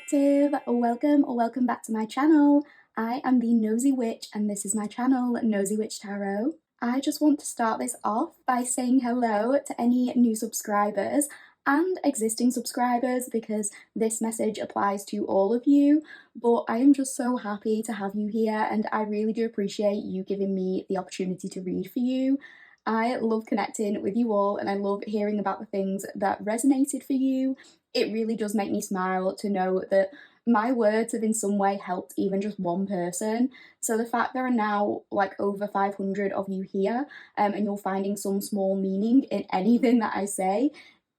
Collective, welcome back to my channel. I am the Nosy Witch and this is my channel, Nosy Witch Tarot. I just want to start this off by saying hello to any new subscribers and existing subscribers because this message applies to all of you, but I am just so happy to have you here and I really do appreciate you giving me the opportunity to read for you. I love connecting with you all and I love hearing about the things that resonated for you. It really does make me smile to know that my words have in some way helped even just one person. So the fact there are now like over 500 of you here and you're finding some small meaning in anything that I say,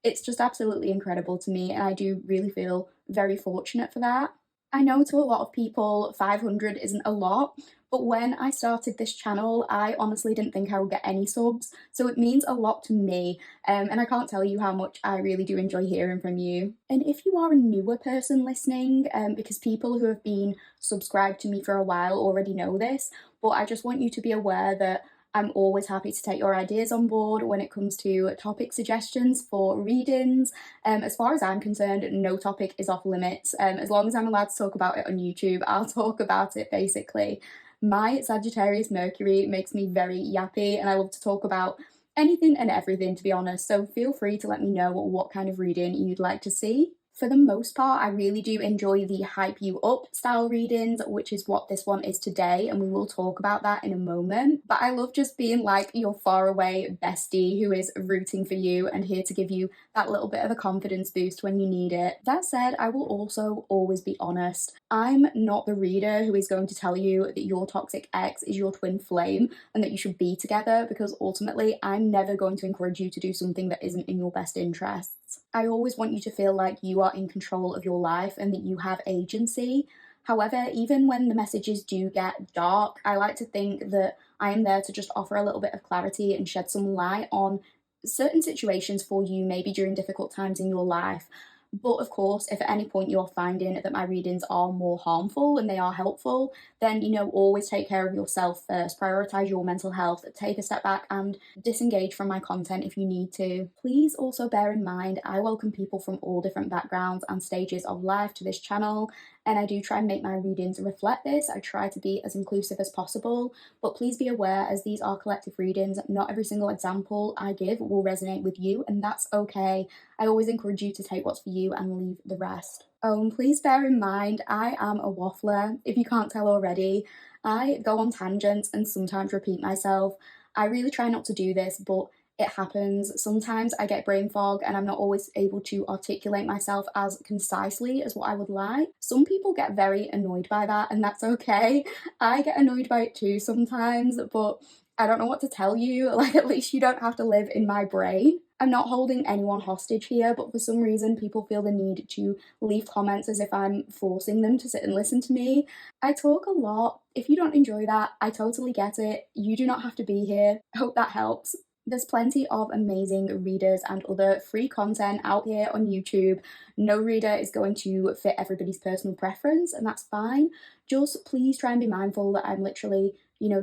it's just absolutely incredible to me and I do really feel very fortunate for that. I know to a lot of people 500 isn't a lot, but when I started this channel, I honestly didn't think I would get any subs, so it means a lot to me, and I can't tell you how much I really do enjoy hearing from you. And if you are a newer person listening, because people who have been subscribed to me for a while already know this, but I just want you to be aware that I'm always happy to take your ideas on board when it comes to topic suggestions for readings. As far as I'm concerned, no topic is off limits. As long as I'm allowed to talk about it on YouTube, I'll talk about it basically. My Sagittarius Mercury makes me very yappy and I love to talk about anything and everything, to be honest, so feel free to let me know what kind of reading you'd like to see. For the most part, I really do enjoy the hype you up style readings, which is what this one is today, and we will talk about that in a moment. But I love just being like your faraway bestie who is rooting for you and here to give you that little bit of a confidence boost when you need it. That said, I will also always be honest. I'm not the reader who is going to tell you that your toxic ex is your twin flame and that you should be together, because ultimately I'm never going to encourage you to do something that isn't in your best interests. I always want you to feel like you are in control of your life and that you have agency. However, even when the messages do get dark, I like to think that I am there to just offer a little bit of clarity and shed some light on certain situations for you, maybe during difficult times in your life. But of course, if at any point you're finding that my readings are more harmful than they are helpful, then, always take care of yourself first. Prioritize your mental health, take a step back and disengage from my content if you need to. Please also bear in mind, I welcome people from all different backgrounds and stages of life to this channel, and I do try and make my readings reflect this. I try to be as inclusive as possible, but please be aware, as these are collective readings, not every single example I give will resonate with you, and that's okay. I always encourage you to take what's for you and leave the rest. Oh, and please bear in mind, I am a waffler, if you can't tell already. I go on tangents and sometimes repeat myself. I really try not to do this, but it happens. Sometimes I get brain fog and I'm not always able to articulate myself as concisely as what I would like. Some people get very annoyed by that, and that's okay. I get annoyed by it too sometimes, but I don't know what to tell you. Like, at least you don't have to live in my brain. I'm not holding anyone hostage here, but for some reason people feel the need to leave comments as if I'm forcing them to sit and listen to me. I talk a lot. If you don't enjoy that, I totally get it. You do not have to be here. I hope that helps. There's plenty of amazing readers and other free content out here on YouTube. No reader is going to fit everybody's personal preference, and that's fine. Just please try and be mindful that I'm literally,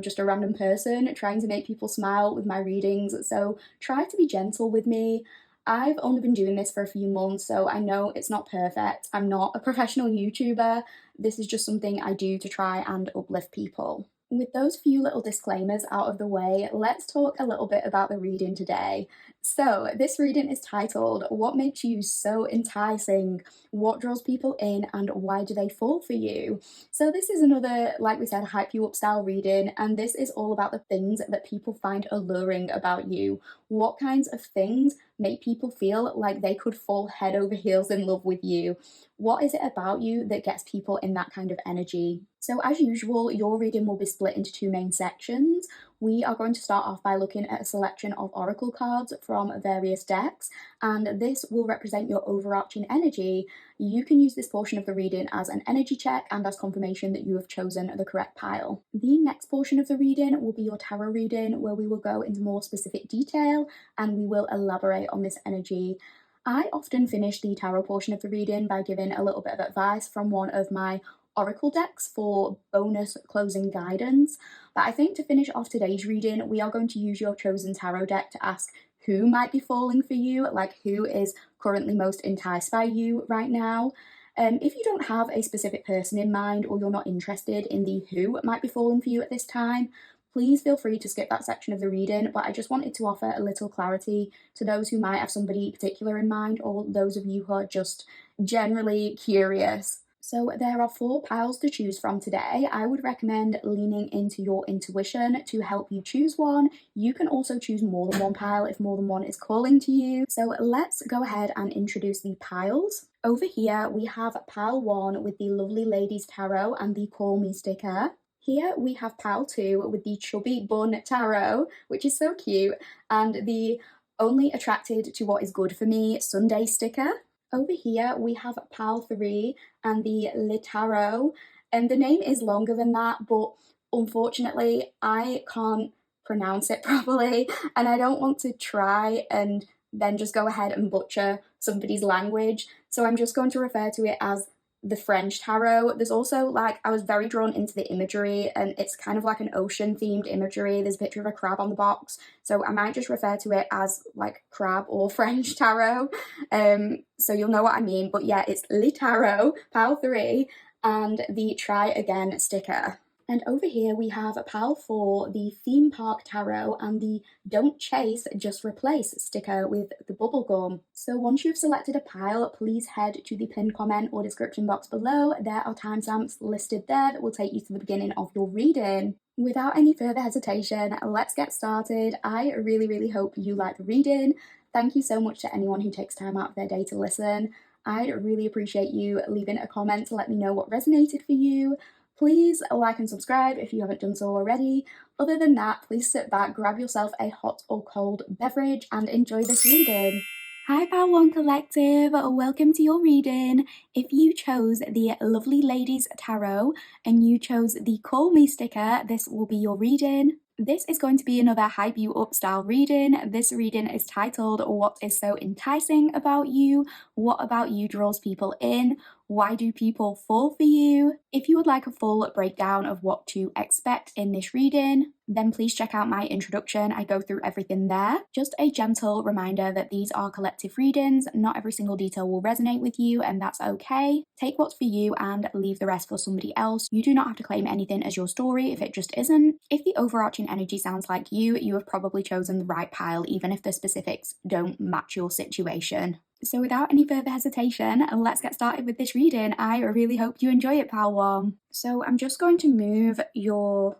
just a random person trying to make people smile with my readings, so try to be gentle with me. I've only been doing this for a few months, so I know it's not perfect. I'm not a professional YouTuber. This is just something I do to try and uplift people. With those few little disclaimers out of the way, let's talk a little bit about the reading today. So, this reading is titled, What Makes You So Enticing? What Draws People In and Why Do They Fall For You? So this is another, like we said, hype you up style reading, and this is all about the things that people find alluring about you. What kinds of things make people feel like they could fall head over heels in love with you? What is it about you that gets people in that kind of energy? So as usual, your reading will be split into two main sections. We are going to start off by looking at a selection of oracle cards from various decks, and this will represent your overarching energy. You can use this portion of the reading as an energy check and as confirmation that you have chosen the correct pile. The next portion of the reading will be your tarot reading, where we will go into more specific detail and we will elaborate on this energy. I often finish the tarot portion of the reading by giving a little bit of advice from one of my oracle decks for bonus closing guidance. But I think to finish off today's reading, we are going to use your chosen tarot deck to ask who might be falling for you, like who is currently most enticed by you right now. If you don't have a specific person in mind or you're not interested in the who might be falling for you at this time, please feel free to skip that section of the reading, but I just wanted to offer a little clarity to those who might have somebody particular in mind or those of you who are just generally curious. So there are 4 piles to choose from today. I would recommend leaning into your intuition to help you choose one. You can also choose more than one pile if more than one is calling to you. So let's go ahead and introduce the piles. Over here we have pile 1 with the Lovely Ladies Tarot and the Call Me sticker. Here we have pile 2 with the Chubby Bun Tarot, which is so cute, and the Only Attracted to What is Good for Me Sunday sticker. Over here we have pile 3 and the Le Tarot, and the name is longer than that, but unfortunately I can't pronounce it properly, and I don't want to try and then just go ahead and butcher somebody's language, so I'm just going to refer to it as the French tarot. There's also, like, I was very drawn into the imagery, and it's kind of like an ocean themed imagery. There's a picture of a crab on the box, so I might just refer to it as like crab or French tarot, so you'll know what I mean. But yeah, it's Le Tarot, pile 3, and the Try Again sticker. And over here we have pile 4, the Theme Park Tarot, and the Don't Chase, Just Replace sticker with the bubble gum. So once you've selected a pile, please head to the pinned comment or description box below. There are timestamps listed there that will take you to the beginning of your reading. Without any further hesitation, let's get started. I really hope you like the reading. Thank you so much to anyone who takes time out of their day to listen. I'd really appreciate you leaving a comment to let me know what resonated for you. Please like and subscribe if you haven't done so already. Other than that, please sit back, grab yourself a hot or cold beverage, and enjoy this reading. Hi Pile 1 Collective, welcome to your reading. If you chose the Lovely Ladies Tarot and you chose the Call Me sticker, this will be your reading. This is going to be another hype you up style reading. This reading is titled What is so enticing about you? What about you draws people in? Why do people fall for you? If you would like a full breakdown of what to expect in this reading, then please check out my introduction. I go through everything there. Just a gentle reminder that these are collective readings. Not every single detail will resonate with you, and that's okay. Take what's for you and leave the rest for somebody else. You do not have to claim anything as your story if it just isn't. If the overarching energy sounds like you have probably chosen the right pile, even if the specifics don't match your situation. So without any further hesitation, let's get started with this reading. I really hope you enjoy it, Pile 1. So I'm just going to move your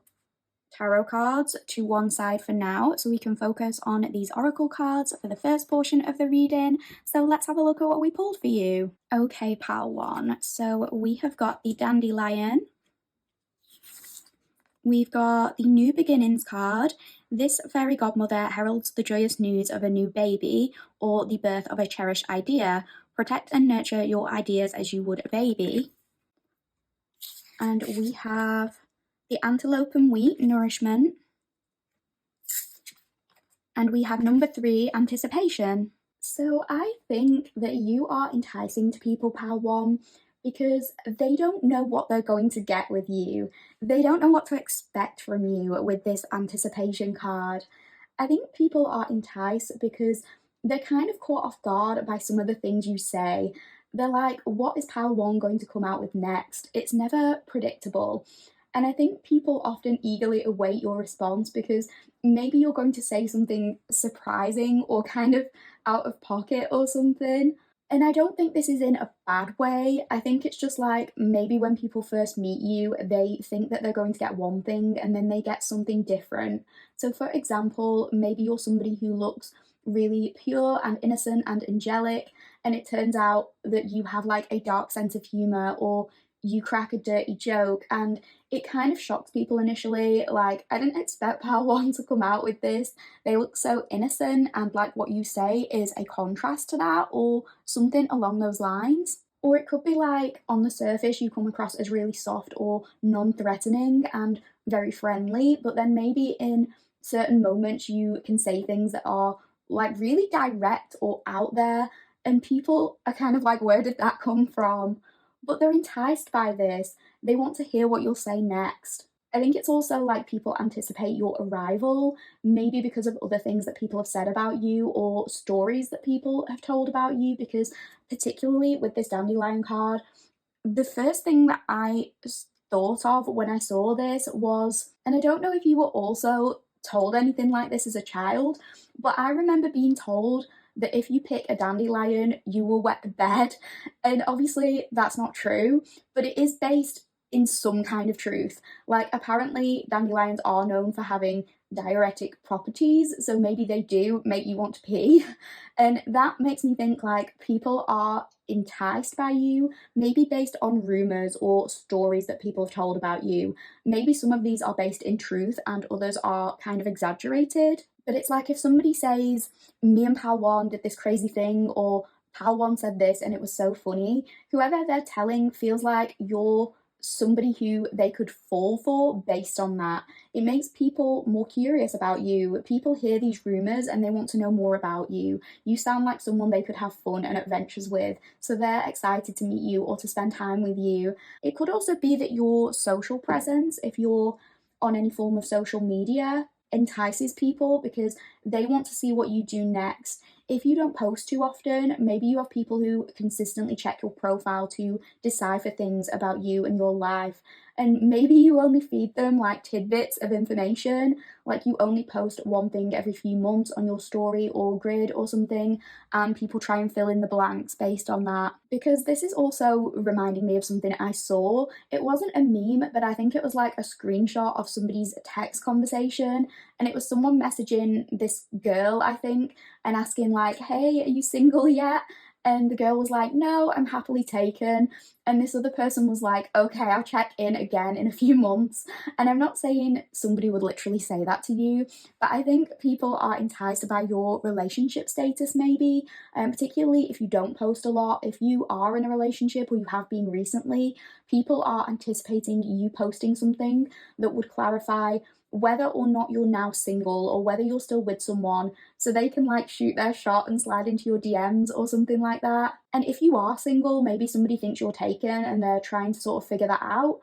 tarot cards to one side for now so we can focus on these oracle cards for the first portion of the reading. So let's have a look at what we pulled for you. Okay, Pile 1. So we have got the Dandelion. We've got the New Beginnings card. This fairy godmother heralds the joyous news of a new baby or the birth of a cherished idea. Protect and nurture your ideas as you would a baby. And we have the Antelope and Wheat, Nourishment. And we have number 3, Anticipation. So I think that you are enticing to people, Pile 1, because they don't know what they're going to get with you. They don't know what to expect from you with this anticipation card. I think people are enticed because they're kind of caught off guard by some of the things you say. They're like, what is Pile 1 going to come out with next? It's never predictable. And I think people often eagerly await your response because maybe you're going to say something surprising or kind of out of pocket or something. And I don't think this is in a bad way. I think it's just like maybe when people first meet you, they think that they're going to get one thing and then they get something different. So for example, maybe you're somebody who looks really pure and innocent and angelic, and it turns out that you have like a dark sense of humor, or you crack a dirty joke, and it kind of shocks people initially. Like, I didn't expect Pile 1 to come out with this. They look so innocent, and like what you say is a contrast to that, or something along those lines. Or it could be like, on the surface, you come across as really soft or non-threatening and very friendly, but then maybe in certain moments you can say things that are like really direct or out there, and people are kind of like, where did that come from? But they're enticed by this. They want to hear what you'll say next. I think it's also like people anticipate your arrival, maybe because of other things that people have said about you or stories that people have told about you, because particularly with this Dandelion card, The first thing that thought of when I saw this was, and I don't know if you were also told anything like this as a child, but I remember being told that if you pick a dandelion, you will wet the bed. And obviously, that's not true, but it is based in some kind of truth. Like, apparently, dandelions are known for having diuretic properties, so maybe they do make you want to pee. And that makes me think like people are enticed by you, maybe based on rumors or stories that people have told about you. Maybe some of these are based in truth and others are kind of exaggerated. But it's like if somebody says, me and Pal One did this crazy thing, or Pal One said this and it was so funny, whoever they're telling feels like you're somebody who they could fall for based on that. It makes people more curious about you. People hear these rumors and they want to know more about you. You sound like someone they could have fun and adventures with, so they're excited to meet you or to spend time with you. It could also be that your social presence, if you're on any form of social media, entices people because they want to see what you do next. If you don't post too often, maybe you have people who consistently check your profile to decipher things about you and your life. And maybe you only feed them like tidbits of information, like you only post one thing every few months on your story or grid or something, and people try and fill in the blanks based on that. Because this is also reminding me of something I saw. It wasn't a meme, but I think it was like a screenshot of somebody's text conversation, and it was someone messaging this girl, I think, and asking like, hey, are you single yet? And the girl was like, no, I'm happily taken. And this other person was like, okay, I'll check in again in a few months. And I'm not saying somebody would literally say that to you, but I think people are enticed by your relationship status, maybe, particularly if you don't post a lot. If you are in a relationship or you have been recently, people are anticipating you posting something that would clarify whether or not you're now single or whether you're still with someone, so they can like shoot their shot and slide into your DMs or something like that. And if you are single, maybe somebody thinks you're taken and they're trying to sort of figure that out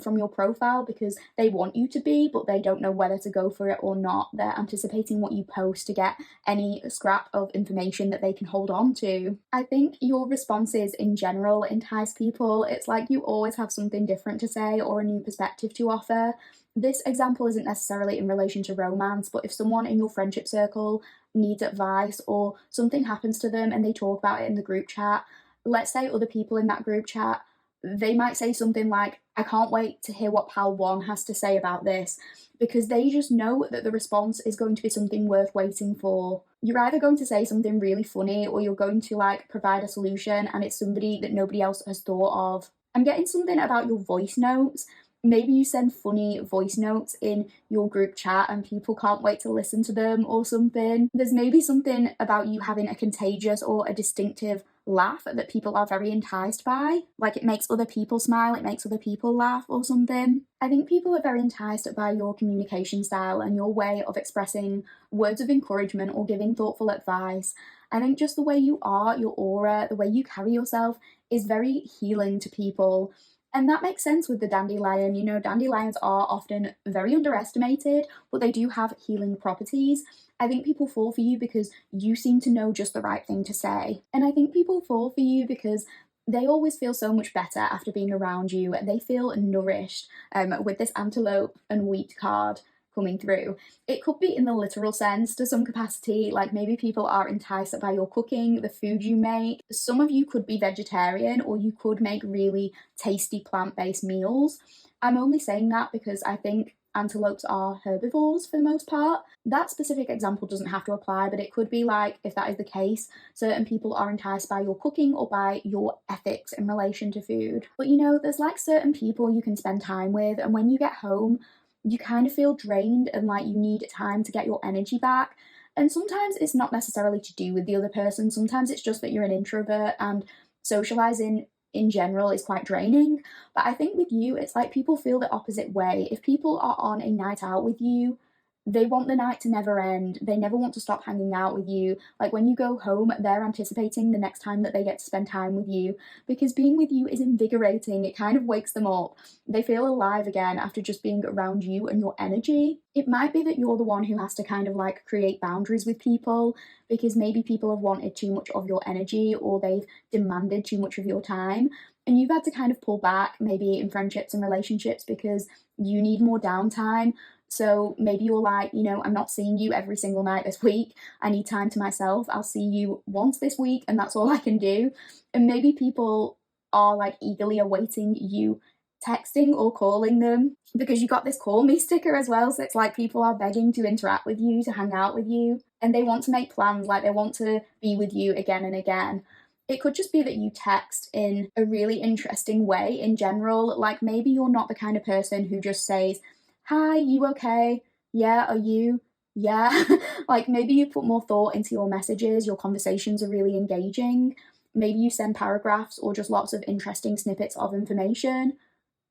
from your profile because they want you to be, but they don't know whether to go for it or not. They're anticipating what you post to get any scrap of information that they can hold on to. I think your responses in general entice people. It's like you always have something different to say or a new perspective to offer. This example isn't necessarily in relation to romance, but if someone in your friendship circle needs advice or something happens to them and they talk about it in the group chat, let's say other people in that group chat, they might say something like, I can't wait to hear what Pal One has to say about this, because they just know that the response is going to be something worth waiting for. You're either going to say something really funny or you're going to like provide a solution and it's somebody that nobody else has thought of. I'm getting something about your voice notes. Maybe you send funny voice notes in your group chat and people can't wait to listen to them or something. There's maybe something about you having a contagious or a distinctive laugh that people are very enticed by. Like it makes other people smile, it makes other people laugh or something. I think people are very enticed by your communication style and your way of expressing words of encouragement or giving thoughtful advice. I think just the way you are, your aura, the way you carry yourself is very healing to people. And that makes sense with the dandelion. You know, dandelions are often very underestimated, but they do have healing properties. I think people fall for you because you seem to know just the right thing to say. And I think people fall for you because they always feel so much better after being around you. They feel nourished with this antelope and wheat card coming through. It could be in the literal sense to some capacity, like maybe people are enticed by your cooking, the food you make. Some of you could be vegetarian or you could make really tasty plant-based meals. I'm only saying that because I think antelopes are herbivores for the most part. That specific example doesn't have to apply, but it could be like, if that is the case, certain people are enticed by your cooking or by your ethics in relation to food. But you know, there's like certain people you can spend time with, and when you get home, you kind of feel drained and like you need time to get your energy back. And sometimes it's not necessarily to do with the other person, sometimes it's just that you're an introvert and socializing in general is quite draining. But I think with you, it's like people feel the opposite way. If people are on a night out with you, they want the night to never end. They never want to stop hanging out with you. Like when you go home, they're anticipating the next time that they get to spend time with you because being with you is invigorating. It kind of wakes them up. They feel alive again after just being around you and your energy. It might be that you're the one who has to kind of like create boundaries with people because maybe people have wanted too much of your energy or they've demanded too much of your time. and you've had to kind of pull back maybe in friendships and relationships because you need more downtime. So maybe you're like, I'm not seeing you every single night this week. I need time to myself. I'll see you once this week, and that's all I can do. And maybe people are like eagerly awaiting you texting or calling them because you got this call me sticker as well. So it's like people are begging to interact with you, to hang out with you, and they want to make plans, like they want to be with you again and again. It could just be that you text in a really interesting way in general. Like maybe you're not the kind of person who just says, "Hi, you okay? Yeah, are you? Yeah." Like maybe you put more thought into your messages, your conversations are really engaging. Maybe you send paragraphs or just lots of interesting snippets of information,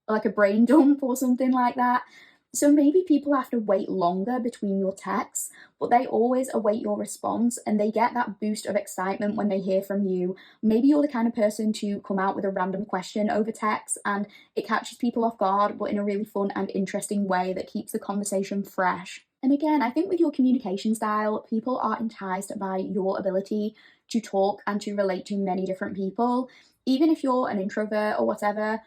like a brain dump or something like that. So maybe people have to wait longer between your texts, but they always await your response and they get that boost of excitement when they hear from you. Maybe you're the kind of person to come out with a random question over text and it catches people off guard, but in a really fun and interesting way that keeps the conversation fresh. And again, I think with your communication style, people are enticed by your ability to talk and to relate to many different people. Even if you're an introvert or whatever,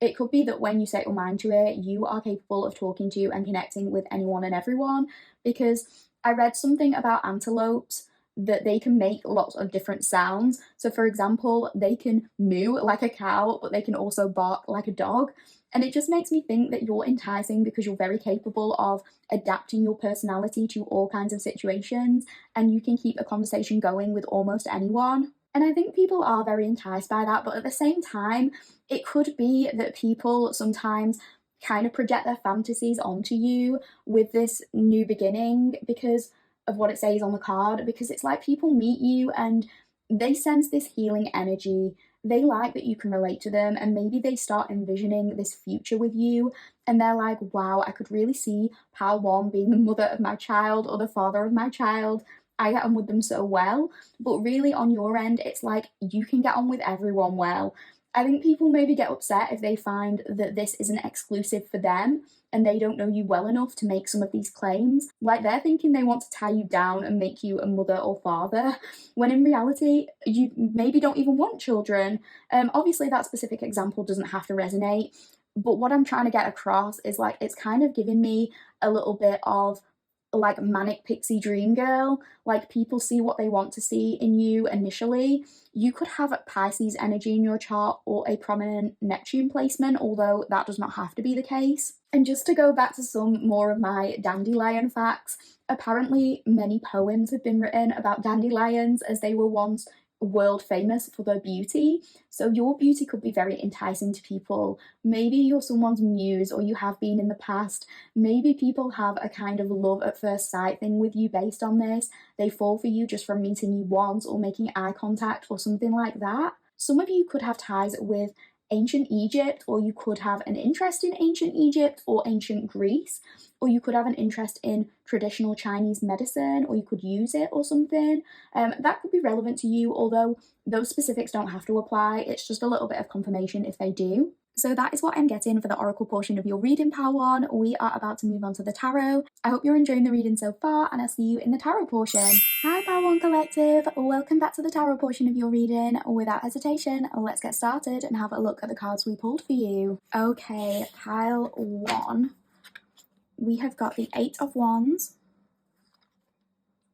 it could be that when you set your mind to it, you are capable of talking to and connecting with anyone and everyone. Because I read something about antelopes that they can make lots of different sounds. So, for example, they can moo like a cow, but they can also bark like a dog. And it just makes me think that you're enticing because you're very capable of adapting your personality to all kinds of situations, and you can keep a conversation going with almost anyone. And I think people are very enticed by that, but at the same time, it could be that people sometimes kind of project their fantasies onto you with this new beginning because of what it says on the card. Because it's like people meet you and they sense this healing energy. They like that you can relate to them, and maybe they start envisioning this future with you. And they're like, wow, I could really see pal one being the mother of my child or the father of my child. I get on with them so well. But really, on your end, it's like you can get on with everyone well. I think people maybe get upset if they find that this isn't exclusive for them and they don't know you well enough to make some of these claims. Like they're thinking they want to tie you down and make you a mother or father, when in reality, you maybe don't even want children. Obviously, that specific example doesn't have to resonate. But what I'm trying to get across is like it's kind of giving me a little bit of like manic pixie dream girl. Like people see what they want to see in you initially. You could have Pisces energy in your chart or a prominent Neptune placement, although that does not have to be the case. And just to go back to some more of my dandelion facts, apparently many poems have been written about dandelions as they were once world famous for their beauty. So your beauty could be very enticing to people. Maybe you're someone's muse or you have been in the past. Maybe people have a kind of love at first sight thing with you based on this. They fall for you just from meeting you once or making eye contact or something like that. Some of you could have ties with ancient Egypt, or you could have an interest in ancient Egypt or ancient Greece, or you could have an interest in traditional Chinese medicine, or you could use it or something. That could be relevant to you, although those specifics don't have to apply. It's just a little bit of confirmation if they do. So that is what I'm getting for the oracle portion of your reading, Pal 1. We are about to move on to the tarot. I hope you're enjoying the reading so far, and I'll see you in the tarot portion. Hi, Pal 1 Collective. Welcome back to the tarot portion of your reading. Without hesitation, let's get started and have a look at the cards we pulled for you. Okay, Pile 1. We have got the 8 of Wands.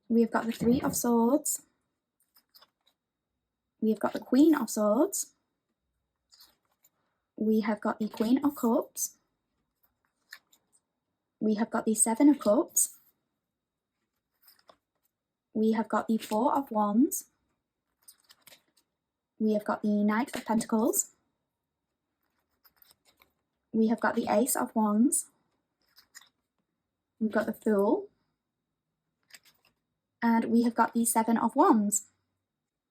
We have got the 3 of Swords. We have got the Queen of Swords. We have got the Queen of Cups. We have got the 7 of Cups. We have got the 4 of Wands. We have got the Knight of Pentacles. We have got the Ace of Wands. We've got the Fool. And we have got the 7 of Wands.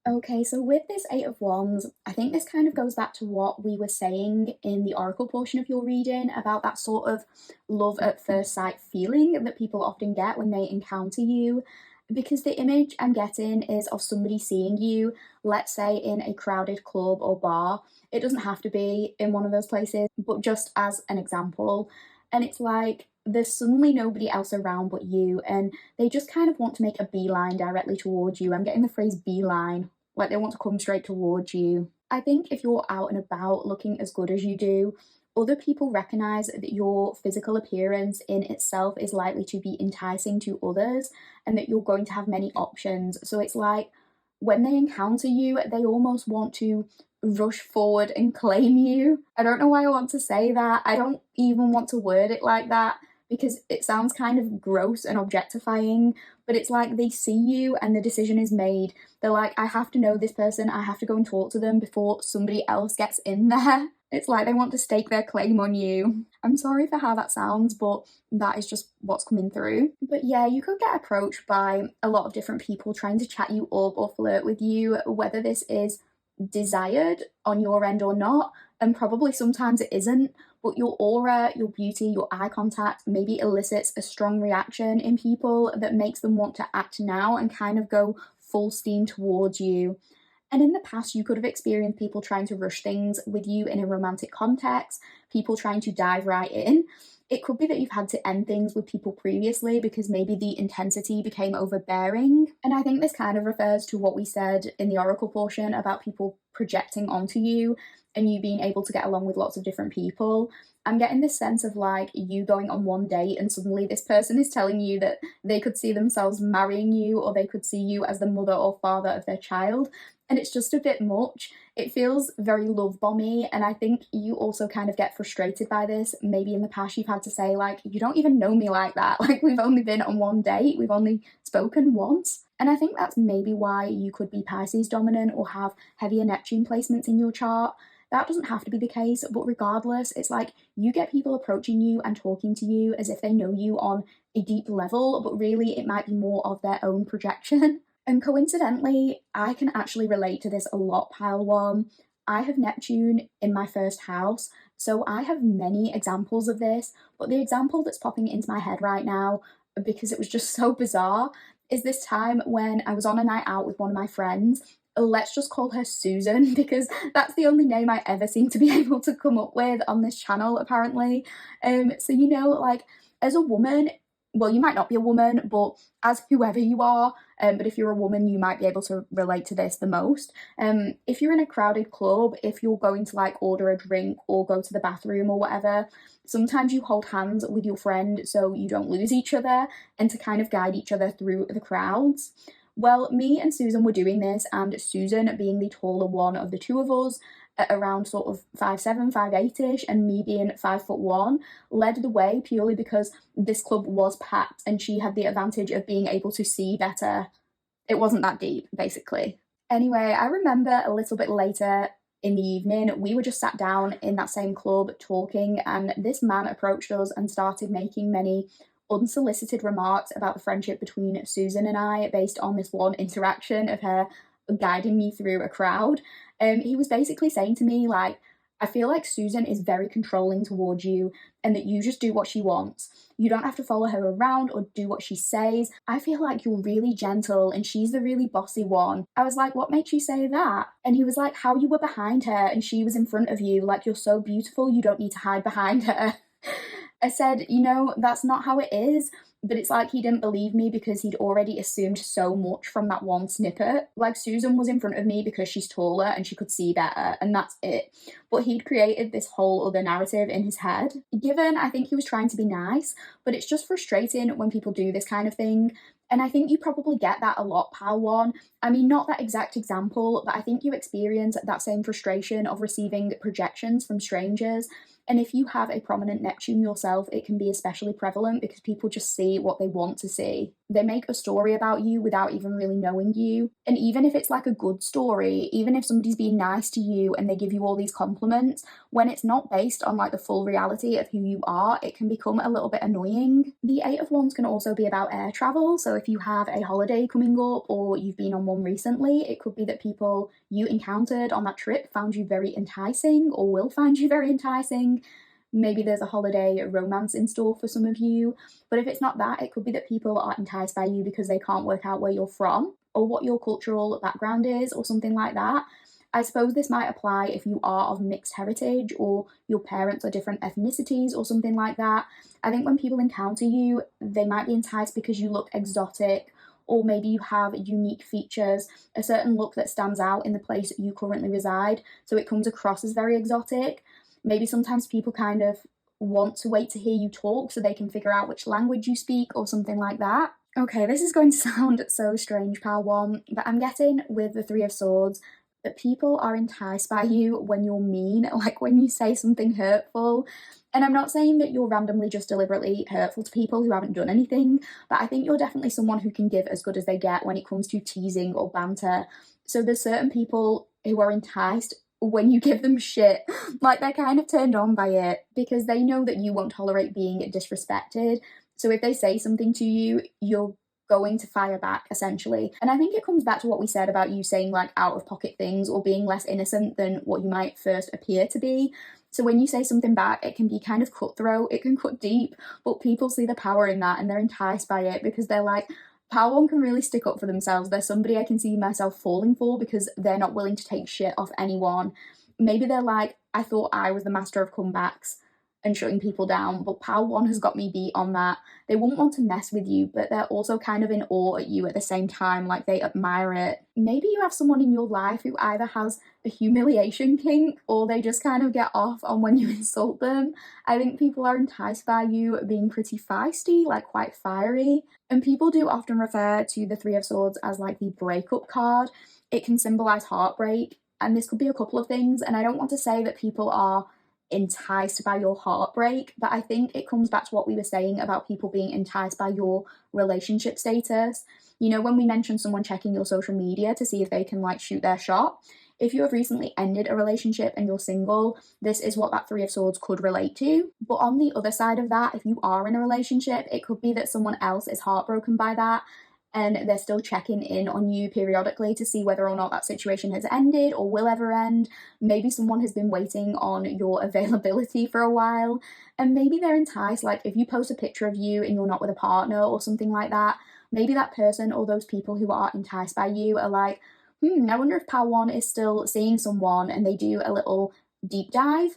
Okay, so with this 8 of Wands, I think this kind of goes back to what we were saying in the oracle portion of your reading about that sort of love at first sight feeling that people often get when they encounter you. Because the image I'm getting is of somebody seeing you, let's say in a crowded club or bar. It doesn't have to be in one of those places, but just as an example. And it's like there's suddenly nobody else around but you, and they just kind of want to make a beeline directly towards you. I'm getting the phrase beeline, like they want to come straight towards you. I think if you're out and about looking as good as you do, other people recognize that your physical appearance in itself is likely to be enticing to others and that you're going to have many options. So it's like when they encounter you, they almost want to rush forward and claim you. I don't know why I want to say that. I don't even want to word it like that because it sounds kind of gross and objectifying, but it's like they see you and the decision is made. They're like, I have to know this person, I have to go and talk to them before somebody else gets in there. It's like they want to stake their claim on you. I'm sorry for how that sounds, but that is just what's coming through. But yeah, you could get approached by a lot of different people trying to chat you up or flirt with you, whether this is desired on your end or not, and probably sometimes it isn't, but your aura, your beauty, your eye contact maybe elicits a strong reaction in people that makes them want to act now and kind of go full steam towards you. And in the past, you could have experienced people trying to rush things with you in a romantic context, people trying to dive right in. It could be that you've had to end things with people previously because maybe the intensity became overbearing. And I think this kind of refers to what we said in the oracle portion about people projecting onto you and you being able to get along with lots of different people. I'm getting this sense of like you going on one date and suddenly this person is telling you that they could see themselves marrying you or they could see you as the mother or father of their child. And it's just a bit much. It feels very love bomby, and I think you also kind of get frustrated by this. Maybe in the past you've had to say like, you don't even know me like that. Like we've only been on one date, we've only spoken once. And I think that's maybe why you could be Pisces dominant or have heavier Neptune placements in your chart. That doesn't have to be the case, but regardless, it's like you get people approaching you and talking to you as if they know you on a deep level, but really it might be more of their own projection. And coincidentally, I can actually relate to this a lot, pile one. I have Neptune in my first house, so I have many examples of this, but the example that's popping into my head right now, because it was just so bizarre, is this time when I was on a night out with one of my friends. Let's just call her Susan because that's the only name I ever seem to be able to come up with on this channel, apparently. So, you know, like as a woman, well, you might not be a woman, but as whoever you are, but if you're a woman, you might be able to relate to this the most. If you're in a crowded club, if you're going to like order a drink or go to the bathroom or whatever, sometimes you hold hands with your friend so you don't lose each other and to kind of guide each other through the crowds. Well, me and Susan were doing this, and Susan, being the taller one of the two of us, at around sort of 5'7", 5'8"-ish, and me being 5'1", led the way purely because this club was packed and she had the advantage of being able to see better. It wasn't that deep, basically. Anyway, I remember a little bit later in the evening, we were just sat down in that same club talking, and this man approached us and started making many unsolicited remarks about the friendship between Susan and I based on this one interaction of her guiding me through a crowd. He was basically saying to me, like, I feel like Susan is very controlling towards you and that you just do what she wants. You don't have to follow her around or do what she says. I feel like you're really gentle and she's the really bossy one. I was like, what makes you say that? And he was like, how you were behind her and she was in front of you. Like, you're so beautiful, you don't need to hide behind her. I said, you know, that's not how it is. But it's like he didn't believe me because he'd already assumed so much from that one snippet. Like, Susan was in front of me because she's taller and she could see better, and that's it. But he'd created this whole other narrative in his head. Given, I think he was trying to be nice, but it's just frustrating when people do this kind of thing. And I think you probably get that a lot, pal one. I mean, not that exact example, but I think you experience that same frustration of receiving projections from strangers. And if you have a prominent Neptune yourself, it can be especially prevalent because people just see what they want to see. They make a story about you without even really knowing you. And even if it's like a good story, even if somebody's being nice to you and they give you all these compliments, when it's not based on like the full reality of who you are, it can become a little bit annoying. The Eight of Wands can also be about air travel. So if you have a holiday coming up or you've been on one recently, it could be that people you encountered on that trip found you very enticing or will find you very enticing. Maybe there's a holiday romance in store for some of you, but if it's not that, it could be that people are enticed by you because they can't work out where you're from or what your cultural background is or something like that. I suppose this might apply if you are of mixed heritage or your parents are different ethnicities or something like that. I think when people encounter you, they might be enticed because you look exotic or maybe you have unique features, a certain look that stands out in the place you currently reside, so it comes across as very exotic. Maybe sometimes people kind of want to wait to hear you talk so they can figure out which language you speak or something like that. Okay, this is going to sound so strange, pal one, but I'm getting with the Three of Swords that people are enticed by you when you're mean, like when you say something hurtful. And I'm not saying that you're randomly just deliberately hurtful to people who haven't done anything, but I think you're definitely someone who can give as good as they get when it comes to teasing or banter. So there's certain people who are enticed when you give them shit, like they're kind of turned on by it because they know that you won't tolerate being disrespected. So if they say something to you, you're going to fire back essentially. And I think it comes back to what we said about you saying like out of pocket things or being less innocent than what you might first appear to be. So when you say something back, it can be kind of cutthroat, it can cut deep, but people see the power in that and they're enticed by it because they're like, Power One can really stick up for themselves. They're somebody I can see myself falling for because they're not willing to take shit off anyone. Maybe they're like, I thought I was the master of comebacks and shutting people down, but Power One has got me beat on that. They wouldn't want to mess with you, but they're also kind of in awe at you at the same time, like they admire it. Maybe you have someone in your life who either has a humiliation kink or they just kind of get off on when you insult them. I think people are enticed by you being pretty feisty, like quite fiery. And people do often refer to the Three of Swords as like the breakup card. It can symbolize heartbreak, and this could be a couple of things. And I don't want to say that people are enticed by your heartbreak, but I think it comes back to what we were saying about people being enticed by your relationship status. You know, when we mentioned someone checking your social media to see if they can like shoot their shot, if you have recently ended a relationship and you're single, this is what that Three of Swords could relate to. But on the other side of that, if you are in a relationship, it could be that someone else is heartbroken by that and they're still checking in on you periodically to see whether or not that situation has ended or will ever end. Maybe someone has been waiting on your availability for a while, and maybe they're enticed. Like if you post a picture of you and you're not with a partner or something like that, maybe that person or those people who are enticed by you are like, I wonder if Power One is still seeing someone, and they do a little deep dive.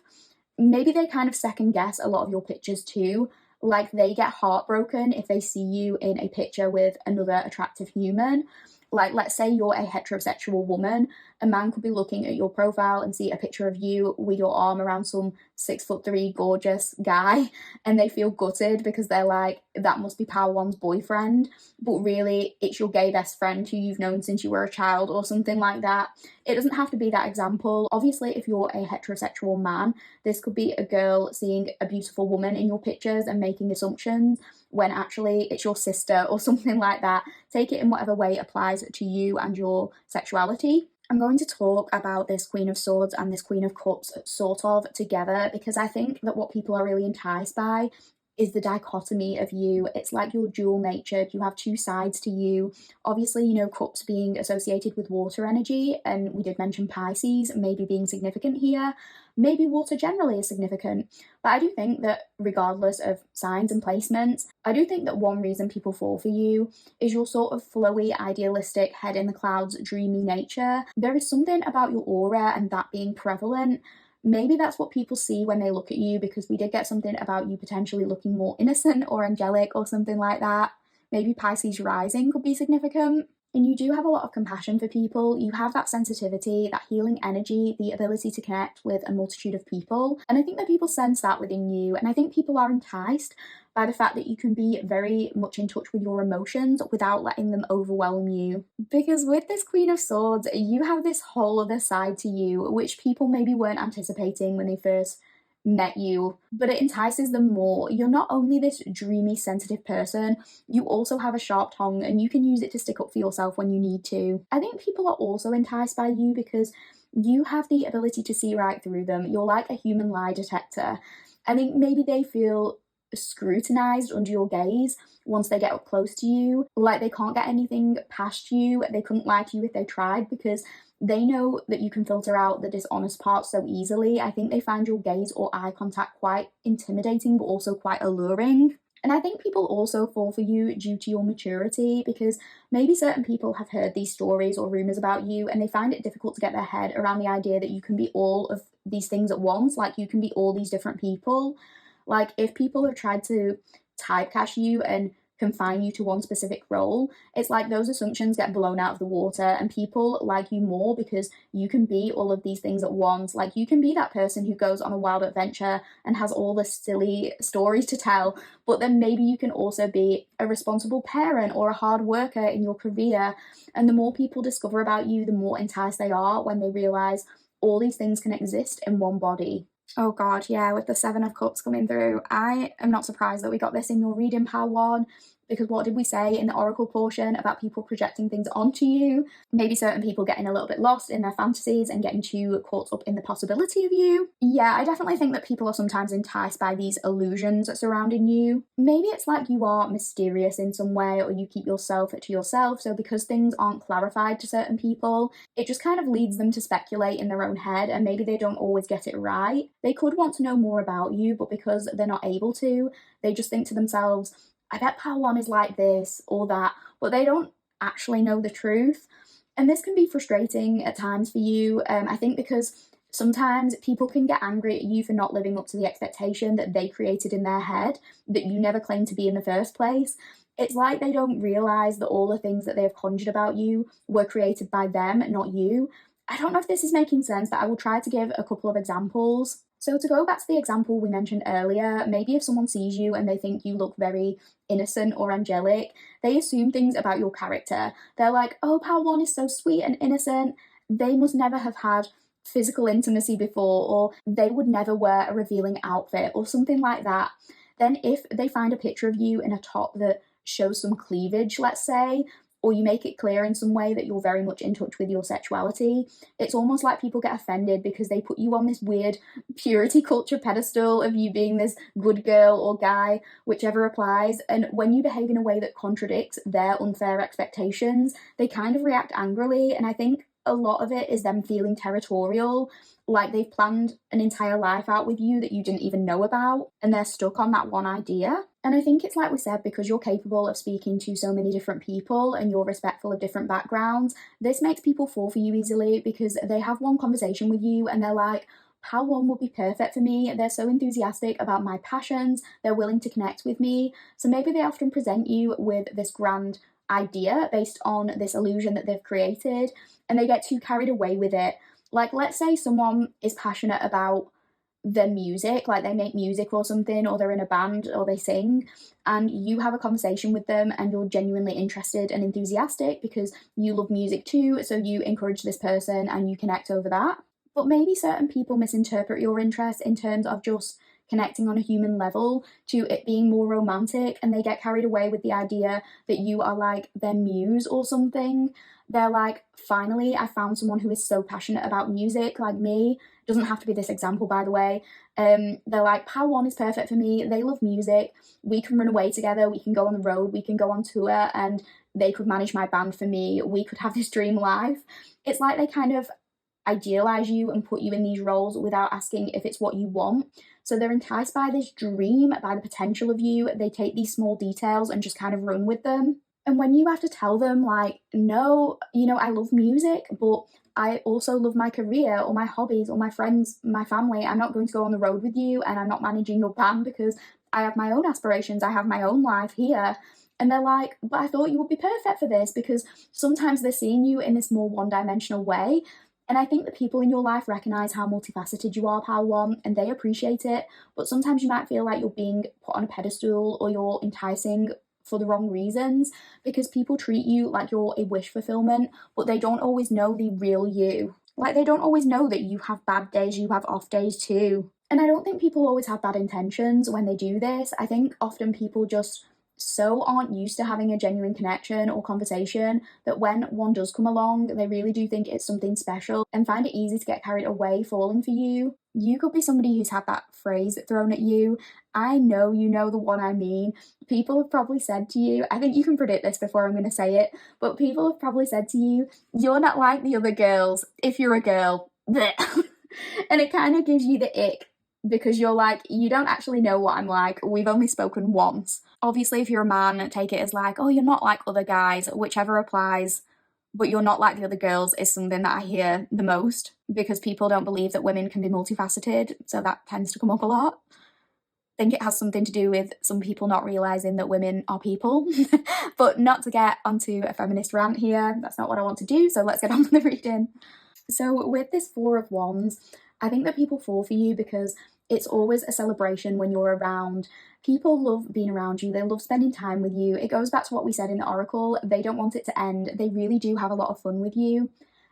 Maybe they kind of second guess a lot of your pictures too. Like they get heartbroken if they see you in a picture with another attractive human. Like let's say you're a heterosexual woman, a man could be looking at your profile and see a picture of you with your arm around some 6'3" gorgeous guy, and they feel gutted because they're like, that must be Power One's boyfriend, but really it's your gay best friend who you've known since you were a child or something like that. It doesn't have to be that example. Obviously, if you're a heterosexual man, this could be a girl seeing a beautiful woman in your pictures and making assumptions when actually it's your sister or something like that. Take it in whatever way applies to you and your sexuality. I'm going to talk about this Queen of Swords and this Queen of Cups sort of together because I think that what people are really enticed by is the dichotomy of you. It's like you're dual natured, you have two sides to you. Obviously, you know, cups being associated with water energy, and we did mention Pisces maybe being significant here. Maybe water generally is significant, but I do think that regardless of signs and placements, I do think that one reason people fall for you is your sort of flowy, idealistic, head in the clouds, dreamy nature. There is something about your aura and that being prevalent. Maybe that's what people see when they look at you, because we did get something about you potentially looking more innocent or angelic or something like that. Maybe Pisces rising could be significant. And you do have a lot of compassion for people. You have that sensitivity, that healing energy, the ability to connect with a multitude of people. And I think that people sense that within you. And I think people are enticed by the fact that you can be very much in touch with your emotions without letting them overwhelm you. Because with this Queen of Swords, you have this whole other side to you, which people maybe weren't anticipating when they first met you, but it entices them more. You're not only this dreamy, sensitive person, you also have a sharp tongue and you can use it to stick up for yourself when you need to. I think people are also enticed by you because you have the ability to see right through them. You're like a human lie detector. I think maybe they feel scrutinized under your gaze once they get up close to you, like they can't get anything past you. They couldn't lie to you if they tried because they know that you can filter out the dishonest parts so easily. I think they find your gaze or eye contact quite intimidating but also quite alluring. And I think people also fall for you due to your maturity, because maybe certain people have heard these stories or rumours about you and they find it difficult to get their head around the idea that you can be all of these things at once, like you can be all these different people. Like if people have tried to typecast you and confine you to one specific role. It's like those assumptions get blown out of the water and people like you more because you can be all of these things at once. Like you can be that person who goes on a wild adventure and has all the silly stories to tell, but then maybe you can also be a responsible parent or a hard worker in your career. And the more people discover about you, the more enticed they are when they realize all these things can exist in one body. Oh God, yeah, with the Seven of Cups coming through, I am not surprised that we got this in your reading pile one, because what did we say in the oracle portion about people projecting things onto you? Maybe certain people getting a little bit lost in their fantasies and getting too caught up in the possibility of you. Yeah, I definitely think that people are sometimes enticed by these illusions surrounding you. Maybe it's like you are mysterious in some way, or you keep yourself to yourself, so because things aren't clarified to certain people, it just kind of leads them to speculate in their own head, and maybe they don't always get it right. They could want to know more about you, but because they're not able to, they just think to themselves, I bet pile one is like this or that, but they don't actually know the truth. And this can be frustrating at times for you, I think, because sometimes people can get angry at you for not living up to the expectation that they created in their head, that you never claimed to be in the first place. It's like they don't realise that all the things that they have conjured about you were created by them, not you. I don't know if this is making sense, but I will try to give a couple of examples. So to go back to the example we mentioned earlier, maybe if someone sees you and they think you look very innocent or angelic, they assume things about your character. They're like, oh, pile one is so sweet and innocent. They must never have had physical intimacy before, or they would never wear a revealing outfit or something like that. Then if they find a picture of you in a top that shows some cleavage, let's say, or you make it clear in some way that you're very much in touch with your sexuality, it's almost like people get offended because they put you on this weird purity culture pedestal of you being this good girl or guy, whichever applies. And when you behave in a way that contradicts their unfair expectations, they kind of react angrily. And I think a lot of it is them feeling territorial, like they've planned an entire life out with you that you didn't even know about, and they're stuck on that one idea. And I think it's like we said, because you're capable of speaking to so many different people and you're respectful of different backgrounds, this makes people fall for you easily because they have one conversation with you and they're like, pile one would be perfect for me. They're so enthusiastic about my passions, they're willing to connect with me. So maybe they often present you with this grand idea based on this illusion that they've created, and they get too carried away with it. Like, let's say someone is passionate about their music, like they make music or something, or they're in a band or they sing, and you have a conversation with them and you're genuinely interested and enthusiastic because you love music too, so you encourage this person and you connect over that. But maybe certain people misinterpret your interest in terms of just connecting on a human level to it being more romantic, and they get carried away with the idea that you are like their muse or something. They're like, finally, I found someone who is so passionate about music like me. Doesn't have to be this example, by the way. They're like, pile one is perfect for me. They love music. We can run away together. We can go on the road. We can go on tour, and they could manage my band for me. We could have this dream life. It's like they kind of idealize you and put you in these roles without asking if it's what you want. So they're enticed by this dream, by the potential of you. They take these small details and just kind of run with them. And when you have to tell them, like, no, I love music, but I also love my career or my hobbies or my friends, my family. I'm not going to go on the road with you, and I'm not managing your band because I have my own aspirations. I have my own life here. And they're like, but I thought you would be perfect for this, because sometimes they're seeing you in this more one-dimensional way. And I think that people in your life recognize how multifaceted you are, pal one, and they appreciate it. But sometimes you might feel like you're being put on a pedestal or you're enticing for the wrong reasons, because people treat you like you're a wish fulfillment, but they don't always know the real you. Like, they don't always know that you have bad days, you have off days too. And I don't think people always have bad intentions when they do this. I think often people just so aren't used to having a genuine connection or conversation that when one does come along, they really do think it's something special and find it easy to get carried away falling for you. You could be somebody who's had that phrase thrown at you. I know you know the one I mean. People have probably said to you, I think you can predict this before I'm going to say it, but people have probably said to you, you're not like the other girls if you're a girl. And it kind of gives you the ick, because you're like, you don't actually know what I'm like. We've only spoken once. Obviously, if you're a man, take it as like, oh, you're not like other guys, whichever applies, but you're not like the other girls is something that I hear the most, because people don't believe that women can be multifaceted, so that tends to come up a lot. think it has something to do with some people not realising that women are people. But not to get onto a feminist rant here, that's not what I want to do, so let's get on with the reading. So with this Four of Wands, I think that people fall for you because it's always a celebration when you're around. People love being around you. They love spending time with you. It goes back to what we said in the Oracle. They don't want it to end. They really do have a lot of fun with you.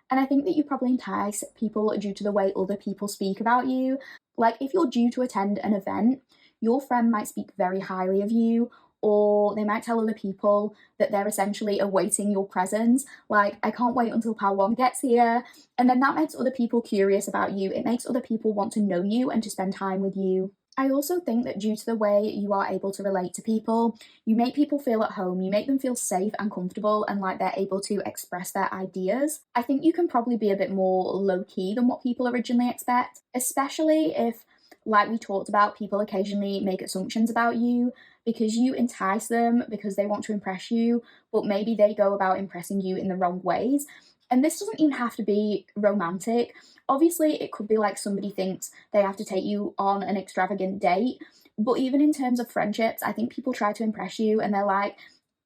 And I think that you probably entice people due to the way other people speak about you. Like if you're due to attend an event, your friend might speak very highly of you, or they might tell other people that they're essentially awaiting your presence. Like, I can't wait until Pal 1 gets here. And then that makes other people curious about you. It makes other people want to know you and to spend time with you. I also think that due to the way you are able to relate to people, you make people feel at home, you make them feel safe and comfortable and like they're able to express their ideas. I think you can probably be a bit more low-key than what people originally expect, especially if, like we talked about, people occasionally make assumptions about you because you entice them because they want to impress you, but maybe they go about impressing you in the wrong ways. And this doesn't even have to be romantic. Obviously, it could be like somebody thinks they have to take you on an extravagant date. But even in terms of friendships, I think people try to impress you and they're like,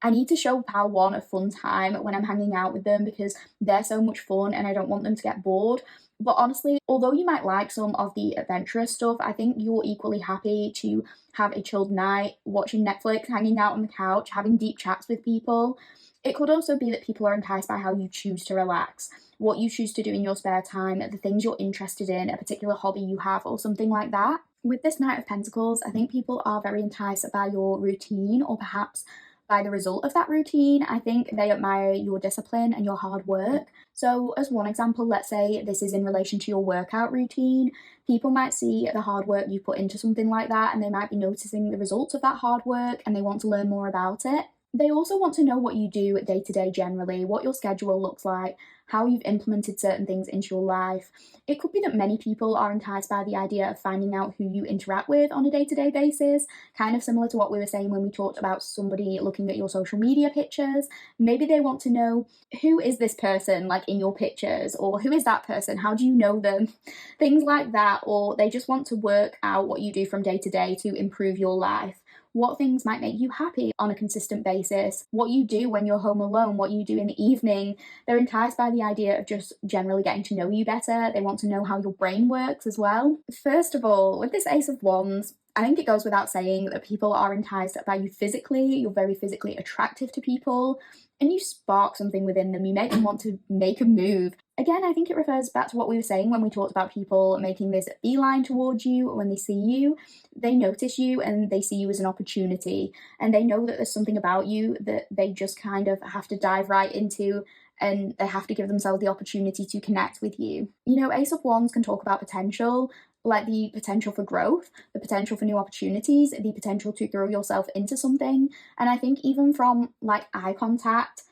I need to show Pal 1 a fun time when I'm hanging out with them because they're so much fun and I don't want them to get bored. But honestly, although you might like some of the adventurous stuff, I think you're equally happy to have a chilled night, watching Netflix, hanging out on the couch, having deep chats with people. It could also be that people are enticed by how you choose to relax, what you choose to do in your spare time, the things you're interested in, a particular hobby you have, or something like that. With this Knight of Pentacles, I think people are very enticed by your routine or perhaps by the result of that routine. I think they admire your discipline and your hard work. So, as one example, let's say this is in relation to your workout routine. People might see the hard work you put into something like that and they might be noticing the results of that hard work and they want to learn more about it. They also want to know what you do day to day generally, what your schedule looks like, how you've implemented certain things into your life. It could be that many people are enticed by the idea of finding out who you interact with on a day to day basis, kind of similar to what we were saying when we talked about somebody looking at your social media pictures. Maybe they want to know, who is this person like in your pictures, or who is that person? How do you know them? Things like that, or they just want to work out what you do from day to day to improve your life. What things might make you happy on a consistent basis, what you do when you're home alone, what you do in the evening. They're enticed by the idea of just generally getting to know you better. They want to know how your brain works as well. First of all, with this Ace of Wands, I think it goes without saying that people are enticed by you physically. You're very physically attractive to people and you spark something within them. You make them want to make a move. Again, I think it refers back to what we were saying when we talked about people making this beeline towards you when they see you. They notice you and they see you as an opportunity, and they know that there's something about you that they just kind of have to dive right into, and they have to give themselves the opportunity to connect with you. You know, Ace of Wands can talk about potential, like the potential for growth, the potential for new opportunities, the potential to grow yourself into something. And I think even from like eye contact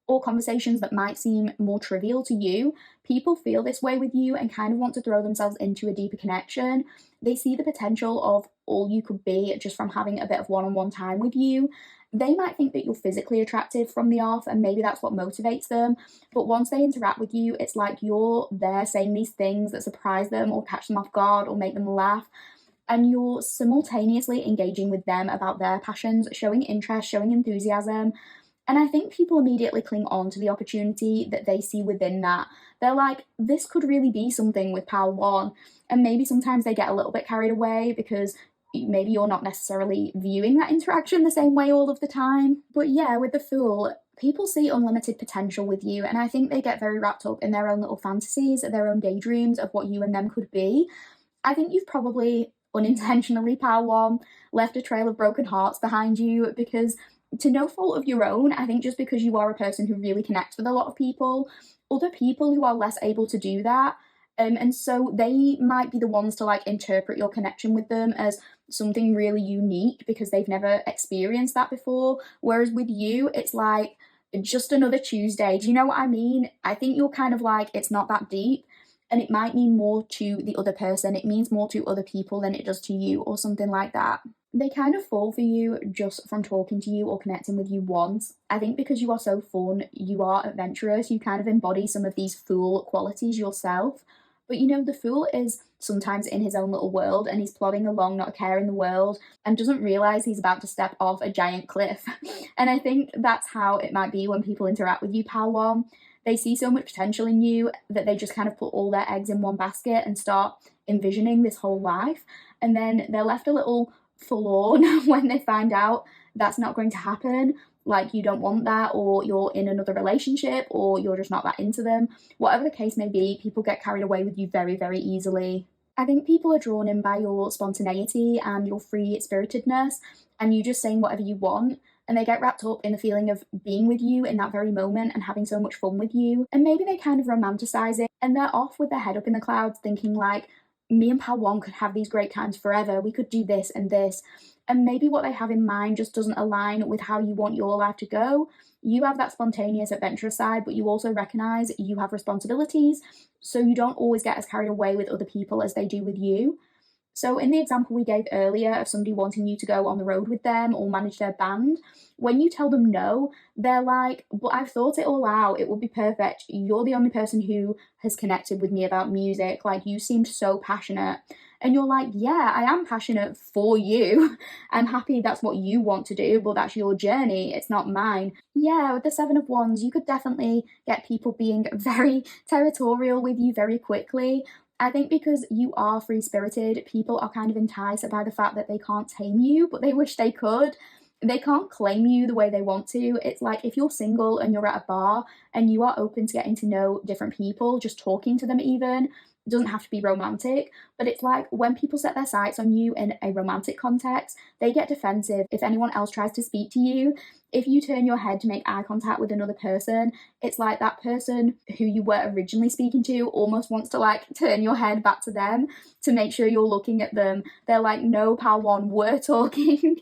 or conversations that might seem more trivial to you, people feel this way with you and kind of want to throw themselves into a deeper connection. They see the potential of all you could be just from having a bit of one-on-one time with you. They might think that you're physically attractive from the off, and maybe that's what motivates them. But once they interact with you, it's like you're there saying these things that surprise them or catch them off guard or make them laugh. And you're simultaneously engaging with them about their passions, showing interest, showing enthusiasm. And I think people immediately cling on to the opportunity that they see within that. They're like, this could really be something with Pal 1. And maybe sometimes they get a little bit carried away because maybe you're not necessarily viewing that interaction the same way all of the time. But yeah, with the Fool, people see unlimited potential with you, and I think they get very wrapped up in their own little fantasies, their own daydreams of what you and them could be. I think you've probably unintentionally, Pal 1, left a trail of broken hearts behind you because, to no fault of your own, I think just because you are a person who really connects with a lot of people, other people who are less able to do that, and so they might be the ones to like interpret your connection with them as something really unique because they've never experienced that before. Whereas with you, it's like just another Tuesday. Do you know what I mean? I think you're kind of like, it's not that deep. And it might mean more to the other person. It means more to other people than it does to you, or something like that. They kind of fall for you just from talking to you or connecting with you once. I think because you are so fun, you are adventurous, you kind of embody some of these Fool qualities yourself. But you know, the fool is sometimes in his own little world and he's plodding along, not a care in the world, and doesn't realize he's about to step off a giant cliff. And I think that's how it might be when people interact with you, Pal One. They see so much potential in you that they just kind of put all their eggs in one basket and start envisioning this whole life. And then they're left a little forlorn when they find out that's not going to happen. Like, you don't want that, or you're in another relationship, or you're just not that into them. Whatever the case may be, people get carried away with you very, very easily. I think people are drawn in by your spontaneity and your free spiritedness, and you just saying whatever you want. And they get wrapped up in the feeling of being with you in that very moment and having so much fun with you. And maybe they kind of romanticize it and they're off with their head up in the clouds thinking like, me and Pal One could have these great times forever. We could do this and this. And maybe what they have in mind just doesn't align with how you want your life to go. You have that spontaneous, adventurous side, but you also recognize you have responsibilities. So you don't always get as carried away with other people as they do with you. So in the example we gave earlier of somebody wanting you to go on the road with them or manage their band, when you tell them no, they're like, but I've thought it all out. It would be perfect. You're the only person who has connected with me about music. Like, you seemed so passionate. And you're like, yeah, I am passionate for you. I'm happy that's what you want to do, but that's your journey. It's not mine. Yeah, with the Seven of Wands, you could definitely get people being very territorial with you very quickly. I think because you are free-spirited, people are kind of enticed by the fact that they can't tame you, but they wish they could. They can't claim you the way they want to. It's like if you're single and you're at a bar and you are open to getting to know different people, just talking to them even, it doesn't have to be romantic, but it's like when people set their sights on you in a romantic context, they get defensive if anyone else tries to speak to you. If you turn your head to make eye contact with another person, it's like that person who you were originally speaking to almost wants to like turn your head back to them to make sure you're looking at them. They're like, no, Pal One, we're talking.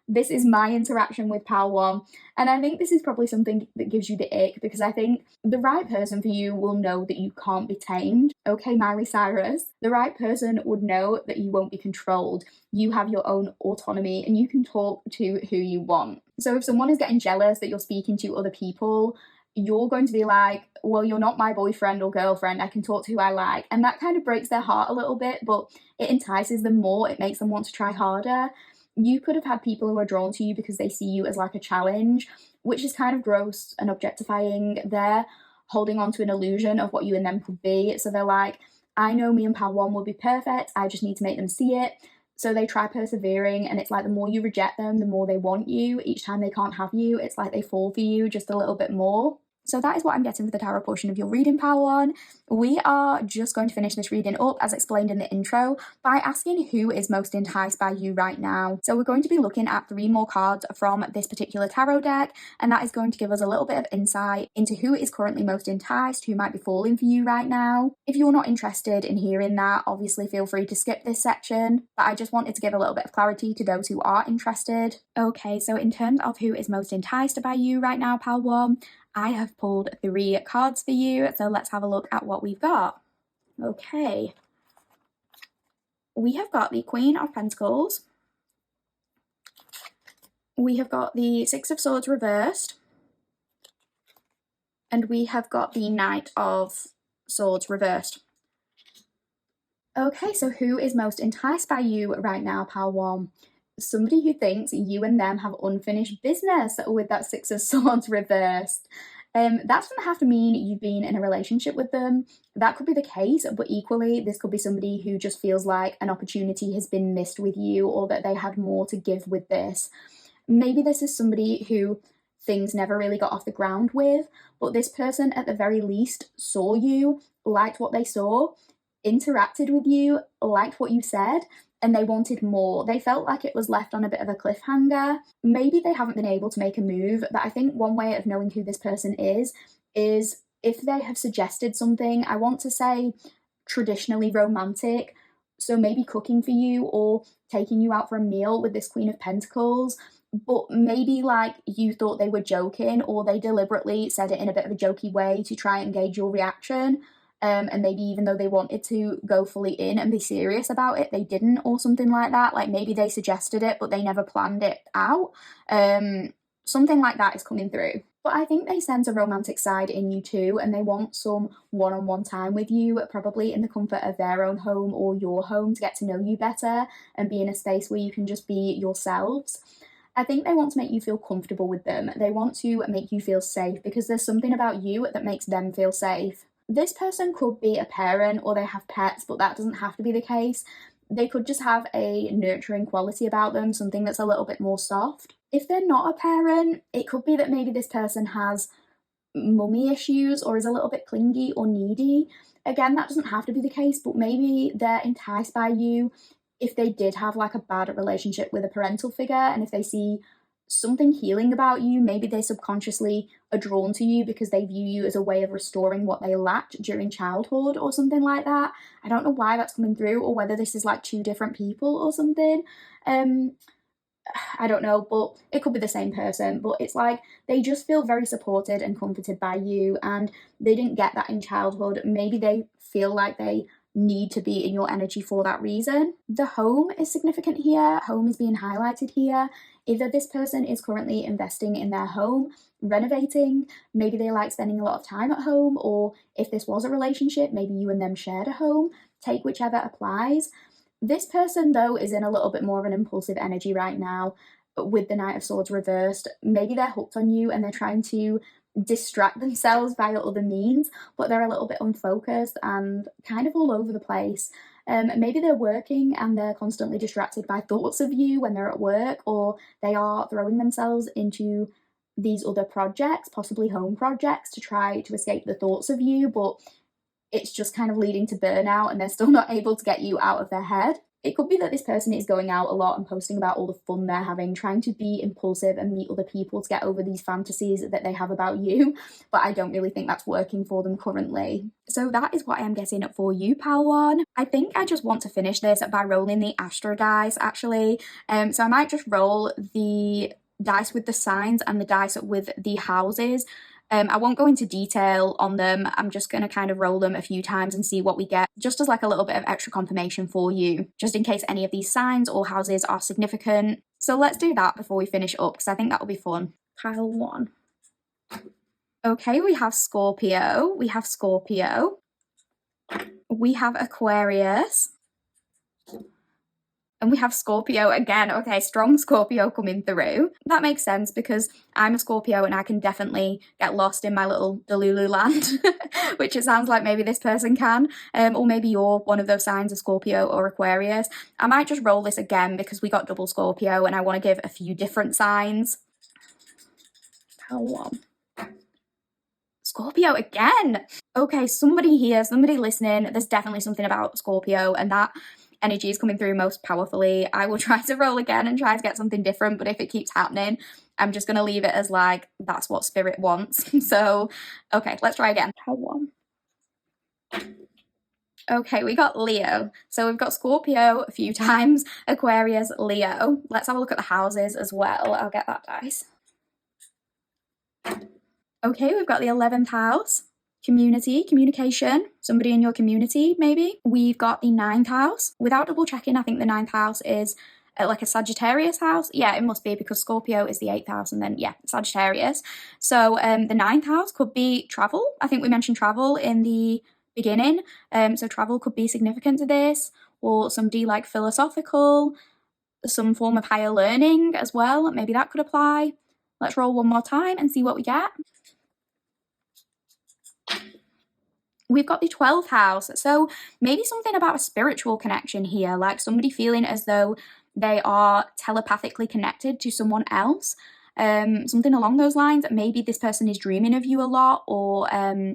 This is my interaction with Pal One. And I think this is probably something that gives you the ick, because I think the right person for you will know that you can't be tamed. Okay, Miley Cyrus. The right person would know that you won't be controlled. You have your own autonomy and you can talk to who you want. So if someone is getting jealous that you're speaking to other people, you're going to be like, well, you're not my boyfriend or girlfriend. I can talk to who I like. And that kind of breaks their heart a little bit, but it entices them more. It makes them want to try harder. You could have had people who are drawn to you because they see you as like a challenge, which is kind of gross and objectifying. They're holding on to an illusion of what you and them could be. So they're like, I know me and Pal One will be perfect. I just need to make them see it. So they try persevering, and it's like the more you reject them, the more they want you. Each time they can't have you, it's like they fall for you just a little bit more. So that is what I'm getting for the tarot portion of your reading, Pal One. We are just going to finish this reading up, as explained in the intro, by asking who is most enticed by you right now. So we're going to be looking at 3 more cards from this particular tarot deck, and that is going to give us a little bit of insight into who is currently most enticed, who might be falling for you right now. If you're not interested in hearing that, obviously feel free to skip this section, but I just wanted to give a little bit of clarity to those who are interested. Okay, so in terms of who is most enticed by you right now, Pal One, I have pulled 3 cards for you, so let's have a look at what we've got. Okay. We have got the Queen of Pentacles. We have got the Six of Swords reversed. And we have got the Knight of Swords reversed. Okay, so who is most enticed by you right now, Pal One? Somebody who thinks you and them have unfinished business with that Six of Swords reversed. That doesn't have to mean you've been in a relationship with them. That could be the case, but equally, this could be somebody who just feels like an opportunity has been missed with you, or that they had more to give with this. Maybe this is somebody who things never really got off the ground with, but this person at the very least saw you, liked what they saw, interacted with you, liked what you said, and they wanted more. They felt like it was left on a bit of a cliffhanger. Maybe they haven't been able to make a move, but I think one way of knowing who this person is if they have suggested something, I want to say traditionally romantic, so maybe cooking for you or taking you out for a meal with this Queen of Pentacles, but maybe like you thought they were joking, or they deliberately said it in a bit of a jokey way to try and gauge your reaction. And maybe even though they wanted to go fully in and be serious about it, they didn't, or something like that. Like maybe they suggested it, but they never planned it out. Something like that is coming through. But I think they sense a romantic side in you too, and they want some one-on-one time with you, probably in the comfort of their own home or your home, to get to know you better and be in a space where you can just be yourselves. I think they want to make you feel comfortable with them. They want to make you feel safe because there's something about you that makes them feel safe. This person could be a parent or they have pets, but that doesn't have to be the case. They could just have a nurturing quality about them, something that's a little bit more soft. If they're not a parent, it could be that maybe this person has mummy issues or is a little bit clingy or needy. Again, that doesn't have to be the case, but maybe they're enticed by you if they did have like a bad relationship with a parental figure, and if they see something healing about you, maybe they subconsciously are drawn to you because they view you as a way of restoring what they lacked during childhood or something like that. I don't know why that's coming through, or whether this is like two different people or something. I don't know, but it could be the same person. But it's like they just feel very supported and comforted by you, and they didn't get that in childhood. Maybe they feel like they need to be in your energy for that reason. The home is significant here. Home is being highlighted here. Either this person is currently investing in their home, renovating, maybe they like spending a lot of time at home, or if this was a relationship, maybe you and them shared a home. Take whichever applies. This person, though, is in a little bit more of an impulsive energy right now with the Knight of Swords reversed. Maybe they're hooked on you and they're trying to distract themselves via other means, but they're a little bit unfocused and kind of all over the place. Maybe they're working and they're constantly distracted by thoughts of you when they're at work, or they are throwing themselves into these other projects, possibly home projects, to try to escape the thoughts of you, but it's just kind of leading to burnout and they're still not able to get you out of their head. It could be that this person is going out a lot and posting about all the fun they're having, trying to be impulsive and meet other people to get over these fantasies that they have about you, but I don't really think that's working for them currently. So that is what I am getting for you, pal one. I think I just want to finish this by rolling the Astro dice, actually. So I might just roll the dice with the signs and the dice with the houses. I won't go into detail on them. I'm just going to kind of roll them a few times and see what we get, just as like a little bit of extra confirmation for you, just in case any of these signs or houses are significant. So let's do that before we finish up, because I think that will be fun. Pile one. Okay, we have Scorpio. We have Scorpio. We have Aquarius. And we have Scorpio again. Okay, strong Scorpio coming through. That makes sense because I'm a Scorpio and I can definitely get lost in my little Delulu land, which it sounds like maybe this person can. Or maybe you're one of those signs of Scorpio or Aquarius. I might just roll this again because we got double Scorpio and I want to give a few different signs. One. Scorpio again. Okay, somebody here, somebody listening, there's definitely something about Scorpio and that energy is coming through most powerfully. I will try to roll again and try to get something different, but if it keeps happening, I'm just going to leave it as like, that's what spirit wants. So, okay, let's try again. One. Okay, we got Leo. So we've got Scorpio a few times, Aquarius, Leo. Let's have a look at the houses as well. I'll get that dice. Okay, we've got the 11th house. Community, communication, somebody in your community, maybe. We've got the 9th house. Without double checking, I think the 9th house is like a Sagittarius house. Yeah, it must be because Scorpio is the 8th house and then, yeah, Sagittarius. So the 9th house could be travel. I think we mentioned travel in the beginning. So travel could be significant to this, or somebody like philosophical, some form of higher learning as well. Maybe that could apply. Let's roll one more time and see what we get. We've got the 12th house, so maybe something about a spiritual connection here, like somebody feeling as though they are telepathically connected to someone else, something along those lines. Maybe this person is dreaming of you a lot, or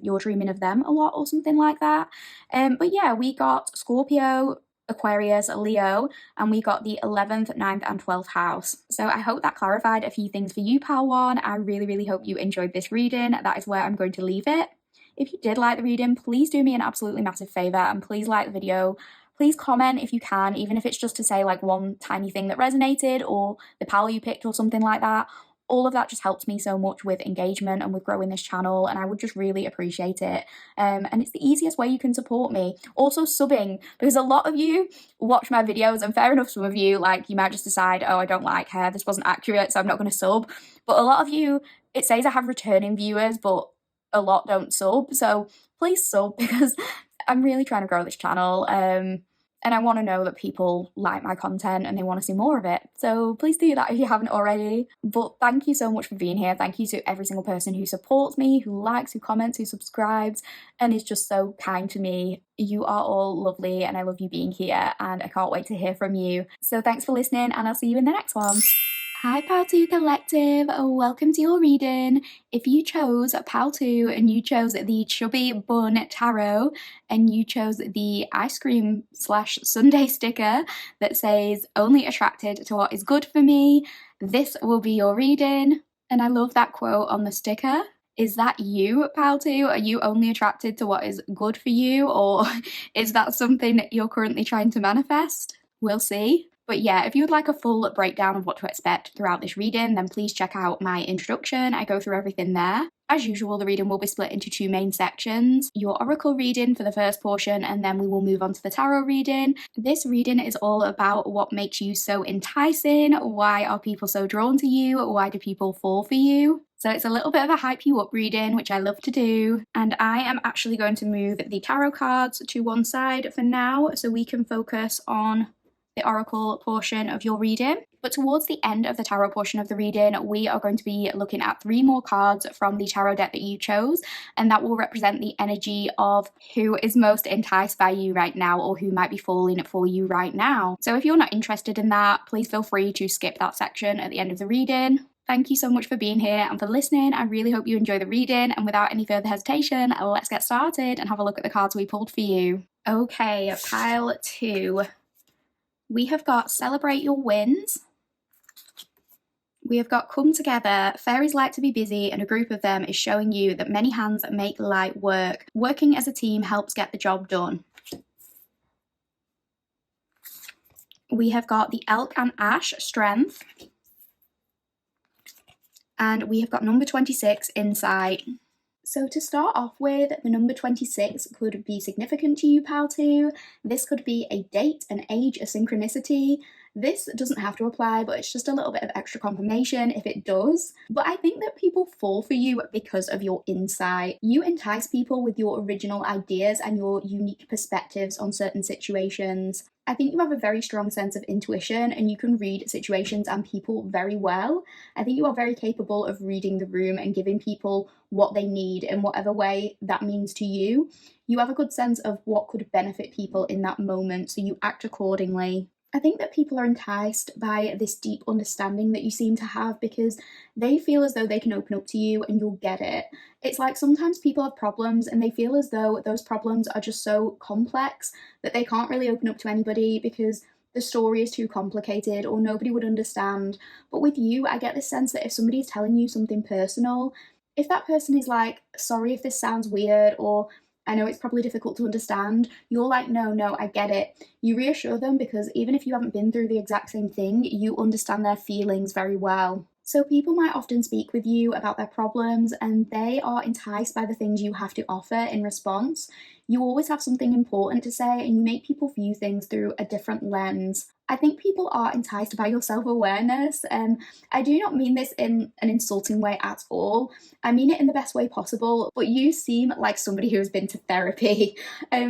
you're dreaming of them a lot, or something like that. But yeah, we got Scorpio, Aquarius, Leo, and we got the 11th, 9th, and 12th house. So I hope that clarified a few things for you, pal one. I really, really hope you enjoyed this reading. That is where I'm going to leave it. If you did like the reading, please do me an absolutely massive favour and please like the video. Please comment if you can, even if it's just to say like one tiny thing that resonated, or the pal you picked or something like that. all of that just helps me so much with engagement and with growing this channel, and I would just really appreciate it. And it's the easiest way you can support me. Also subbing, because a lot of you watch my videos, and fair enough, some of you, like, you might just decide, oh, I don't like her, this wasn't accurate, so I'm not going to sub. But a lot of you, it says I have returning viewers, but a lot don't sub, so please sub, because I'm really trying to grow this channel. And I want to know that people like my content and they want to see more of it. So please do that if you haven't already. But thank you so much for being here. Thank you to every single person who supports me, who likes, who comments, who subscribes, and is just so kind to me. You are all lovely, and I love you being here, and I can't wait to hear from you. So thanks for listening, and I'll see you in the next one. Hi Pal2 Collective, welcome to your reading. If you chose Pal2 and you chose the Chubby Bun Tarot and you chose the ice cream / sundae sticker that says only attracted to what is good for me, this will be your reading. And I love that quote on the sticker. Is that you, Pal2? Are you only attracted to what is good for you, or is that something that you're currently trying to manifest? We'll see. But yeah, if you would like a full breakdown of what to expect throughout this reading, then please check out my introduction. I go through everything there. As usual, the reading will be split into 2 main sections. Your oracle reading for the first portion, and then we will move on to the tarot reading. This reading is all about what makes you so enticing. Why are people so drawn to you? Why do people fall for you? So it's a little bit of a hype you up reading, which I love to do. And I am actually going to move the tarot cards to one side for now, so we can focus on the oracle portion of your reading. But towards the end of the tarot portion of the reading, we are going to be looking at 3 more cards from the tarot deck that you chose, and that will represent the energy of who is most enticed by you right now, or who might be falling for you right now. So if you're not interested in that, please feel free to skip that section at the end of the reading. Thank you so much for being here and for listening. I really hope you enjoy the reading, and without any further hesitation, let's get started and have a look at the cards we pulled for you. Okay, pile 2. We have got Celebrate Your Wins. We have got Come Together. Fairies like to be busy, and a group of them is showing you that many hands make light work. Working as a team helps get the job done. We have got the Elk and Ash, Strength. And we have got number 26, Insight. So to start off with, the number 26 could be significant to you, Pal2. This could be a date, an age, a synchronicity. This doesn't have to apply, but it's just a little bit of extra confirmation if it does. But I think that people fall for you because of your insight. You entice people with your original ideas and your unique perspectives on certain situations. I think you have a very strong sense of intuition, and you can read situations and people very well. I think you are very capable of reading the room and giving people what they need in whatever way that means to you. You have a good sense of what could benefit people in that moment, so you act accordingly. I think that people are enticed by this deep understanding that you seem to have, because they feel as though they can open up to you and you'll get it. It's like sometimes people have problems and they feel as though those problems are just so complex that they can't really open up to anybody because the story is too complicated or nobody would understand. But with you, I get this sense that if somebody is telling you something personal, if that person is like, sorry if this sounds weird, or I know it's probably difficult to understand, you're like, no, I get it. You reassure them, because even if you haven't been through the exact same thing, you understand their feelings very well. So people might often speak with you about their problems, and they are enticed by the things you have to offer in response. You always have something important to say, and you make people view things through a different lens. I think people are enticed by your self-awareness. I do not mean this in an insulting way at all. I mean it in the best way possible, but you seem like somebody who has been to therapy,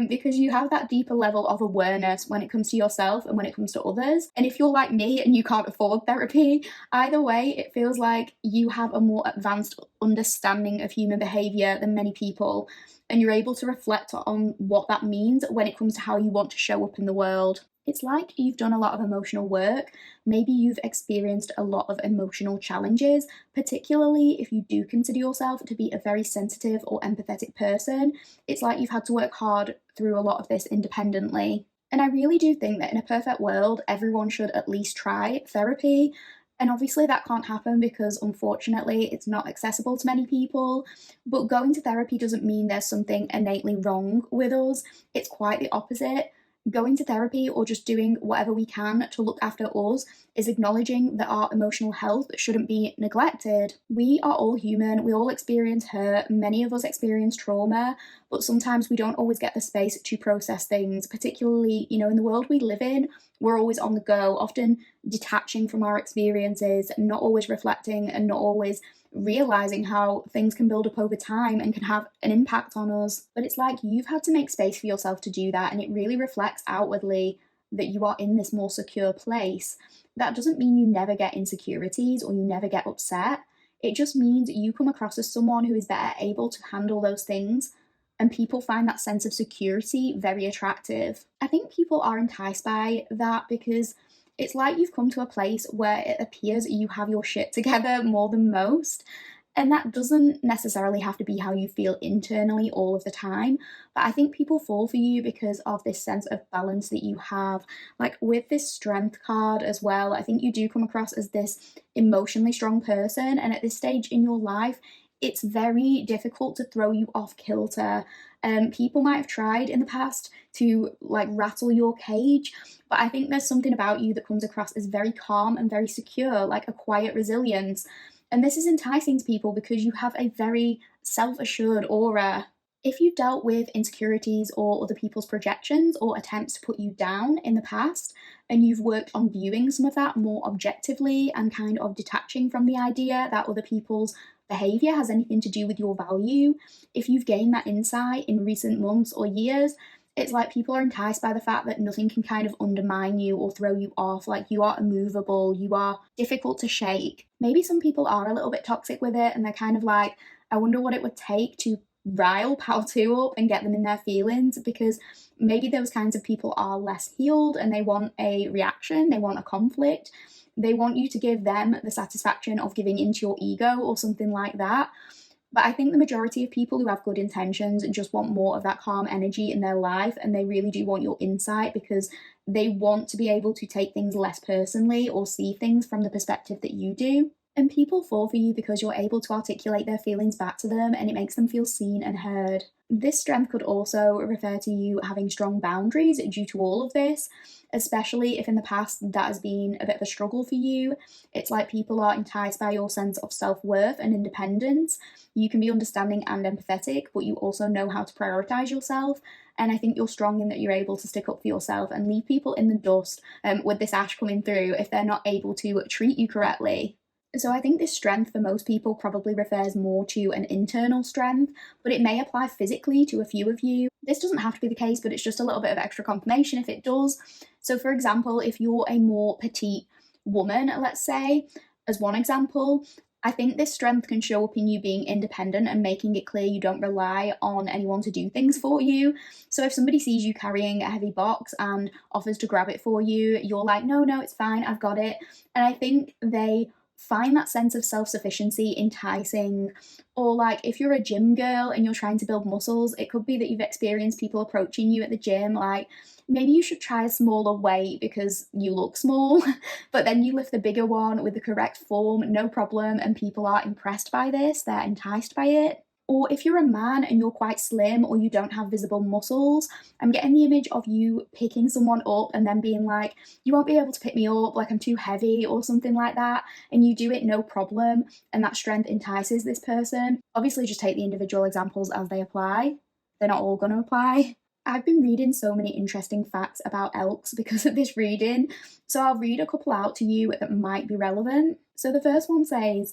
because you have that deeper level of awareness when it comes to yourself and when it comes to others. And if you're like me and you can't afford therapy, either way, it feels like you have a more advanced understanding of human behavior than many people, and you're able to reflect on what that means when it comes to how you want to show up in the world. It's like you've done a lot of emotional work. Maybe you've experienced a lot of emotional challenges, particularly if you do consider yourself to be a very sensitive or empathetic person. It's like you've had to work hard through a lot of this independently. And I really do think that in a perfect world, everyone should at least try therapy. And obviously that can't happen because unfortunately it's not accessible to many people. But going to therapy doesn't mean there's something innately wrong with us. It's quite the opposite. Going to therapy or just doing whatever we can to look after us is acknowledging that our emotional health shouldn't be neglected. We are all human, we all experience hurt, many of us experience trauma, but sometimes we don't always get the space to process things, particularly, in the world we live in. We're always on the go, often detaching from our experiences, not always reflecting, and not always realizing how things can build up over time and can have an impact on us. But it's like you've had to make space for yourself to do that, and it really reflects outwardly that you are in this more secure place. That doesn't mean you never get insecurities or you never get upset. It just means you come across as someone who is better able to handle those things, and people find that sense of security very attractive. I think people are enticed by that because it's like you've come to a place where it appears you have your shit together more than most. And that doesn't necessarily have to be how you feel internally all of the time. But I think people fall for you because of this sense of balance that you have. Like with this strength card as well, I think you do come across as this emotionally strong person. And at this stage in your life, it's very difficult to throw you off kilter. People might have tried in the past to like rattle your cage, but I think there's something about you that comes across as very calm and very secure, like a quiet resilience. And this is enticing to people because you have a very self assured aura. If you've dealt with insecurities or other people's projections or attempts to put you down in the past, and you've worked on viewing some of that more objectively and kind of detaching from the idea that other people's behavior has anything to do with your value, if you've gained that insight in recent months or years, it's like people are enticed by the fact that nothing can kind of undermine you or throw you off. Like you are immovable, you are difficult to shake. Maybe some people are a little bit toxic with it and they're kind of like, I wonder what it would take to rile pal 2 up and get them in their feelings, because maybe those kinds of people are less healed and they want a reaction, they want a conflict. They want you to give them the satisfaction of giving into your ego or something like that. But I think the majority of people who have good intentions just want more of that calm energy in their life, and they really do want your insight because they want to be able to take things less personally or see things from the perspective that you do. And people fall for you because you're able to articulate their feelings back to them and it makes them feel seen and heard. This strength could also refer to you having strong boundaries due to all of this, especially if in the past that has been a bit of a struggle for you. It's like people are enticed by your sense of self-worth and independence. You can be understanding and empathetic, but you also know how to prioritize yourself. And I think you're strong in that you're able to stick up for yourself and leave people in the dust with this ash coming through if they're not able to treat you correctly. So I think this strength for most people probably refers more to an internal strength, but it may apply physically to a few of you. This doesn't have to be the case, but it's just a little bit of extra confirmation if it does. So for example, if you're a more petite woman, let's say, as one example, I think this strength can show up in you being independent and making it clear you don't rely on anyone to do things for you. So if somebody sees you carrying a heavy box and offers to grab it for you, you're like, no, it's fine, I've got it. And I think they find that sense of self-sufficiency enticing. Or like if you're a gym girl and you're trying to build muscles, it could be that you've experienced people approaching you at the gym like, maybe you should try a smaller weight because you look small, but then you lift the bigger one with the correct form, no problem, and people are impressed by this, they're enticed by it. Or if you're a man and you're quite slim or you don't have visible muscles, I'm getting the image of you picking someone up and then being like, you won't be able to pick me up, like I'm too heavy or something like that, and you do it no problem, and that strength entices this person. Obviously just take the individual examples as they apply. They're not all going to apply. I've been reading so many interesting facts about elks because of this reading, so I'll read a couple out to you that might be relevant. So the first one says,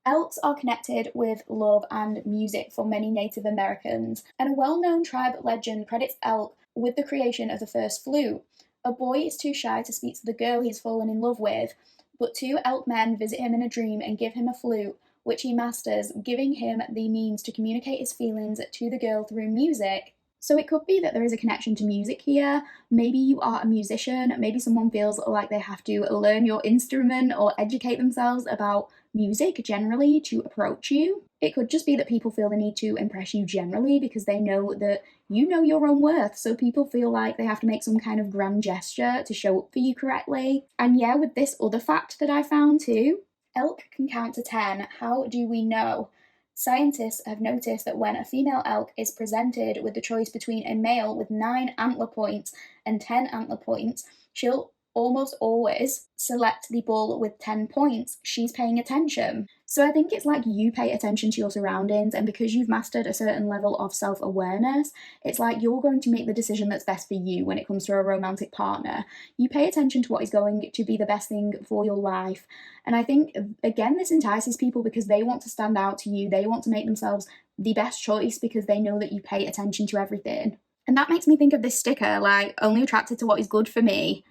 elks are connected with love and music for many Native Americans, and a well-known tribe legend credits elk with the creation of the first flute. A boy is too shy to speak to the girl he's fallen in love with, but 2 elk men visit him in a dream and give him a flute, which he masters, giving him the means to communicate his feelings to the girl through music. So it could be that there is a connection to music here. Maybe you are a musician, maybe someone feels like they have to learn your instrument or educate themselves about music generally to approach you. It could just be that people feel the need to impress you generally because they know that you know your own worth, so people feel like they have to make some kind of grand gesture to show up for you correctly. And yeah, with this other fact that I found too, elk can count to 10. How do we know? Scientists have noticed that when a female elk is presented with the choice between a male with 9 antler points and 10 antler points, she'll almost always select the bull with 10 points. She's paying attention. So I think it's like you pay attention to your surroundings, and because you've mastered a certain level of self-awareness, it's like you're going to make the decision that's best for you when it comes to a romantic partner. You pay attention to what is going to be the best thing for your life. And I think, again, this entices people because they want to stand out to you. They want to make themselves the best choice because they know that you pay attention to everything. And that makes me think of this sticker, like, only attracted to what is good for me.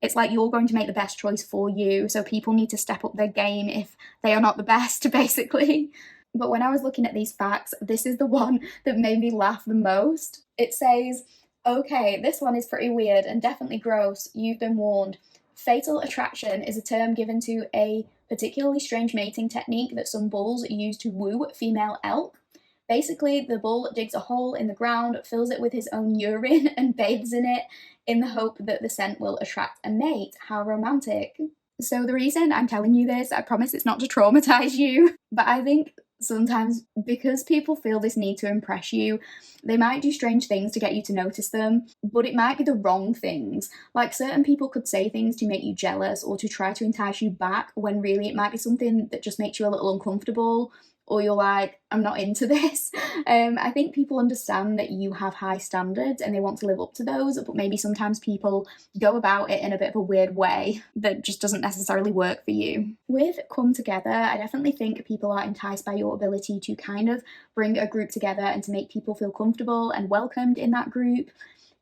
It's like you're going to make the best choice for you, so people need to step up their game if they are not the best, basically. But when I was looking at these facts, this is the one that made me laugh the most. It says, okay, this one is pretty weird and definitely gross. You've been warned. Fatal attraction is a term given to a particularly strange mating technique that some bulls use to woo female elk. Basically, the bull digs a hole in the ground, fills it with his own urine, and bathes in it in the hope that the scent will attract a mate. How romantic. So the reason I'm telling you this, I promise it's not to traumatize you, but I think sometimes because people feel this need to impress you, they might do strange things to get you to notice them, but it might be the wrong things. Like certain people could say things to make you jealous or to try to entice you back when really it might be something that just makes you a little uncomfortable, or you're like, I'm not into this. I think people understand that you have high standards and they want to live up to those, but maybe sometimes people go about it in a bit of a weird way that just doesn't necessarily work for you. With Come Together, I definitely think people are enticed by your ability to kind of bring a group together and to make people feel comfortable and welcomed in that group.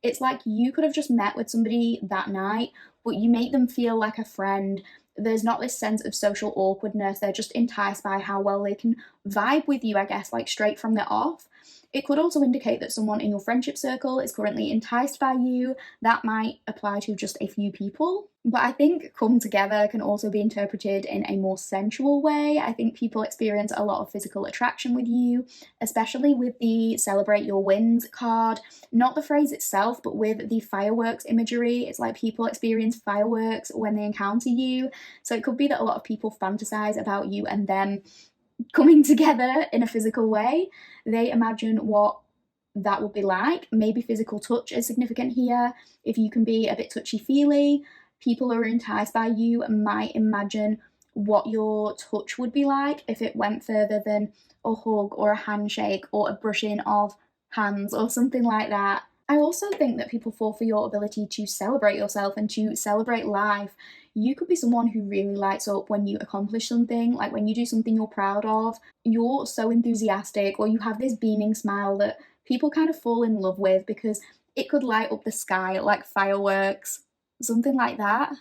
It's like you could have just met with somebody that night, but you make them feel like a friend. There's not this sense of social awkwardness. They're just enticed by how well they can vibe with you, I guess, like straight from the off. It could also indicate that someone in your friendship circle is currently enticed by you. That might apply to just a few people. But I think Come Together can also be interpreted in a more sensual way. I think people experience a lot of physical attraction with you, especially with the Celebrate Your Wins card. Not the phrase itself, but with the fireworks imagery. It's like people experience fireworks when they encounter you. So it could be that a lot of people fantasize about you and them coming together in a physical way. They imagine what that would be like. Maybe physical touch is significant here. If you can be a bit touchy-feely, people who are enticed by you might imagine what your touch would be like if it went further than a hug or a handshake or a brushing of hands or something like that. I also think that people fall for your ability to celebrate yourself and to celebrate life. You could be someone who really lights up when you accomplish something, like when you do something you're proud of. You're so enthusiastic, or you have this beaming smile that people kind of fall in love with because it could light up the sky like fireworks, something like that.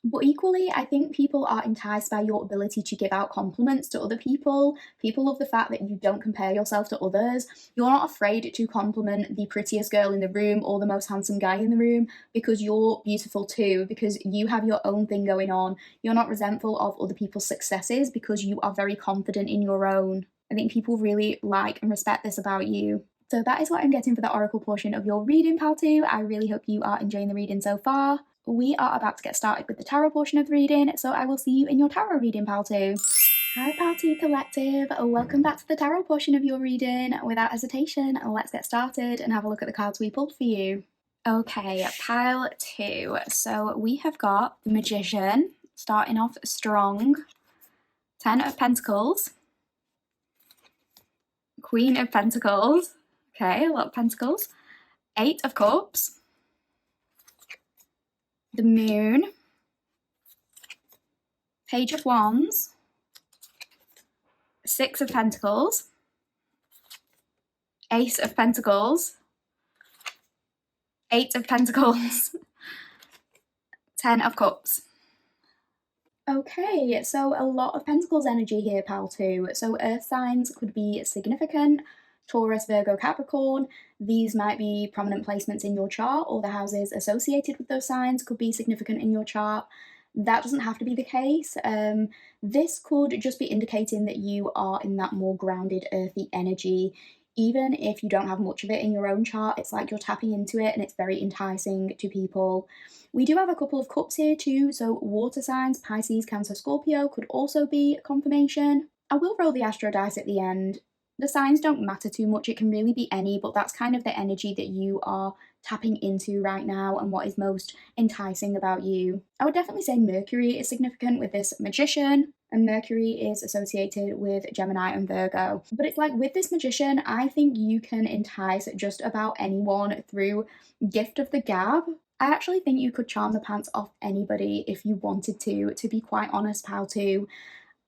But equally, I think people are enticed by your ability to give out compliments to other people. People love the fact that you don't compare yourself to others. You're not afraid to compliment the prettiest girl in the room or the most handsome guy in the room because you're beautiful too, because you have your own thing going on. You're not resentful of other people's successes because you are very confident in your own. I think people really like and respect this about you. So that is what I'm getting for the oracle portion of your reading, pal two. I really hope you are enjoying the reading so far. We are about to get started with the tarot portion of the reading, so I will see you in your tarot reading, pal two. Hi, pal two collective. Welcome back to the tarot portion of your reading. Without hesitation, let's get started and have a look at the cards we pulled for you. Okay, pile two. So we have got the Magician, starting off strong. 10 of Pentacles. Queen of Pentacles. Okay, a lot of Pentacles. 8 of Cups. The Moon. Page of Wands. 6 of Pentacles. Ace of Pentacles. 8 of Pentacles. 10 of Cups. Okay, so a lot of Pentacles energy here, pal two. So earth signs could be significant. Taurus, Virgo, Capricorn. These might be prominent placements in your chart, or the houses associated with those signs could be significant in your chart. That doesn't have to be the case. This could just be indicating that you are in that more grounded, earthy energy. Even if you don't have much of it in your own chart, it's like you're tapping into it and it's very enticing to people. We do have a couple of cups here too, so water signs, Pisces, Cancer, Scorpio could also be confirmation. I will roll the astro dice at the end The signs don't matter too much, it can really be any, but that's kind of the energy that you are tapping into right now and what is most enticing about you. I would definitely say Mercury is significant with this magician, and Mercury is associated with Gemini and Virgo. But it's like with this magician, I think you can entice just about anyone through gift of the gab. I actually think you could charm the pants off anybody if you wanted to be quite honest, pal, too.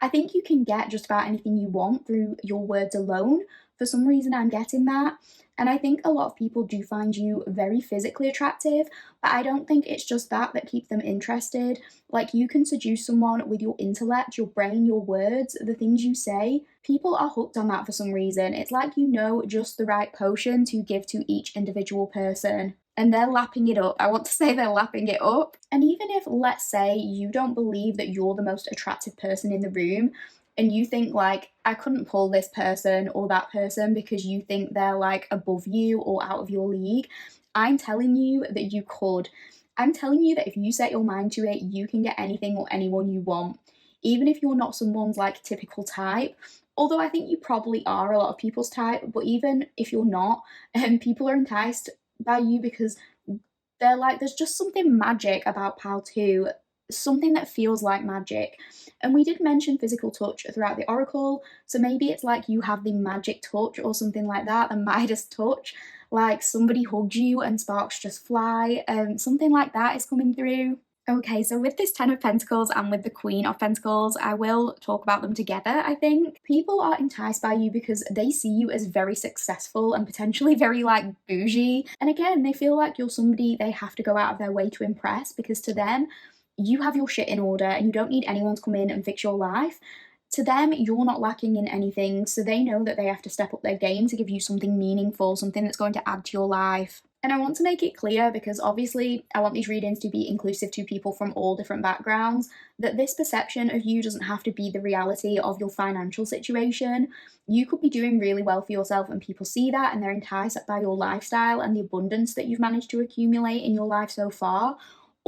I think you can get just about anything you want through your words alone. For some reason, I'm getting that. And I think a lot of people do find you very physically attractive, but I don't think it's just that keeps them interested. Like, you can seduce someone with your intellect, your brain, your words, the things you say. People are hooked on that for some reason. It's like you know just the right potion to give to each individual person, and they're lapping it up. I want to say they're lapping it up. And even if, let's say, you don't believe that you're the most attractive person in the room, and you think, like, I couldn't pull this person or that person because you think they're like above you or out of your league, I'm telling you that you could. I'm telling you that if you set your mind to it, you can get anything or anyone you want. Even if you're not someone's like typical type, although I think you probably are a lot of people's type, but even if you're not, people are enticed by you because they're like, there's just something magic about PAL 2, something that feels like magic. And we did mention physical touch throughout the oracle, so maybe it's like you have the magic touch or something like that, the Midas touch, like somebody hugs you and sparks just fly, something like that is coming through. Okay, so with this Ten of Pentacles and with the Queen of Pentacles, I will talk about them together, I think. People are enticed by you because they see you as very successful and potentially very, like, bougie. And again, they feel like you're somebody they have to go out of their way to impress because to them, you have your shit in order and you don't need anyone to come in and fix your life. To them, you're not lacking in anything, so they know that they have to step up their game to give you something meaningful, something that's going to add to your life. And I want to make it clear, because obviously I want these readings to be inclusive to people from all different backgrounds, that this perception of you doesn't have to be the reality of your financial situation. You could be doing really well for yourself and people see that and they're enticed by your lifestyle and the abundance that you've managed to accumulate in your life so far.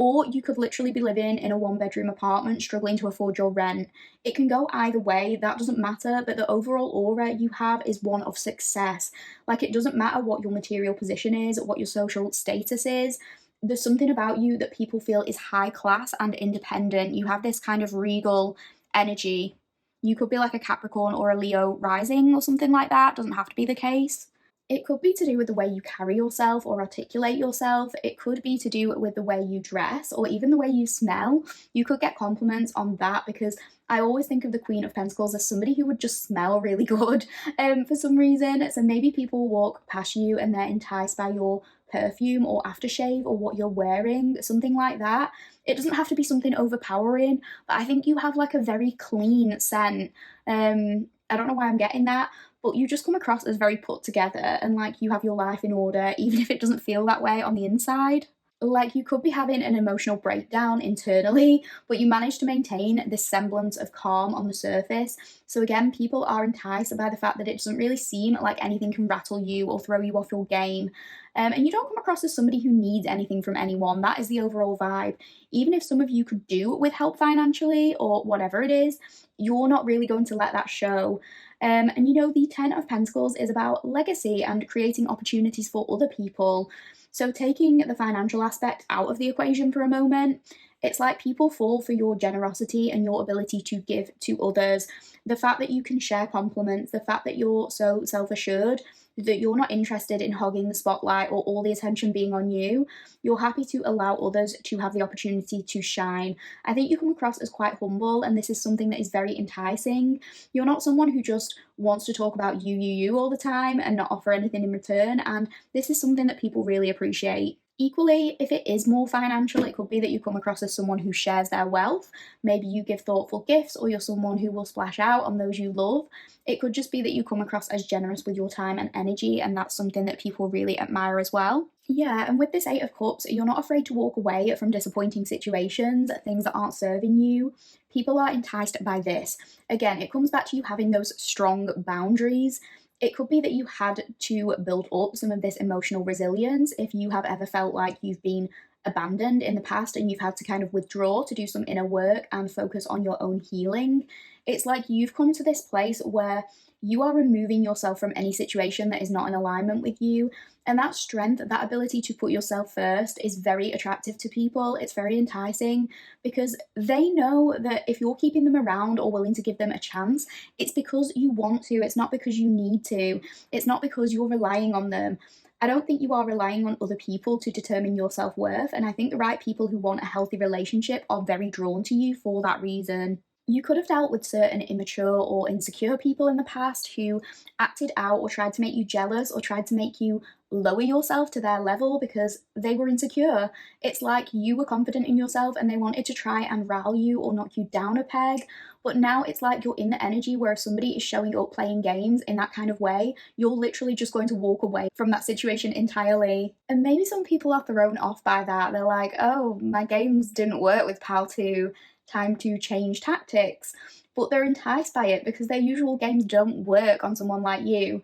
Or you could literally be living in a one-bedroom apartment struggling to afford your rent. It can go either way, that doesn't matter, but the overall aura you have is one of success. Like, it doesn't matter what your material position is, what your social status is. There's something about you that people feel is high class and independent. You have this kind of regal energy. You could be like a Capricorn or a Leo rising or something like that. Doesn't have to be the case. It could be to do with the way you carry yourself or articulate yourself. It could be to do with the way you dress or even the way you smell. You could get compliments on that, because I always think of the Queen of Pentacles as somebody who would just smell really good for some reason. So maybe people walk past you and they're enticed by your perfume or aftershave or what you're wearing, something like that. It doesn't have to be something overpowering, but I think you have like a very clean scent. I don't know why I'm getting that, but you just come across as very put together and like you have your life in order, even if it doesn't feel that way on the inside. Like, you could be having an emotional breakdown internally, but you manage to maintain this semblance of calm on the surface. So again, people are enticed by the fact that it doesn't really seem like anything can rattle you or throw you off your game. And you don't come across as somebody who needs anything from anyone. That is the overall vibe. Even if some of you could do with help financially or whatever it is, you're not really going to let that show. And you know, the Ten of Pentacles is about legacy and creating opportunities for other people. So taking the financial aspect out of the equation for a moment, it's like people fall for your generosity and your ability to give to others. The fact that you can share compliments, the fact that you're so self-assured, that you're not interested in hogging the spotlight or all the attention being on you. You're happy to allow others to have the opportunity to shine. I think you come across as quite humble, and this is something that is very enticing. You're not someone who just wants to talk about you all the time and not offer anything in return, and this is something that people really appreciate. Equally, if it is more financial, it could be that you come across as someone who shares their wealth. Maybe you give thoughtful gifts, or you're someone who will splash out on those you love. It could just be that you come across as generous with your time and energy, and that's something that people really admire as well. Yeah, and with this Eight of Cups, you're not afraid to walk away from disappointing situations, things that aren't serving you. People are enticed by this. Again, it comes back to you having those strong boundaries. It could be that you had to build up some of this emotional resilience if you have ever felt like you've been abandoned in the past and you've had to kind of withdraw to do some inner work and focus on your own healing. It's like you've come to this place where you are removing yourself from any situation that is not in alignment with you. And that strength, that ability to put yourself first is very attractive to people. It's very enticing because they know that if you're keeping them around or willing to give them a chance, it's because you want to. It's not because you need to. It's not because you're relying on them. I don't think you are relying on other people to determine your self-worth. And I think the right people who want a healthy relationship are very drawn to you for that reason. You could have dealt with certain immature or insecure people in the past who acted out or tried to make you jealous or tried to make you lower yourself to their level because they were insecure. It's like you were confident in yourself and they wanted to try and rile you or knock you down a peg. But now it's like you're in the energy where if somebody is showing up playing games in that kind of way, you're literally just going to walk away from that situation entirely. And maybe some people are thrown off by that. They're like, oh, my games didn't work with Pal 2. Time to change tactics. But they're enticed by it because their usual games don't work on someone like you.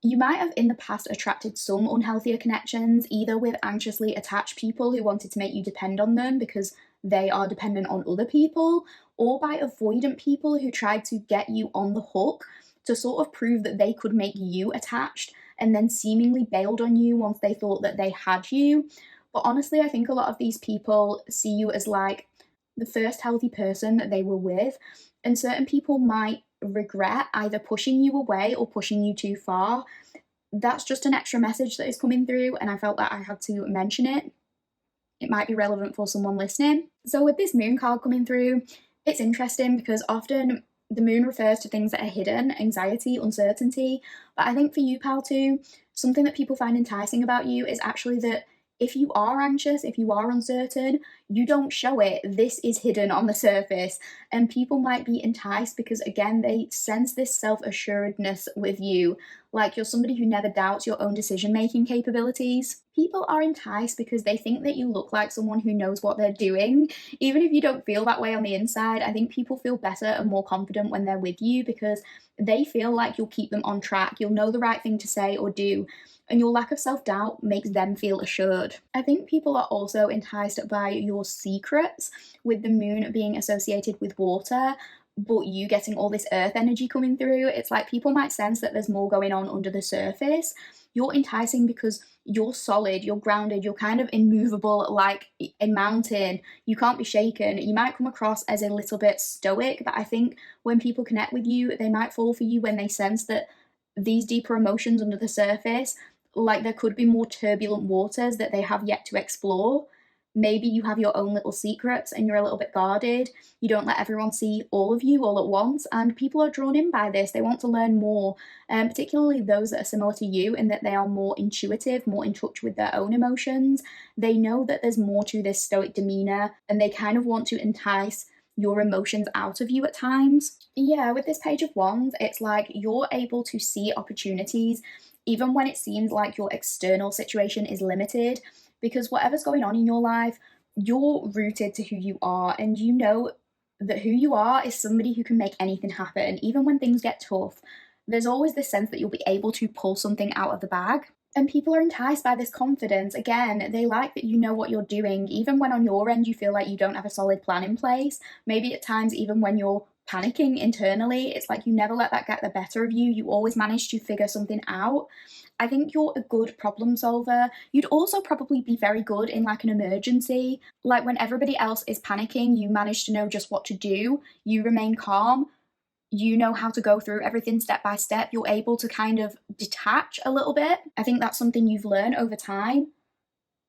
You might have in the past attracted some unhealthier connections, either with anxiously attached people who wanted to make you depend on them because they are dependent on other people, or by avoidant people who tried to get you on the hook to sort of prove that they could make you attached and then seemingly bailed on you once they thought that they had you. But honestly, I think a lot of these people see you as like the first healthy person that they were with, and certain people might regret either pushing you away or pushing you too far. That's just an extra message that is coming through, and I felt that I had to mention it. It might be relevant for someone listening. So with this moon card coming through, it's interesting because often the moon refers to things that are hidden, anxiety, uncertainty. But I think for you, Pal 2, something that people find enticing about you is actually that if you are anxious, if you are uncertain, you don't show it. This is hidden on the surface. And people might be enticed because, again, they sense this self-assuredness with you. Like you're somebody who never doubts your own decision-making capabilities. People are enticed because they think that you look like someone who knows what they're doing. Even if you don't feel that way on the inside, I think people feel better and more confident when they're with you because they feel like you'll keep them on track. You'll know the right thing to say or do. And your lack of self-doubt makes them feel assured. I think people are also enticed by your secrets, with the moon being associated with water, but you getting all this earth energy coming through. It's like people might sense that there's more going on under the surface. You're enticing because you're solid, you're grounded, you're kind of immovable like a mountain. You can't be shaken. You might come across as a little bit stoic, but I think when people connect with you, they might fall for you when they sense that these deeper emotions under the surface, like there could be more turbulent waters that they have yet to explore. Maybe you have your own little secrets and you're a little bit guarded. You don't let everyone see all of you all at once, and people are drawn in by this. They want to learn more, particularly those that are similar to you in that they are more intuitive, more in touch with their own emotions. They know that there's more to this stoic demeanor, and they kind of want to entice your emotions out of you at times. Yeah, with this Page of Wands, it's like you're able to see opportunities even when it seems like your external situation is limited, because whatever's going on in your life, you're rooted to who you are, and you know that who you are is somebody who can make anything happen. Even when things get tough, there's always this sense that you'll be able to pull something out of the bag. And people are enticed by this confidence. Again, they like that you know what you're doing, even when on your end you feel like you don't have a solid plan in place. Maybe at times, even when you're panicking internally, it's like you never let that get the better of you. You always manage to figure something out. I think you're a good problem solver. You'd also probably be very good in like an emergency. Like when everybody else is panicking, you manage to know just what to do. You remain calm. You know how to go through everything step by step. You're able to kind of detach a little bit. I think that's something you've learned over time.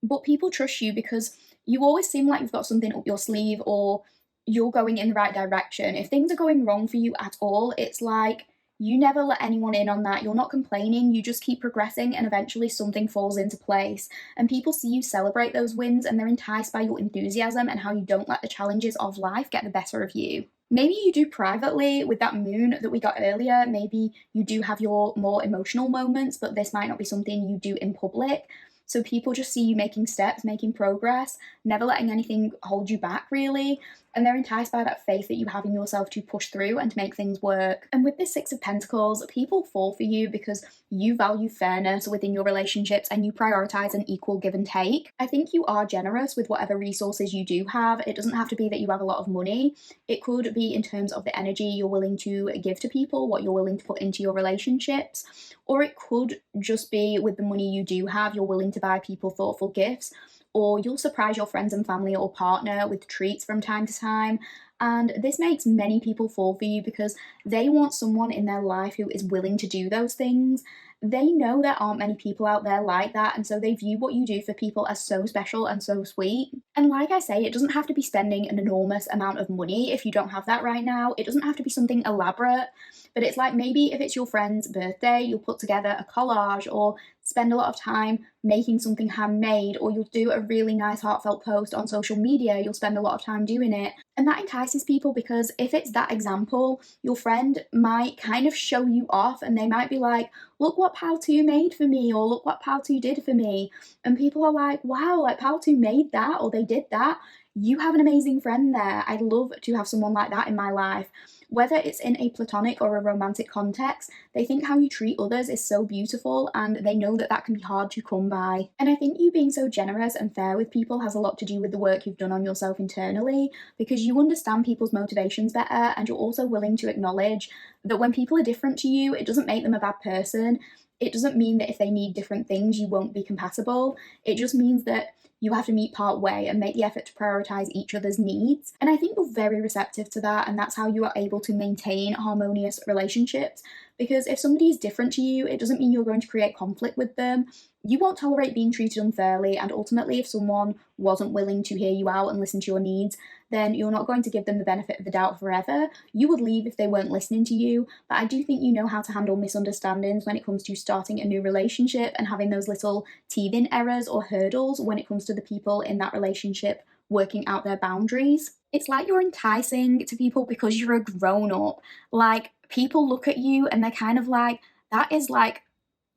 But people trust you because you always seem like you've got something up your sleeve, or you're going in the right direction. If things are going wrong for you at all, it's like you never let anyone in on that. You're not complaining, you just keep progressing, and eventually something falls into place. And people see you celebrate those wins, and they're enticed by your enthusiasm and how you don't let the challenges of life get the better of you. Maybe you do privately with that moon that we got earlier. Maybe you do have your more emotional moments, but this might not be something you do in public. So people just see you making steps, making progress, never letting anything hold you back, really. and they're enticed by that faith that you have in yourself to push through and to make things work. And with this Six of Pentacles, people fall for you because you value fairness within your relationships and you prioritize an equal give and take. I think you are generous with whatever resources you do have. It doesn't have to be that you have a lot of money. It could be in terms of the energy you're willing to give to people, what you're willing to put into your relationships, or it could just be with the money you do have, you're willing to buy people thoughtful gifts, or you'll surprise your friends and family or partner with treats from time to time. And this makes many people fall for you because they want someone in their life who is willing to do those things. They know there aren't many people out there like that, and so they view what you do for people as so special and so sweet. And like I say, it doesn't have to be spending an enormous amount of money if you don't have that right now. It doesn't have to be something elaborate, but it's like maybe if it's your friend's birthday, you'll put together a collage or spend a lot of time making something handmade, or you'll do a really nice heartfelt post on social media. You'll spend a lot of time doing it. And that entices people because if it's that example, your friend might kind of show you off and they might be like, look what Pal 2 made for me, or look what Pal 2 did for me. And people are like, wow, like Pal 2 made that, or they did that. You have an amazing friend there. I'd love to have someone like that in my life. Whether it's in a platonic or a romantic context, they think how you treat others is so beautiful and they know that that can be hard to come by. And I think you being so generous and fair with people has a lot to do with the work you've done on yourself internally, because you understand people's motivations better and you're also willing to acknowledge that when people are different to you, it doesn't make them a bad person. It doesn't mean that if they need different things, you won't be compatible. It just means that you have to meet part way and make the effort to prioritize each other's needs. And I think you're very receptive to that, and that's how you are able to maintain harmonious relationships. Because if somebody is different to you, it doesn't mean you're going to create conflict with them. You won't tolerate being treated unfairly, and ultimately, if someone wasn't willing to hear you out and listen to your needs, then you're not going to give them the benefit of the doubt forever. You would leave if they weren't listening to you, but I do think you know how to handle misunderstandings when it comes to starting a new relationship and having those little teething errors or hurdles when it comes to the people in that relationship working out their boundaries. It's like you're enticing to people because you're a grown-up. Like, people look at you and they're kind of like, that is like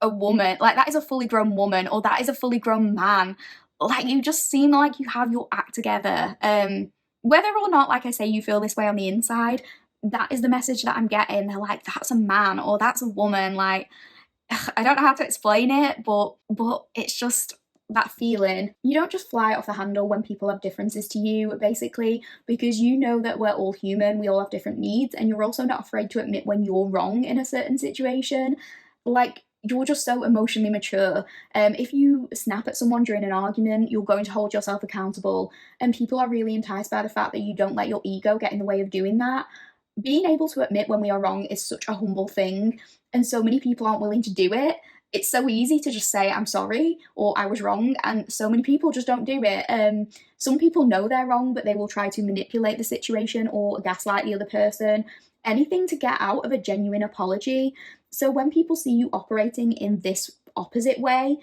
a woman, like that is a fully grown woman, or that is a fully grown man. Like, you just seem like you have your act together. Whether or not, like I say, you feel this way on the inside, that is the message that I'm getting. They're like, that's a man or that's a woman. Like, I don't know how to explain it, but it's just that feeling. You don't just fly off the handle when people have differences to you, basically, because you know that we're all human, we all have different needs, and you're also not afraid to admit when you're wrong in a certain situation. Like, you're just so emotionally mature. If you snap at someone during an argument, you're going to hold yourself accountable, and people are really enticed by the fact that you don't let your ego get in the way of doing that. Being able to admit when we are wrong is such a humble thing, and so many people aren't willing to do it. It's so easy to just say, I'm sorry, or I was wrong, and so many people just don't do it. Some people know they're wrong, but they will try to manipulate the situation or gaslight the other person, anything to get out of a genuine apology. So when people see you operating in this opposite way,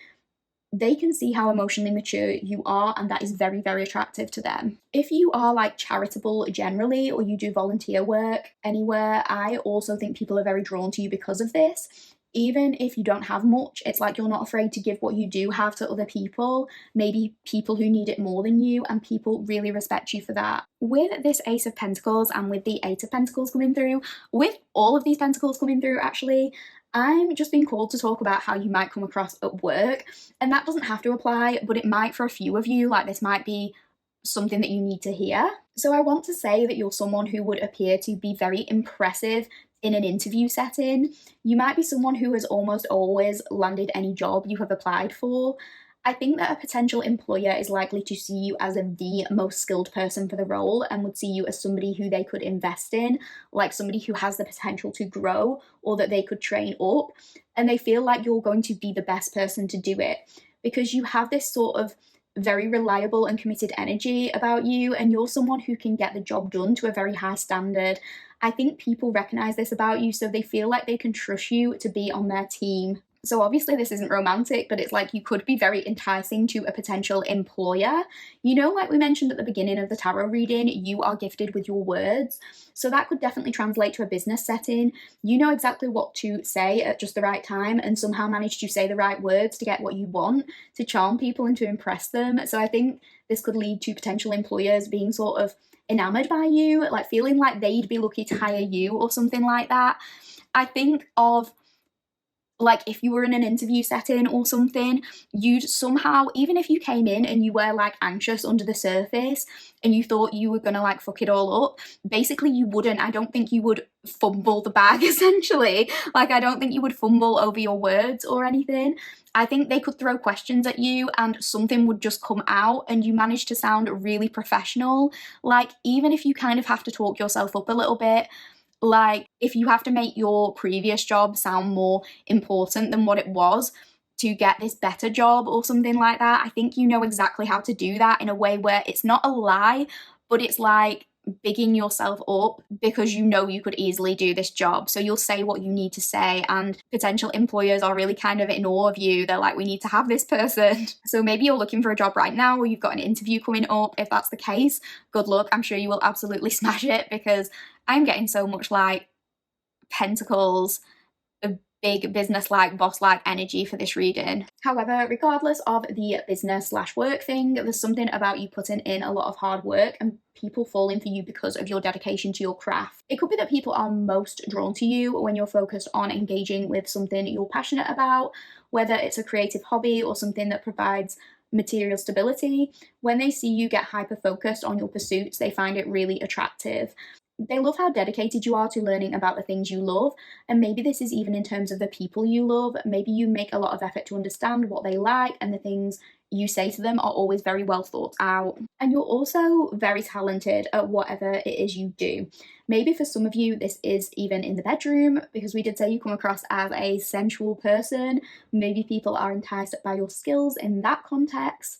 they can see how emotionally mature you are, and that is very, very attractive to them. If you are like charitable generally, or you do volunteer work anywhere, I also think people are very drawn to you because of this. Even if you don't have much, it's like you're not afraid to give what you do have to other people, maybe people who need it more than you, and people really respect you for that. With this Ace of Pentacles and with the Eight of Pentacles coming through, with all of these Pentacles coming through actually, I'm just being called to talk about how you might come across at work, and that doesn't have to apply, but it might for a few of you. Like, this might be something that you need to hear. So I want to say that you're someone who would appear to be very impressive in an interview setting. You might be someone who has almost always landed any job you have applied for. I think that a potential employer is likely to see you as the most skilled person for the role and would see you as somebody who they could invest in, like somebody who has the potential to grow or that they could train up. And they feel like you're going to be the best person to do it because you have this sort of very reliable and committed energy about you, and you're someone who can get the job done to a very high standard. I think people recognize this about you, so they feel like they can trust you to be on their team. So obviously this isn't romantic, but it's like you could be very enticing to a potential employer. You know, like we mentioned at the beginning of the tarot reading, you are gifted with your words. So that could definitely translate to a business setting. You know exactly what to say at just the right time and somehow manage to say the right words to get what you want, to charm people and to impress them. So I think this could lead to potential employers being sort of enamored by you, like feeling like they'd be lucky to hire you or something like that. I think of like if you were in an interview setting or something, you'd somehow, even if you came in and you were like anxious under the surface and you thought you were gonna like fuck it all up, basically you wouldn't. I don't think you would fumble the bag essentially. Like I don't think you would fumble over your words or anything. I think they could throw questions at you and something would just come out and you manage to sound really professional. Like even if you kind of have to talk yourself up a little bit, like if you have to make your previous job sound more important than what it was to get this better job or something like that, I think you know exactly how to do that in a way where it's not a lie, but it's like bigging yourself up because you know you could easily do this job. So you'll say what you need to say and potential employers are really kind of in awe of you. They're like, we need to have this person. So maybe you're looking for a job right now or you've got an interview coming up. If that's the case, good luck. I'm sure you will absolutely smash it because I'm getting so much like pentacles, a big business-like, boss-like energy for this reading. However, regardless of the business/work thing, there's something about you putting in a lot of hard work and people falling for you because of your dedication to your craft. It could be that people are most drawn to you when you're focused on engaging with something you're passionate about, whether it's a creative hobby or something that provides material stability. When they see you get hyper-focused on your pursuits, they find it really attractive. They love how dedicated you are to learning about the things you love, and maybe this is even in terms of the people you love. Maybe you make a lot of effort to understand what they like, and the things you say to them are always very well thought out. And you're also very talented at whatever it is you do. Maybe for some of you, this is even in the bedroom, because we did say you come across as a sensual person. Maybe people are enticed by your skills in that context.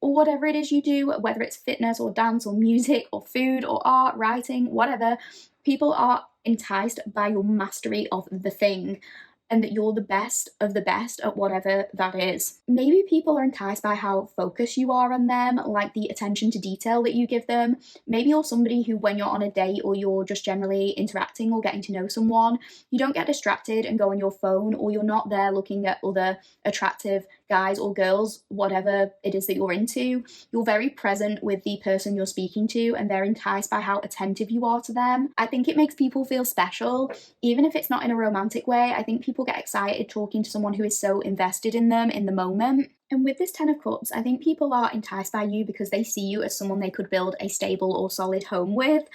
Or whatever it is you do, whether it's fitness or dance or music or food or art, writing, whatever, people are enticed by your mastery of the thing and that you're the best of the best at whatever that is. Maybe people are enticed by how focused you are on them, like the attention to detail that you give them. Maybe you're somebody who, when you're on a date or you're just generally interacting or getting to know someone, you don't get distracted and go on your phone, or you're not there looking at other attractive guys or girls, whatever it is that you're into. You're very present with the person you're speaking to and they're enticed by how attentive you are to them. I think it makes people feel special, even if it's not in a romantic way. I think people get excited talking to someone who is so invested in them in the moment. And with this 10 of Cups, I think people are enticed by you because they see you as someone they could build a stable or solid home with.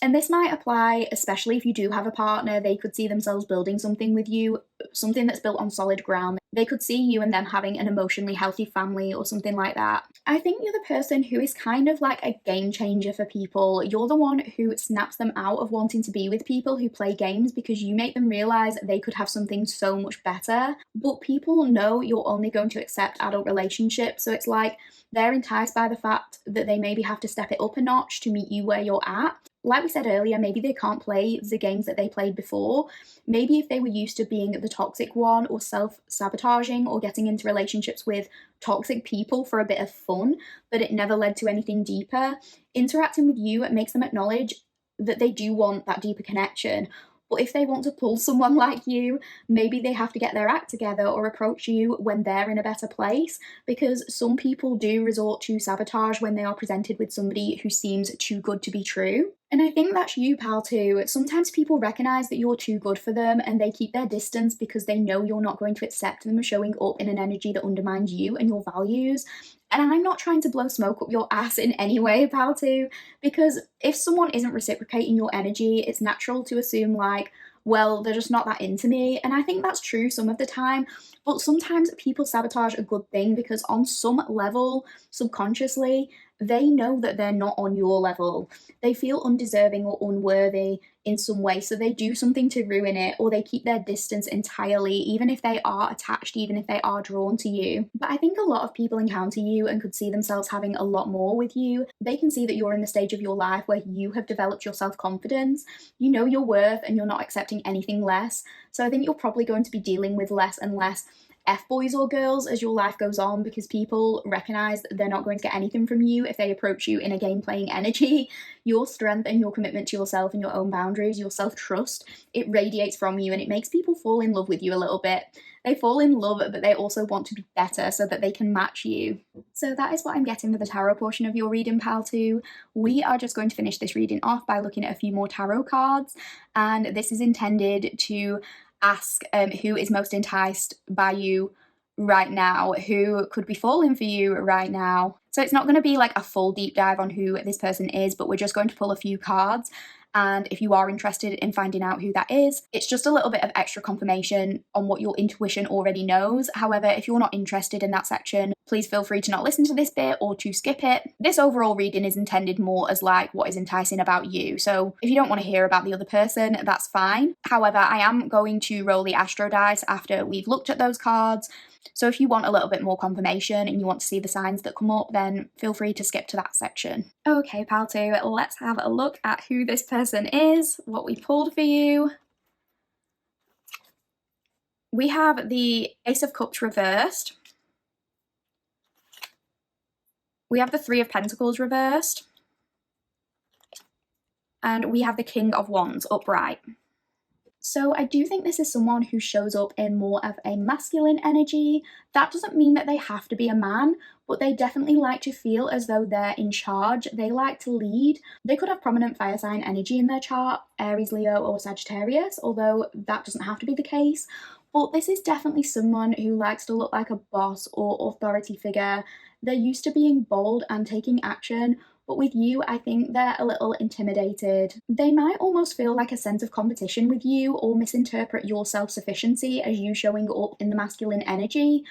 And this might apply, especially if you do have a partner. They could see themselves building something with you, something that's built on solid ground. They could see you and them having an emotionally healthy family or something like that. I think you're the person who is kind of like a game changer for people. You're the one who snaps them out of wanting to be with people who play games because you make them realize they could have something so much better. But people know you're only going to accept adult relationships, so it's like they're enticed by the fact that they maybe have to step it up a notch to meet you where you're at. Like we said earlier, maybe they can't play the games that they played before. Maybe if they were used to being the toxic one or self-sabotaging or getting into relationships with toxic people for a bit of fun, but it never led to anything deeper, interacting with you makes them acknowledge that they do want that deeper connection. But if they want to pull someone like you, maybe they have to get their act together or approach you when they're in a better place, because some people do resort to sabotage when they are presented with somebody who seems too good to be true. And I think that's you, pal, too. Sometimes people recognize that you're too good for them and they keep their distance because they know you're not going to accept them showing up in an energy that undermines you and your values. And I'm not trying to blow smoke up your ass in any way, pal, too, because if someone isn't reciprocating your energy, it's natural to assume like, well, they're just not that into me. And I think that's true some of the time, but sometimes people sabotage a good thing because on some level, subconsciously, they know that they're not on your level. They feel undeserving or unworthy in some way, so they do something to ruin it, or they keep their distance entirely, even if they are attached, even if they are drawn to you. But I think a lot of people encounter you and could see themselves having a lot more with you. They can see that you're in the stage of your life where you have developed your self-confidence, you know your worth, and you're not accepting anything less. So I think you're probably going to be dealing with less and less F-boys or girls as your life goes on, because people recognize that they're not going to get anything from you if they approach you in a game playing energy. Your strength and your commitment to yourself and your own boundaries, your self-trust, it radiates from you, and it makes people fall in love with you a little bit. They fall in love, but they also want to be better so that they can match you. So that is what I'm getting with the tarot portion of your reading, pal 2. We are just going to finish this reading off by looking at a few more tarot cards, and this is intended to ask who is most enticed by you right now, who could be falling for you right now. So it's not going to be like a full deep dive on who this person is, but we're just going to pull a few cards. And if you are interested in finding out who that is, it's just a little bit of extra confirmation on what your intuition already knows. However, if you're not interested in that section, please feel free to not listen to this bit or to skip it. This overall reading is intended more as like what is enticing about you. So if you don't want to hear about the other person, that's fine. However, I am going to roll the astro dice after we've looked at those cards. So if you want a little bit more confirmation and you want to see the signs that come up, then feel free to skip to that section. Okay, pal 2, let's have a look at who this person is, what we pulled for you. We have the Ace of Cups reversed. We have the Three of Pentacles reversed. And we have the King of Wands upright. So I do think this is someone who shows up in more of a masculine energy. That doesn't mean that they have to be a man, but they definitely like to feel as though they're in charge. They like to lead. They could have prominent fire sign energy in their chart, Aries, Leo, or Sagittarius, although that doesn't have to be the case. But this is definitely someone who likes to look like a boss or authority figure. They're used to being bold and taking action, but with you, I think they're a little intimidated. They might almost feel like a sense of competition with you or misinterpret your self-sufficiency as you showing up in the masculine energy.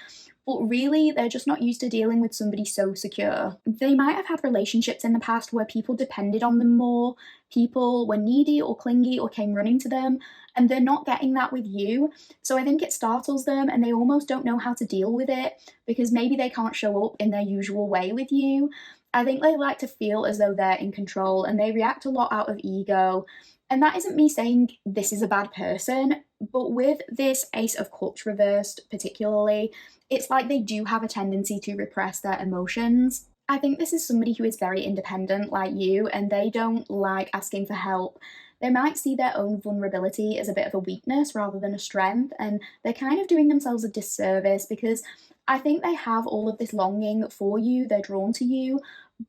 But really, they're just not used to dealing with somebody so secure. They might have had relationships in the past where people depended on them more, people were needy or clingy or came running to them, and they're not getting that with you. So I think it startles them and they almost don't know how to deal with it because maybe they can't show up in their usual way with you. I think they like to feel as though they're in control and they react a lot out of ego. And that isn't me saying this is a bad person, but with this Ace of Cups reversed particularly, it's like they do have a tendency to repress their emotions. I think this is somebody who is very independent like you and they don't like asking for help. They might see their own vulnerability as a bit of a weakness rather than a strength, and they're kind of doing themselves a disservice because I think they have all of this longing for you, they're drawn to you,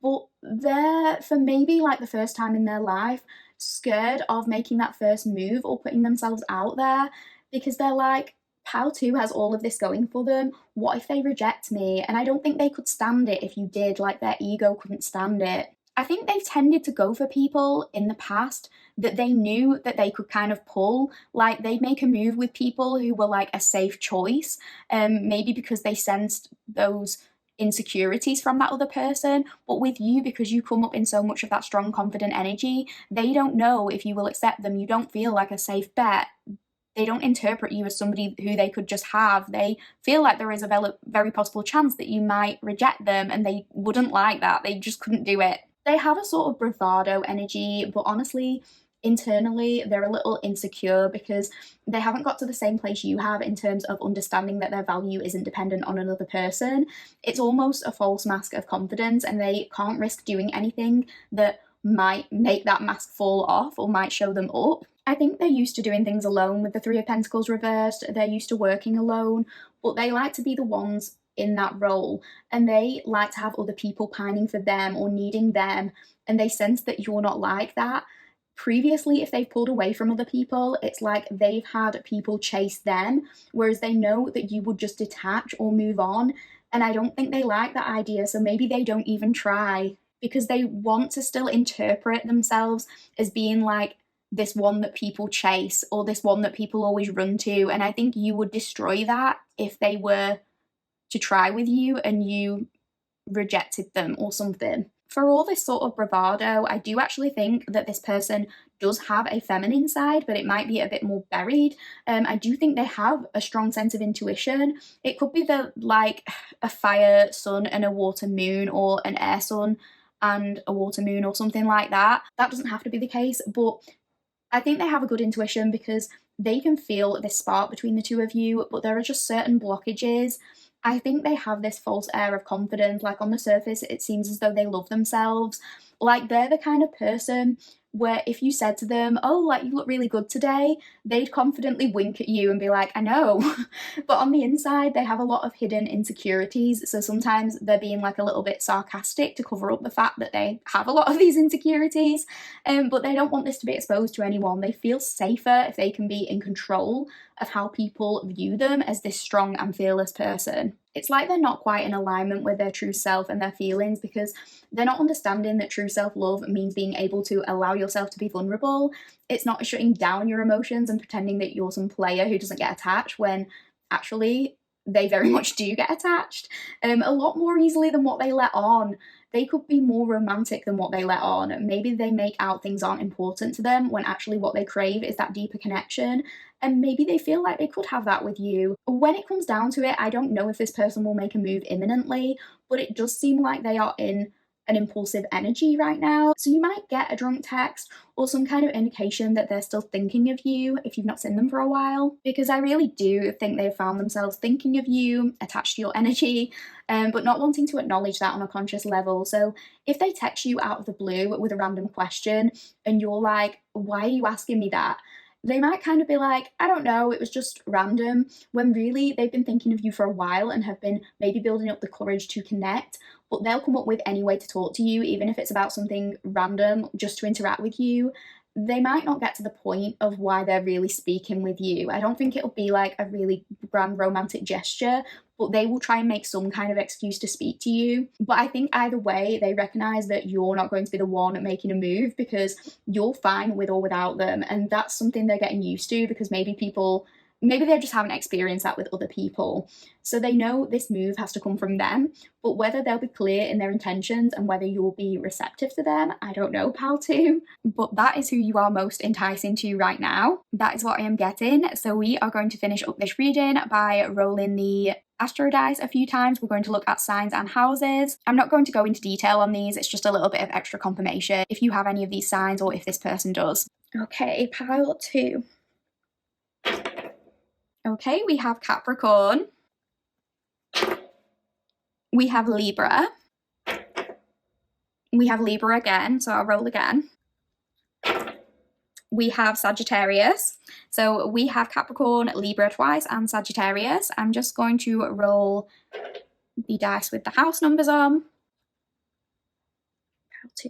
but they're, for maybe like the first time in their life, scared of making that first move or putting themselves out there because they're like, pal 2 has all of this going for them. What if they reject me? And I don't think they could stand it if you did, like their ego couldn't stand it. I think they've tended to go for people in the past that they knew that they could kind of pull. Like they'd make a move with people who were like a safe choice, maybe because they sensed those insecurities from that other person. But with you, because you come up in so much of that strong, confident energy, they don't know if you will accept them. You don't feel like a safe bet. They don't interpret you as somebody who they could just have. They feel like there is a very possible chance that you might reject them, and they wouldn't like that. They just couldn't do it. They have a sort of bravado energy, but honestly, internally, they're a little insecure because they haven't got to the same place you have in terms of understanding that their value isn't dependent on another person. It's almost a false mask of confidence, and they can't risk doing anything that might make that mask fall off or might show them up. I think they're used to doing things alone with the Three of Pentacles reversed. They're used to working alone, but they like to be the ones in that role, and they like to have other people pining for them or needing them, and they sense that you're not like that. Previously, if they've pulled away from other people, it's like they've had people chase them, whereas they know that you would just detach or move on, and I don't think they like that idea, so maybe they don't even try because they want to still interpret themselves as being like this one that people chase or this one that people always run to, and I think you would destroy that if they were to try with you and you rejected them or something. For all this sort of bravado, I do actually think that this person does have a feminine side, but it might be a bit more buried. I do think they have a strong sense of intuition. It could be like a fire sun and a water moon, or an air sun and a water moon, or something like that. That doesn't have to be the case, but I think they have a good intuition because they can feel this spark between the two of you, but there are just certain blockages. I think they have this false air of confidence. Like, on the surface, it seems as though they love themselves. Like, they're the kind of person where if you said to them, oh, like, you look really good today, they'd confidently wink at you and be like, I know. But on the inside, they have a lot of hidden insecurities. So sometimes they're being like a little bit sarcastic to cover up the fact that they have a lot of these insecurities. But they don't want this to be exposed to anyone. They feel safer if they can be in control of how people view them as this strong and fearless person. It's like they're not quite in alignment with their true self and their feelings, because they're not understanding that true self-love means being able to allow yourself to be vulnerable. It's not shutting down your emotions and pretending that you're some player who doesn't get attached, when actually they very much do get attached, a lot more easily than what they let on. They could be more romantic than what they let on. Maybe they make out things aren't important to them, when actually what they crave is that deeper connection. And maybe they feel like they could have that with you. When it comes down to it, I don't know if this person will make a move imminently, but it does seem like they are in an impulsive energy right now. So you might get a drunk text or some kind of indication that they're still thinking of you if you've not seen them for a while, because I really do think they've found themselves thinking of you, attached to your energy, but not wanting to acknowledge that on a conscious level. So if they text you out of the blue with a random question and you're like, why are you asking me that? They might kind of be like, I don't know, it was just random, when really they've been thinking of you for a while and have been maybe building up the courage to connect, but they'll come up with any way to talk to you, even if it's about something random, just to interact with you. They might not get to the point of why they're really speaking with you. I don't think it'll be like a really grand romantic gesture, but they will try and make some kind of excuse to speak to you. But I think either way, they recognize that you're not going to be the one making a move, because you're fine with or without them. And that's something they're getting used to, because maybe they just haven't experienced that with other people. So they know this move has to come from them, but whether they'll be clear in their intentions and whether you'll be receptive to them, I don't know, pal too. But that is who you are most enticing to right now. That is what I am getting. So we are going to finish up this reading by rolling the astro dice a few times. We're going to look at signs and houses. I'm not going to go into detail on these. It's just a little bit of extra confirmation if you have any of these signs or if this person does. Okay, pile 2. Okay, we have Capricorn, we have Libra, we have Libra again, so I'll roll again. We have Sagittarius, so we have Capricorn, Libra twice, and Sagittarius. I'm just going to roll the dice with the house numbers on. 2.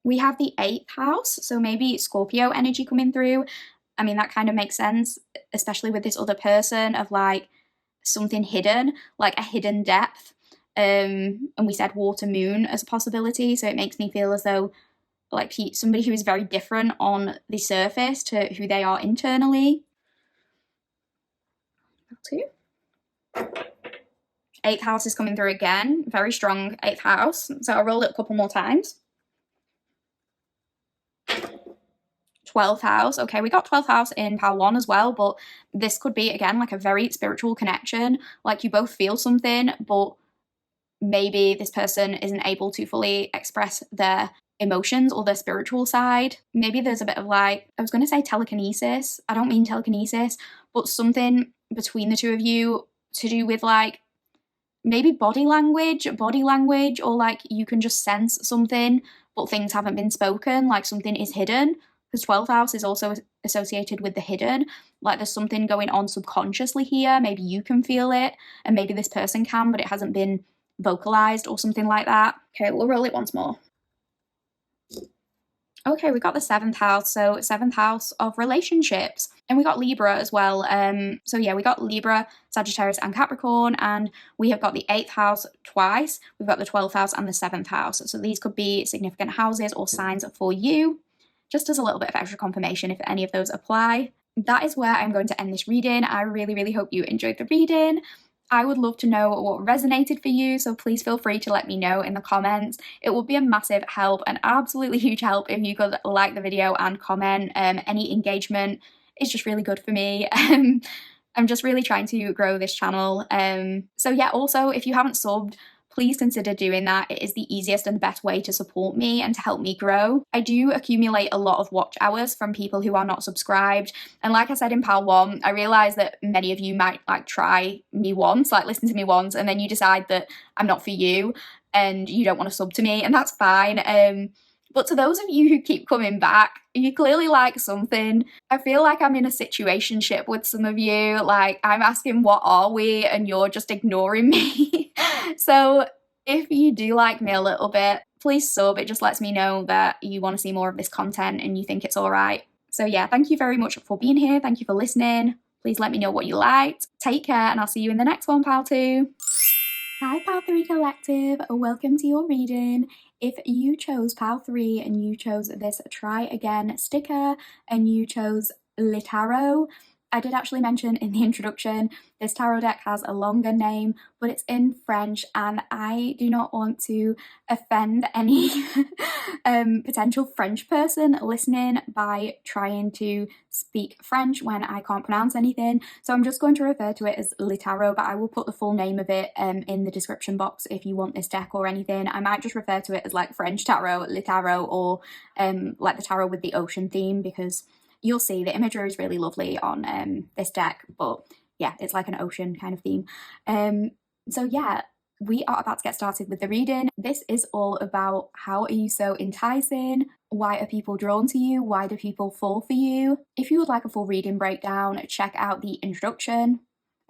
We have the 8th house, so maybe Scorpio energy coming through. I mean, that kind of makes sense, especially with this other person, of like something hidden, like a hidden depth. And we said water moon as a possibility, so it makes me feel as though like somebody who is very different on the surface to who they are internally. 2. 8th house is coming through again, very strong 8th house. So I'll roll it a couple more times. 12th house. Okay, we got 12th house in pile 1 as well, but this could be, again, like a very spiritual connection. Like you both feel something, but maybe this person isn't able to fully express their emotions or their spiritual side. Maybe there's a bit of like, I was going to say telekinesis. I don't mean telekinesis, but something between the two of you to do with like maybe body language, or like you can just sense something, but things haven't been spoken, like something is hidden. Because 12th house is also associated with the hidden. Like there's something going on subconsciously here. Maybe you can feel it, and maybe this person can, but it hasn't been vocalized or something like that. Okay, we'll roll it once more. Okay, we got the 7th house, so 7th house of relationships. And we got Libra as well. So yeah, we got Libra, Sagittarius and Capricorn, and we have got the 8th house twice. We've got the 12th house and the 7th house. So these could be significant houses or signs for you. Just as a little bit of extra confirmation if any of those apply. That is where I'm going to end this reading. I really, really hope you enjoyed the reading. I would love to know what resonated for you, so please feel free to let me know in the comments. It would be a massive help, an absolutely huge help, if you could like the video and comment. Any engagement is just really good for me. I'm just really trying to grow this channel. So yeah, also if you haven't subbed, please consider doing that. It is the easiest and the best way to support me and to help me grow. I do accumulate a lot of watch hours from people who are not subscribed, and like I said in Pal 1, I realise that many of you might like try me once, like listen to me once, and then you decide that I'm not for you and you don't want to sub to me, and that's fine. But to those of you who keep coming back, you clearly like something. I feel like I'm in a situationship with some of you. Like, I'm asking, what are we? And you're just ignoring me. So if you do like me a little bit, please sub. It just lets me know that you want to see more of this content and you think it's all right. So yeah, thank you very much for being here. Thank you for listening. Please let me know what you liked. Take care, and I'll see you in the next one, Pal 2. Hi, Pal 3 Collective. Welcome to your reading. If you chose Pal 3 and you chose this Try Again sticker and you chose Le Tarot, I did actually mention in the introduction, this tarot deck has a longer name, but it's in French, and I do not want to offend any potential French person listening by trying to speak French when I can't pronounce anything. So I'm just going to refer to it as Le Tarot, but I will put the full name of it in the description box if you want this deck or anything. I might just refer to it as like French Tarot, Le Tarot, or like the tarot with the ocean theme, because you'll see the imagery is really lovely on this deck, but yeah, it's like an ocean kind of theme. So yeah, we are about to get started with the reading. This is all about how are you so enticing? Why are people drawn to you? Why do people fall for you? If you would like a full reading breakdown, check out the introduction.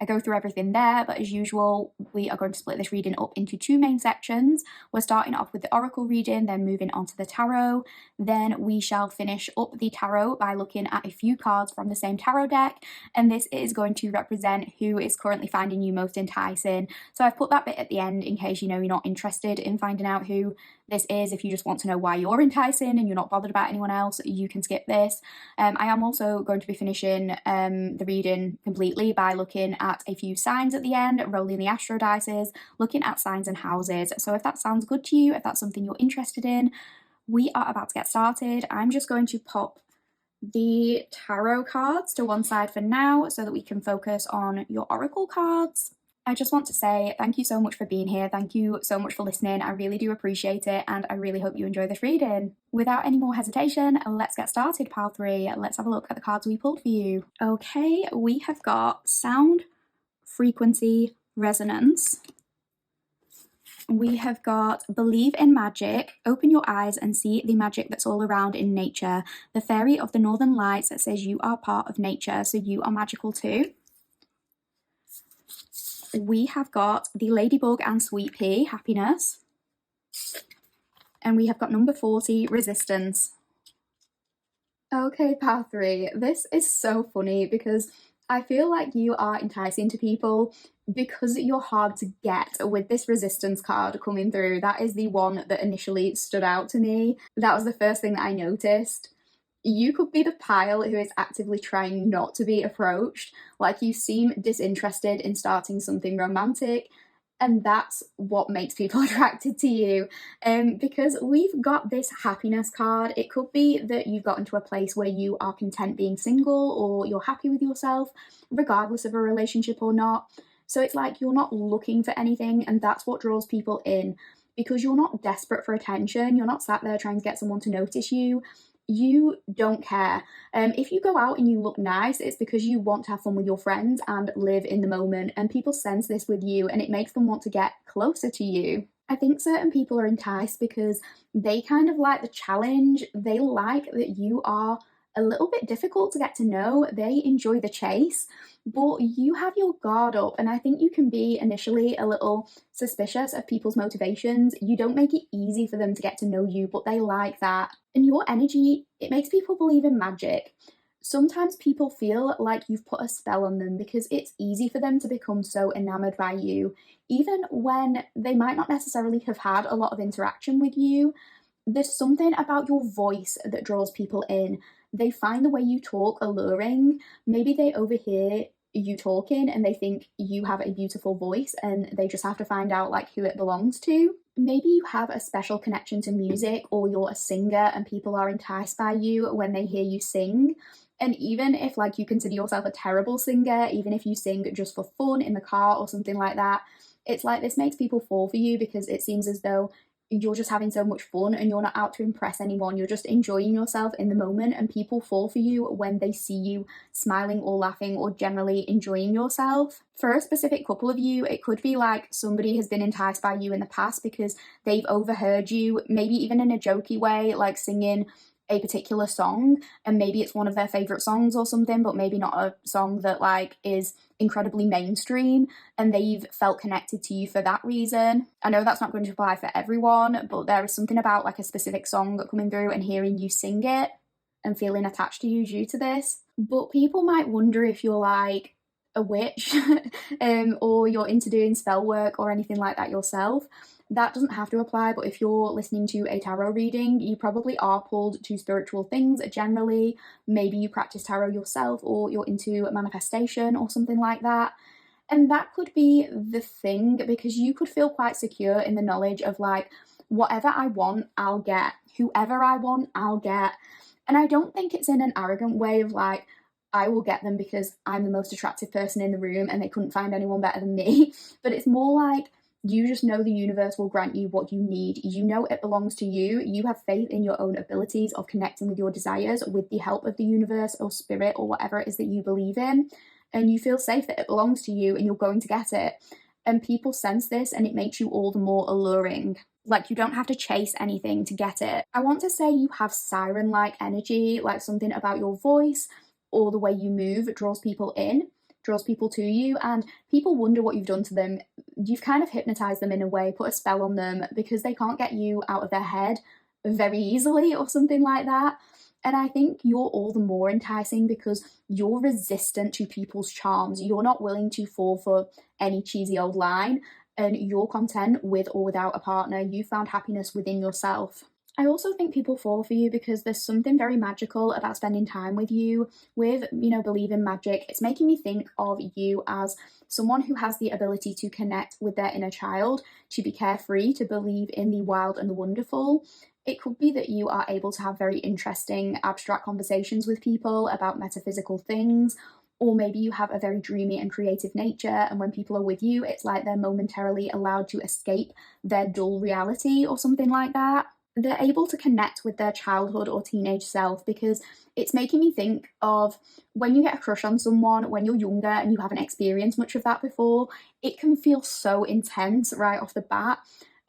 I go through everything there, but as usual, we are going to split this reading up into 2 main sections. We're starting off with the oracle reading, then moving on to the tarot. Then we shall finish up the tarot by looking at a few cards from the same tarot deck, and this is going to represent who is currently finding you most enticing. So I've put that bit at the end in case you know you're not interested in finding out who this is. If you just want to know why you're enticing and you're not bothered about anyone else, you can skip this. I am also going to be finishing the reading completely by looking at a few signs at the end, rolling the astro dices, looking at signs and houses. So if that sounds good to you, if that's something you're interested in, we are about to get started. I'm just going to pop the tarot cards to one side for now so that we can focus on your oracle cards. I just want to say thank you so much for being here. Thank you so much for listening. I really do appreciate it, and I really hope you enjoy this reading. Without any more hesitation, let's get started, Pal 3. Let's have a look at the cards we pulled for you. Okay, we have got sound, frequency, resonance. We have got believe in magic, open your eyes and see the magic that's all around in nature. The fairy of the northern lights that says you are part of nature, so you are magical too. We have got the ladybug and sweet pea, happiness. And we have got number 40, resistance. Okay, Pal 3, this is so funny because I feel like you are enticing to people because you're hard to get with this resistance card coming through. That is the one that initially stood out to me. That was the first thing that I noticed. You could be the pile who is actively trying not to be approached, like you seem disinterested in starting something romantic, and that's what makes people attracted to you. Because we've got this happiness card. It could be that you've gotten to a place where you are content being single, or you're happy with yourself, regardless of a relationship or not. So it's like you're not looking for anything, and that's what draws people in, because you're not desperate for attention. You're not sat there trying to get someone to notice you. You don't care. If you go out and you look nice, it's because you want to have fun with your friends and live in the moment, and people sense this with you and it makes them want to get closer to you. I think certain people are enticed because they kind of like the challenge. They like that you are a little bit difficult to get to know. They enjoy the chase, but you have your guard up, and I think you can be initially a little suspicious of people's motivations. You don't make it easy for them to get to know you, but they like that. And your energy, it makes people believe in magic. Sometimes people feel like you've put a spell on them because it's easy for them to become so enamored by you, even when they might not necessarily have had a lot of interaction with you. There's something about your voice that draws people in. They find the way you talk alluring. Maybe they overhear you talking and they think you have a beautiful voice, and they just have to find out like who it belongs to. Maybe you have a special connection to music, or you're a singer and people are enticed by you when they hear you sing. And even if like you consider yourself a terrible singer, even if you sing just for fun in the car or something like that, It's like this makes people fall for you because it seems as though you're just having so much fun and you're not out to impress anyone. You're just enjoying yourself in the moment, and people fall for you when they see you smiling or laughing or generally enjoying yourself. For a specific couple of you, it could be like somebody has been enticed by you in the past because they've overheard you, maybe even in a jokey way, like singing a particular song, and maybe it's one of their favorite songs or something, but maybe not a song that like is incredibly mainstream, and they've felt connected to you for that reason. I know that's not going to apply for everyone, but there is something about like a specific song coming through and hearing you sing it and feeling attached to you due to this. But people might wonder if you're like a witch or you're into doing spell work or anything like that yourself. That doesn't have to apply, but if you're listening to a tarot reading, you probably are pulled to spiritual things generally. Maybe you practice tarot yourself, or you're into manifestation or something like that. And that could be the thing, because you could feel quite secure in the knowledge of like, whatever I want, I'll get. Whoever I want, I'll get. And I don't think it's in an arrogant way of like, I will get them because I'm the most attractive person in the room and they couldn't find anyone better than me. But it's more like, you just know the universe will grant you what you need. You know it belongs to you. You have faith in your own abilities of connecting with your desires with the help of the universe or spirit or whatever it is that you believe in. And you feel safe that it belongs to you and you're going to get it. And people sense this, and it makes you all the more alluring. Like, you don't have to chase anything to get it. I want to say you have siren-like energy, like something about your voice or the way you move draws people in, draws people to you, and people wonder what you've done to them. You've kind of hypnotized them in a way, put a spell on them, because they can't get you out of their head very easily or something like that. And I think you're all the more enticing because you're resistant to people's charms. You're not willing to fall for any cheesy old line, and you're content with or without a partner. You found happiness within yourself. I also think people fall for you because there's something very magical about spending time with you, with, believe in magic. It's making me think of you as someone who has the ability to connect with their inner child, to be carefree, to believe in the wild and the wonderful. It could be that you are able to have very interesting, abstract conversations with people about metaphysical things, or maybe you have a very dreamy and creative nature, and when people are with you, it's like they're momentarily allowed to escape their dull reality or something like that. They're able to connect with their childhood or teenage self, because it's making me think of when you get a crush on someone when you're younger and you haven't experienced much of that before. It can feel so intense right off the bat.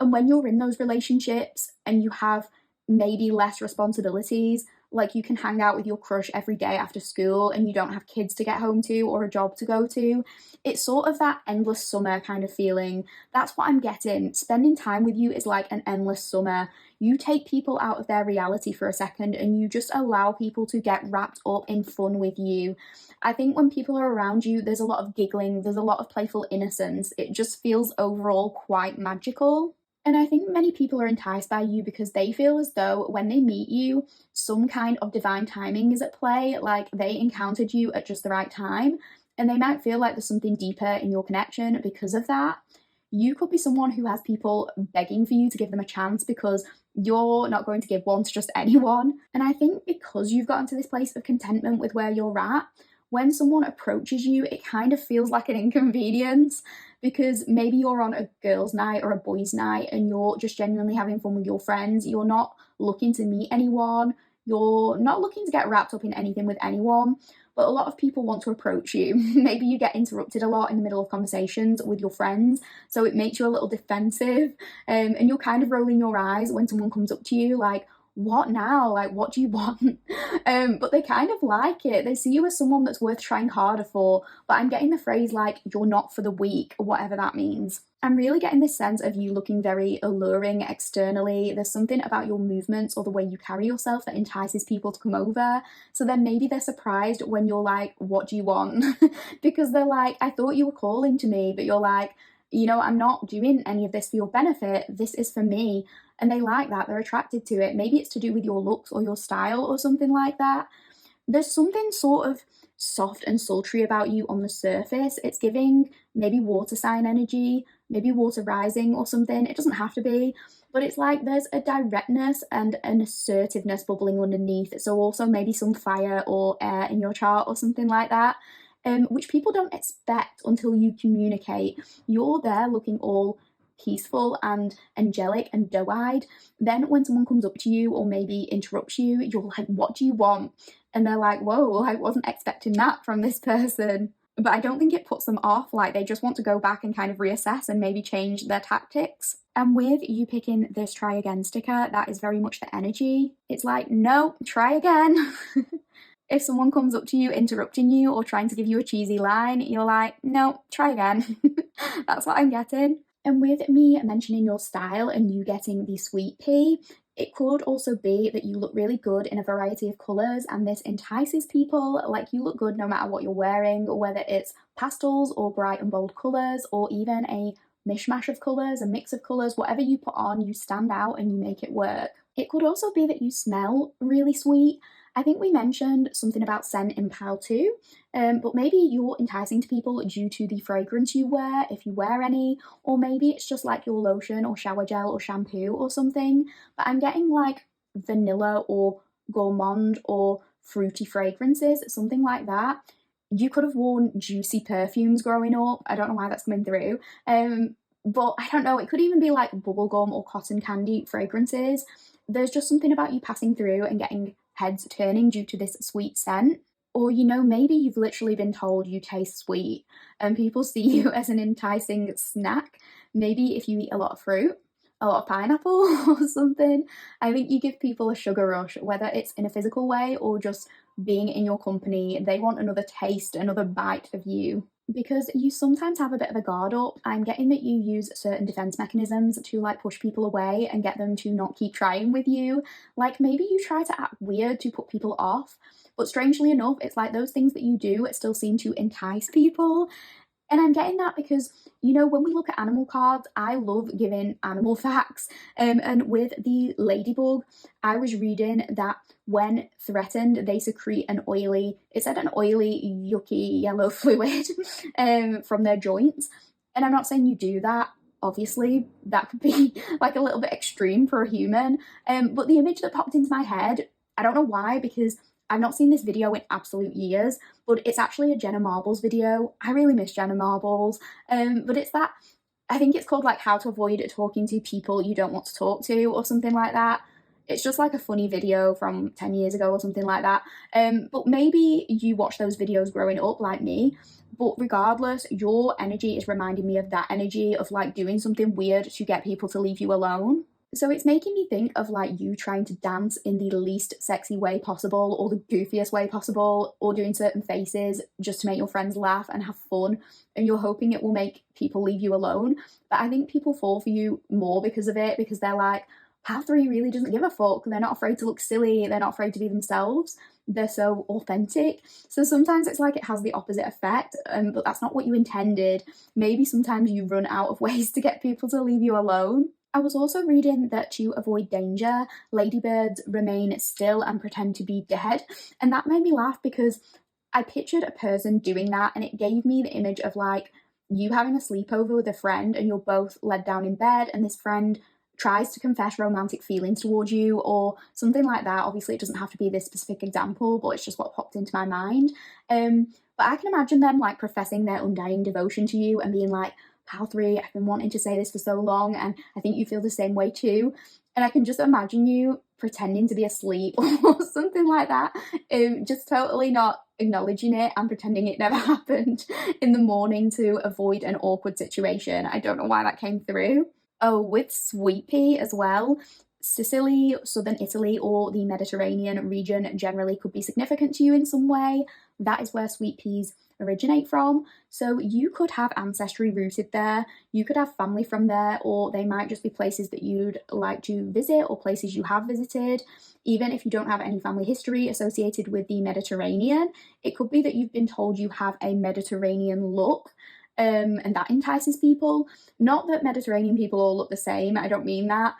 And when you're in those relationships and you have maybe less responsibilities, like you can hang out with your crush every day after school and you don't have kids to get home to or a job to go to, it's sort of that endless summer kind of feeling. That's what I'm getting. Spending time with you is like an endless summer. You take people out of their reality for a second and you just allow people to get wrapped up in fun with you. I think when people are around you, there's a lot of giggling, there's a lot of playful innocence. It just feels overall quite magical. And I think many people are enticed by you because they feel as though when they meet you, some kind of divine timing is at play, like they encountered you at just the right time, and they might feel like there's something deeper in your connection because of that. You could be someone who has people begging for you to give them a chance because you're not going to give one to just anyone. And I think because you've gotten to this place of contentment with where you're at, when someone approaches you, it kind of feels like an inconvenience, because maybe you're on a girls' night or a boys' night and you're just genuinely having fun with your friends. You're not looking to meet anyone. You're not looking to get wrapped up in anything with anyone. But a lot of people want to approach you. Maybe you get interrupted a lot in the middle of conversations with your friends, so it makes you a little defensive, and you're kind of rolling your eyes when someone comes up to you like, what now? Like, what do you want? But they kind of like it. They see you as someone that's worth trying harder for. But I'm getting the phrase like, you're not for the weak, whatever that means. I'm really getting this sense of you looking very alluring externally. There's something about your movements or the way you carry yourself that entices people to come over. So then maybe they're surprised when you're like, what do you want? Because they're like, I thought you were calling to me, but you're like, I'm not doing any of this for your benefit. This is for me. And they like that. They're attracted to it. Maybe it's to do with your looks or your style or something like that. There's something sort of soft and sultry about you on the surface. It's giving maybe water sign energy, maybe water rising or something. It doesn't have to be, but it's like there's a directness and an assertiveness bubbling underneath. So also maybe some fire or air in your chart or something like that. which people don't expect until you communicate. You're there looking all peaceful and angelic and doe-eyed. Then when someone comes up to you or maybe interrupts you, you're like, what do you want? And they're like, whoa, I wasn't expecting that from this person. But I don't think it puts them off. Like, they just want to go back and kind of reassess and maybe change their tactics. And with you picking this try again sticker, that is very much the energy. It's like, no, try again. If someone comes up to you interrupting you or trying to give you a cheesy line, you're like, no, try again. That's what I'm getting. And with me mentioning your style and you getting the sweet pea, it could also be that you look really good in a variety of colours and this entices people. Like, you look good no matter what you're wearing, whether it's pastels or bright and bold colours or even a mishmash of colours, a mix of colours. Whatever you put on, you stand out and you make it work. It could also be that you smell really sweet. I think we mentioned something about scent in pile 2, but maybe you're enticing to people due to the fragrance you wear, if you wear any, or maybe it's just like your lotion or shower gel or shampoo or something. But I'm getting like vanilla or gourmand or fruity fragrances, something like that. You could have worn juicy perfumes growing up. I don't know why that's coming through. But I don't know, it could even be like bubblegum or cotton candy fragrances. There's just something about you passing through and getting heads turning due to this sweet scent. Or, maybe you've literally been told you taste sweet and people see you as an enticing snack. Maybe if you eat a lot of fruit, a lot of pineapple or something. I think you give people a sugar rush, whether it's in a physical way or just being in your company. They want another taste, another bite of you. Because you sometimes have a bit of a guard up. I'm getting that you use certain defense mechanisms to like push people away and get them to not keep trying with you. Like, maybe you try to act weird to put people off, but strangely enough, it's like those things that you do still seem to entice people. And I'm getting that because, when we look at animal cards, I love giving animal facts. And with the ladybug, I was reading that when threatened, they secrete an oily, yucky yellow fluid from their joints. And I'm not saying you do that. Obviously, that could be like a little bit extreme for a human. But the image that popped into my head, I don't know why, because I've not seen this video in absolute years, but it's actually a Jenna Marbles video. I really miss Jenna Marbles. But it's that, I think it's called like how to avoid talking to people you don't want to talk to or something like that. It's just like a funny video from 10 years ago or something like that. But maybe you watch those videos growing up like me. But regardless, your energy is reminding me of that energy of like doing something weird to get people to leave you alone. So it's making me think of like you trying to dance in the least sexy way possible or the goofiest way possible or doing certain faces just to make your friends laugh and have fun, and you're hoping it will make people leave you alone. But I think people fall for you more because of it, because they're like, Pal 3 really doesn't give a fuck. They're not afraid to look silly. They're not afraid to be themselves. They're so authentic. So sometimes it's like it has the opposite effect, but that's not what you intended. Maybe sometimes you run out of ways to get people to leave you alone. I was also reading that to avoid danger, ladybirds remain still and pretend to be dead. And that made me laugh because I pictured a person doing that and it gave me the image of like you having a sleepover with a friend and you're both led down in bed and this friend tries to confess romantic feelings towards you or something like that. Obviously, it doesn't have to be this specific example, but it's just what popped into my mind. But I can imagine them like professing their undying devotion to you and being like, Pal 3, I've been wanting to say this for so long and I think you feel the same way too. And I can just imagine you pretending to be asleep or something like that, just totally not acknowledging it and pretending it never happened in the morning to avoid an awkward situation. I don't know why that came through. Oh, with sweet pea as well. Sicily, southern Italy, or the Mediterranean region generally could be significant to you in some way. That is where sweet peas originate from. So you could have ancestry rooted there, you could have family from there, or they might just be places that you'd like to visit or places you have visited. Even if you don't have any family history associated with the Mediterranean, it could be that you've been told you have a Mediterranean look. And that entices people. Not that Mediterranean people all look the same, I don't mean that,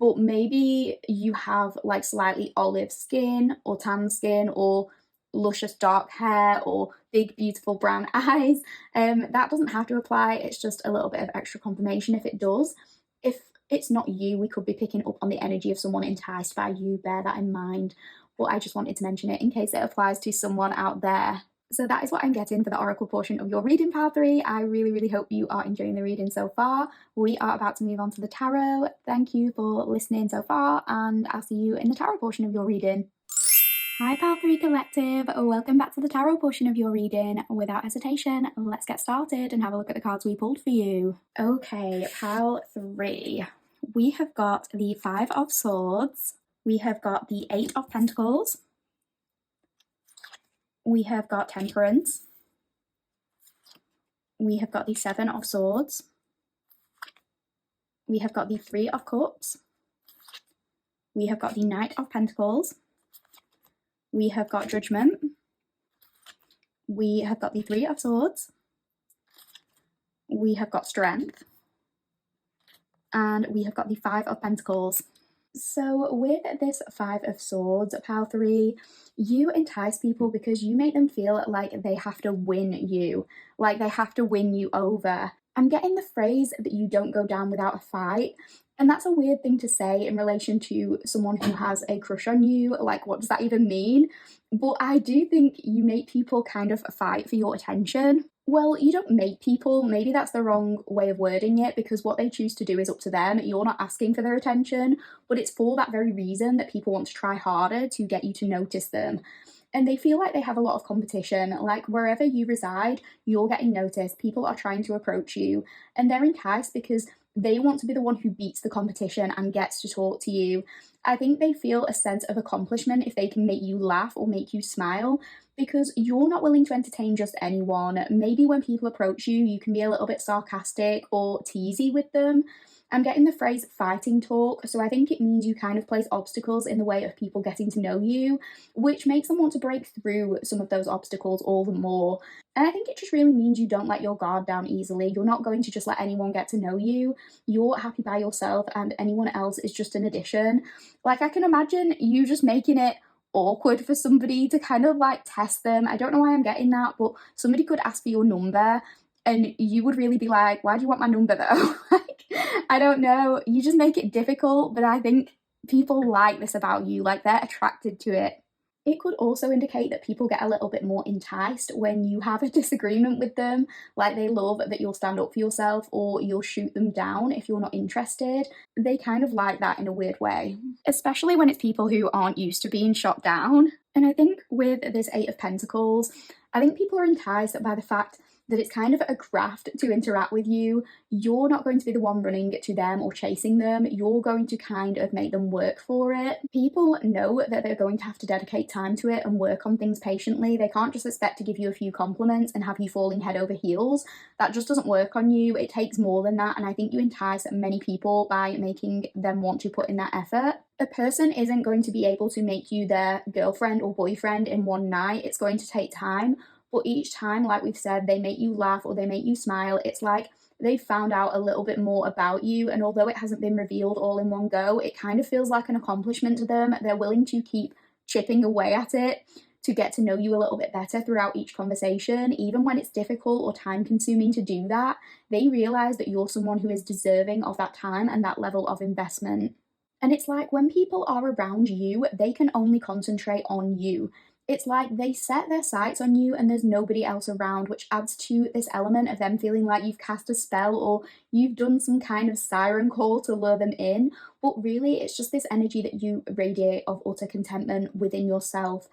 but maybe you have like slightly olive skin or tan skin or luscious dark hair or big beautiful brown eyes. That doesn't have to apply, it's just a little bit of extra confirmation if it does. If it's not you, we could be picking up on the energy of someone enticed by you, bear that in mind. But I just wanted to mention it in case it applies to someone out there. So that is what I'm getting for the oracle portion of your reading, pile 3. I really hope you are enjoying the reading so far. We are about to move on to the tarot. Thank you for listening so far, and I'll see you in the tarot portion of your reading. Hi pile 3 collective, welcome back to the tarot portion of your reading. Without hesitation, let's get started and have a look at the cards we pulled for you. Okay, pile 3. We have got the 5 of Swords, we have got the 8 of Pentacles, we have got Temperance, we have got the 7 of Swords, we have got the 3 of Cups, we have got the Knight of Pentacles, we have got Judgment, we have got the 3 of Swords, we have got Strength, and we have got the 5 of Pentacles. So with this 5 of Swords, pile 3, you entice people because you make them feel like they have to win you, like they have to win you over. I'm getting the phrase that you don't go down without a fight, and that's a weird thing to say in relation to someone who has a crush on you. Like, what does that even mean? But I do think you make people kind of fight for your attention. Well, you don't make people, maybe that's the wrong way of wording it, because what they choose to do is up to them. You're not asking for their attention, but it's for that very reason that people want to try harder to get you to notice them. And they feel like they have a lot of competition, like wherever you reside, you're getting noticed, people are trying to approach you, and they're enticed because they want to be the one who beats the competition and gets to talk to you. I think they feel a sense of accomplishment if they can make you laugh or make you smile, because you're not willing to entertain just anyone. Maybe when people approach you, you can be a little bit sarcastic or teasy with them. I'm getting the phrase fighting talk, so I think it means you kind of place obstacles in the way of people getting to know you, which makes them want to break through some of those obstacles all the more. And I think it just really means you don't let your guard down easily. You're not going to just let anyone get to know you. You're happy by yourself, and anyone else is just an addition. Like, I can imagine you just making it awkward for somebody to kind of like test them. I don't know why I'm getting that, but somebody could ask for your number and you would really be like, why do you want my number though? Like, I don't know. You just make it difficult, but I think people like this about you, like they're attracted to it. It could also indicate that people get a little bit more enticed when you have a disagreement with them, like they love that you'll stand up for yourself or you'll shoot them down if you're not interested. They kind of like that in a weird way, especially when it's people who aren't used to being shot down. And I think with this 8 of Pentacles, I think people are enticed by the fact that it's kind of a graft to interact with you. You're not going to be the one running to them or chasing them. You're going to kind of make them work for it. People know that they're going to have to dedicate time to it and work on things patiently. They can't just expect to give you a few compliments and have you falling head over heels. That just doesn't work on you. It takes more than that, and I think you entice many people by making them want to put in that effort. A person isn't going to be able to make you their girlfriend or boyfriend in one night. It's going to take time. But each time, like we've said, they make you laugh or they make you smile, it's like they've found out a little bit more about you. And although it hasn't been revealed all in one go, it kind of feels like an accomplishment to them. They're willing to keep chipping away at it to get to know you a little bit better throughout each conversation. Even when it's difficult or time consuming to do that, they realize that you're someone who is deserving of that time and that level of investment. And it's like when people are around you, they can only concentrate on you. It's like they set their sights on you and there's nobody else around, which adds to this element of them feeling like you've cast a spell or you've done some kind of siren call to lure them in. But really, it's just this energy that you radiate of utter contentment within yourself.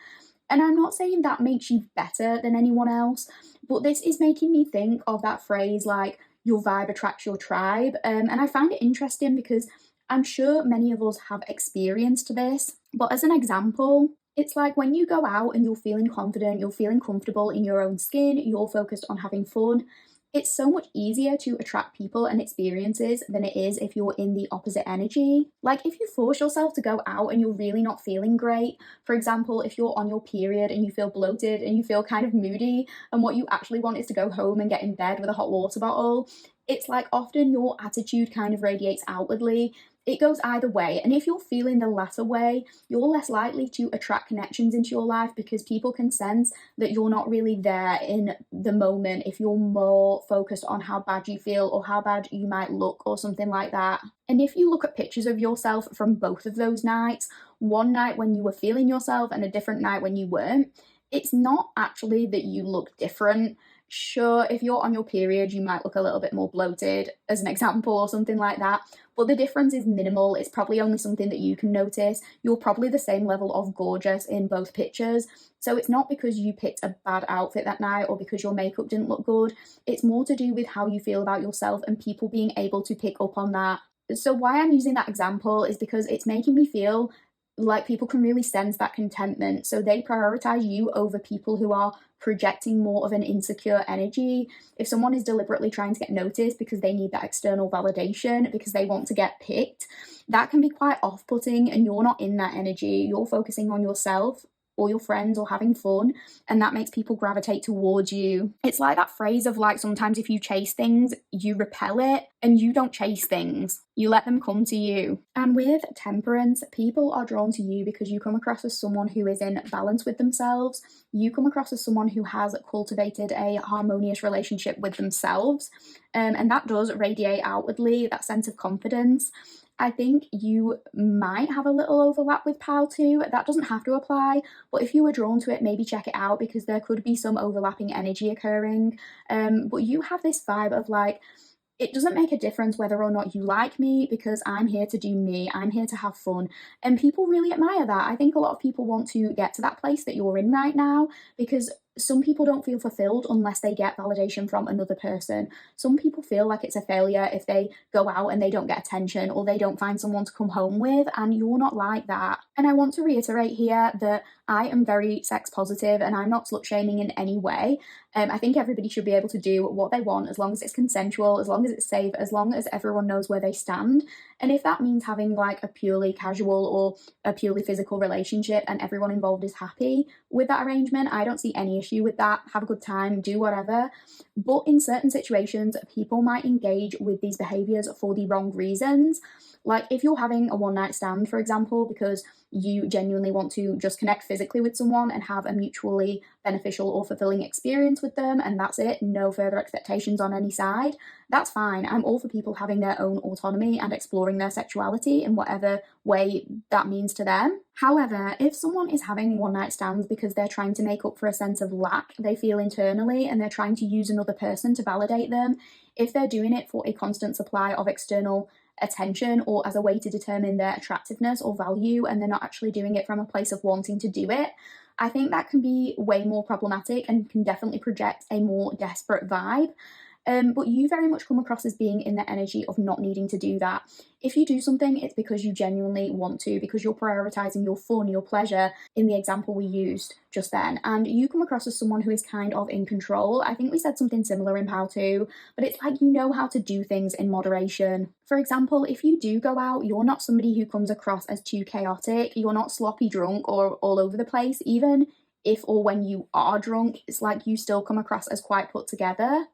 And I'm not saying that makes you better than anyone else, but this is making me think of that phrase like, your vibe attracts your tribe. And I find it interesting because I'm sure many of us have experienced this. But as an example, it's like when you go out and you're feeling confident, you're feeling comfortable in your own skin, you're focused on having fun, it's so much easier to attract people and experiences than it is if you're in the opposite energy. Like if you force yourself to go out and you're really not feeling great, for example, if you're on your period and you feel bloated and you feel kind of moody and what you actually want is to go home and get in bed with a hot water bottle, it's like often your attitude kind of radiates outwardly. It goes either way, and if you're feeling the latter way, you're less likely to attract connections into your life because people can sense that you're not really there in the moment if you're more focused on how bad you feel or how bad you might look or something like that. And if you look at pictures of yourself from both of those nights, one night when you were feeling yourself and a different night when you weren't, It's not actually that you look different. Sure, if you're on your period, you might look a little bit more bloated, as an example, or something like that. But the difference is minimal. It's probably only something that you can notice. You're probably the same level of gorgeous in both pictures. So it's not because you picked a bad outfit that night or because your makeup didn't look good. It's more to do with how you feel about yourself and people being able to pick up on that. So why I'm using that example is because it's making me feel like people can really sense that contentment. So they prioritize you over people who are projecting more of an insecure energy. If someone is deliberately trying to get noticed because they need that external validation, because they want to get picked, that can be quite off-putting, and you're not in that energy. You're focusing on yourself or your friends or having fun, and that makes people gravitate towards you. It's like that phrase of like, sometimes if you chase things, you repel it, and you don't chase things. You let them come to you. And with temperance, people are drawn to you because you come across as someone who is in balance with themselves. You come across as someone who has cultivated a harmonious relationship with themselves. And that does radiate outwardly, that sense of confidence. I think you might have a little overlap with Pile 2. That doesn't have to apply, but if you were drawn to it, maybe check it out because there could be some overlapping energy occurring. But you have this vibe of like, it doesn't make a difference whether or not you like me because I'm here to do me. I'm here to have fun. And people really admire that. I think a lot of people want to get to that place that you're in right now because some people don't feel fulfilled unless they get validation from another person. Some people feel like it's a failure if they go out and they don't get attention or they don't find someone to come home with, and you're not like that. And I want to reiterate here that I am very sex positive and I'm not slut shaming in any way. I think everybody should be able to do what they want as long as it's consensual, as long as it's safe, as long as everyone knows where they stand. And if that means having like a purely casual or a purely physical relationship and everyone involved is happy with that arrangement, I don't see any issue with that. Have a good time, do whatever. But in certain situations, people might engage with these behaviors for the wrong reasons. Like if you're having a one-night stand, for example, because you genuinely want to just connect physically with someone and have a mutually beneficial or fulfilling experience with them, and that's it, no further expectations on any side, that's fine. I'm all for people having their own autonomy and exploring their sexuality in whatever way that means to them. However, if someone is having one-night stands because they're trying to make up for a sense of lack they feel internally and they're trying to use another person to validate them, if they're doing it for a constant supply of external attention or as a way to determine their attractiveness or value, and they're not actually doing it from a place of wanting to do it, I think that can be way more problematic and can definitely project a more desperate vibe. But you very much come across as being in the energy of not needing to do that. If you do something, it's because you genuinely want to, because you're prioritizing your fun, your pleasure, in the example we used just then. And you come across as someone who is kind of in control. I think we said something similar in Pal 2, but it's like you know how to do things in moderation. For example, if you do go out, you're not somebody who comes across as too chaotic. You're not sloppy drunk or all over the place. Even if or when you are drunk, it's like you still come across as quite put together.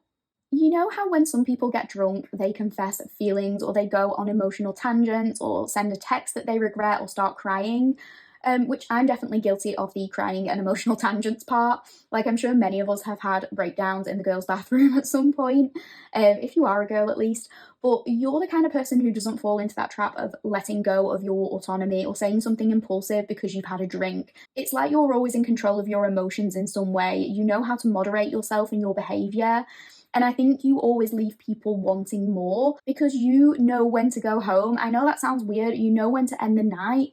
You know how when some people get drunk, they confess feelings or they go on emotional tangents or send a text that they regret or start crying? Which I'm definitely guilty of the crying and emotional tangents part. Like I'm sure many of us have had breakdowns in the girls' bathroom at some point, if you are a girl at least. But you're the kind of person who doesn't fall into that trap of letting go of your autonomy or saying something impulsive because you've had a drink. It's like you're always in control of your emotions in some way. You know how to moderate yourself and your behaviour. And I think you always leave people wanting more because you know when to go home. I know that sounds weird. You know when to end the night.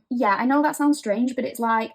Yeah, I know that sounds strange, but it's like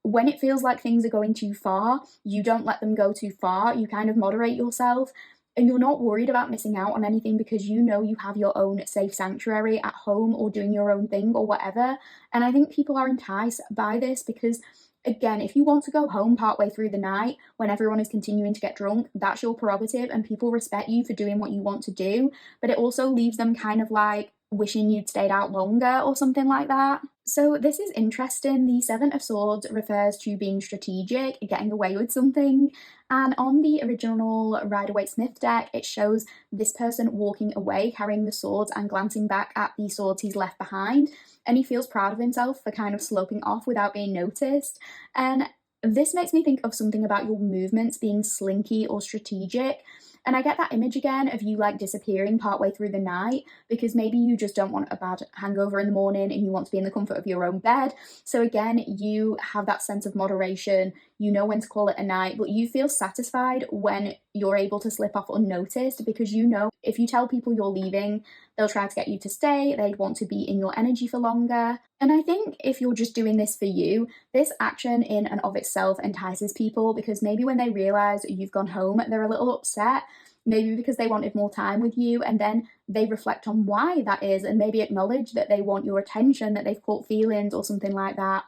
when it feels like things are going too far, you don't let them go too far. You kind of moderate yourself and you're not worried about missing out on anything because you know you have your own safe sanctuary at home or doing your own thing or whatever. And I think people are enticed by this because again, if you want to go home partway through the night when everyone is continuing to get drunk, that's your prerogative and people respect you for doing what you want to do. But it also leaves them kind of like wishing you'd stayed out longer or something like that. So this is interesting. The Seven of Swords refers to being strategic, getting away with something. And on the original Rider-Waite-Smith deck, it shows this person walking away, carrying the swords and glancing back at the swords he's left behind. And he feels proud of himself for kind of sloping off without being noticed. And this makes me think of something about your movements being slinky or strategic. And I get that image again of you like disappearing partway through the night because maybe you just don't want a bad hangover in the morning and you want to be in the comfort of your own bed. So again, you have that sense of moderation. You know when to call it a night, but you feel satisfied when you're able to slip off unnoticed because you know if you tell people you're leaving, they'll try to get you to stay. They'd want to be in your energy for longer. And I think if you're just doing this for you, this action in and of itself entices people because maybe when they realize you've gone home, they're a little upset. Maybe because they wanted more time with you, and then they reflect on why that is and maybe acknowledge that they want your attention, that they've caught feelings or something like that.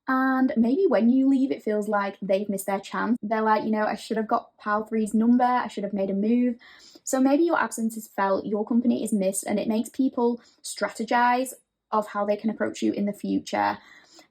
And maybe when you leave, it feels like they've missed their chance. They're like, I should have got pal three's number, I should have made a move. So maybe your absence is felt, your company is missed, and it makes people strategize of how they can approach you in the future.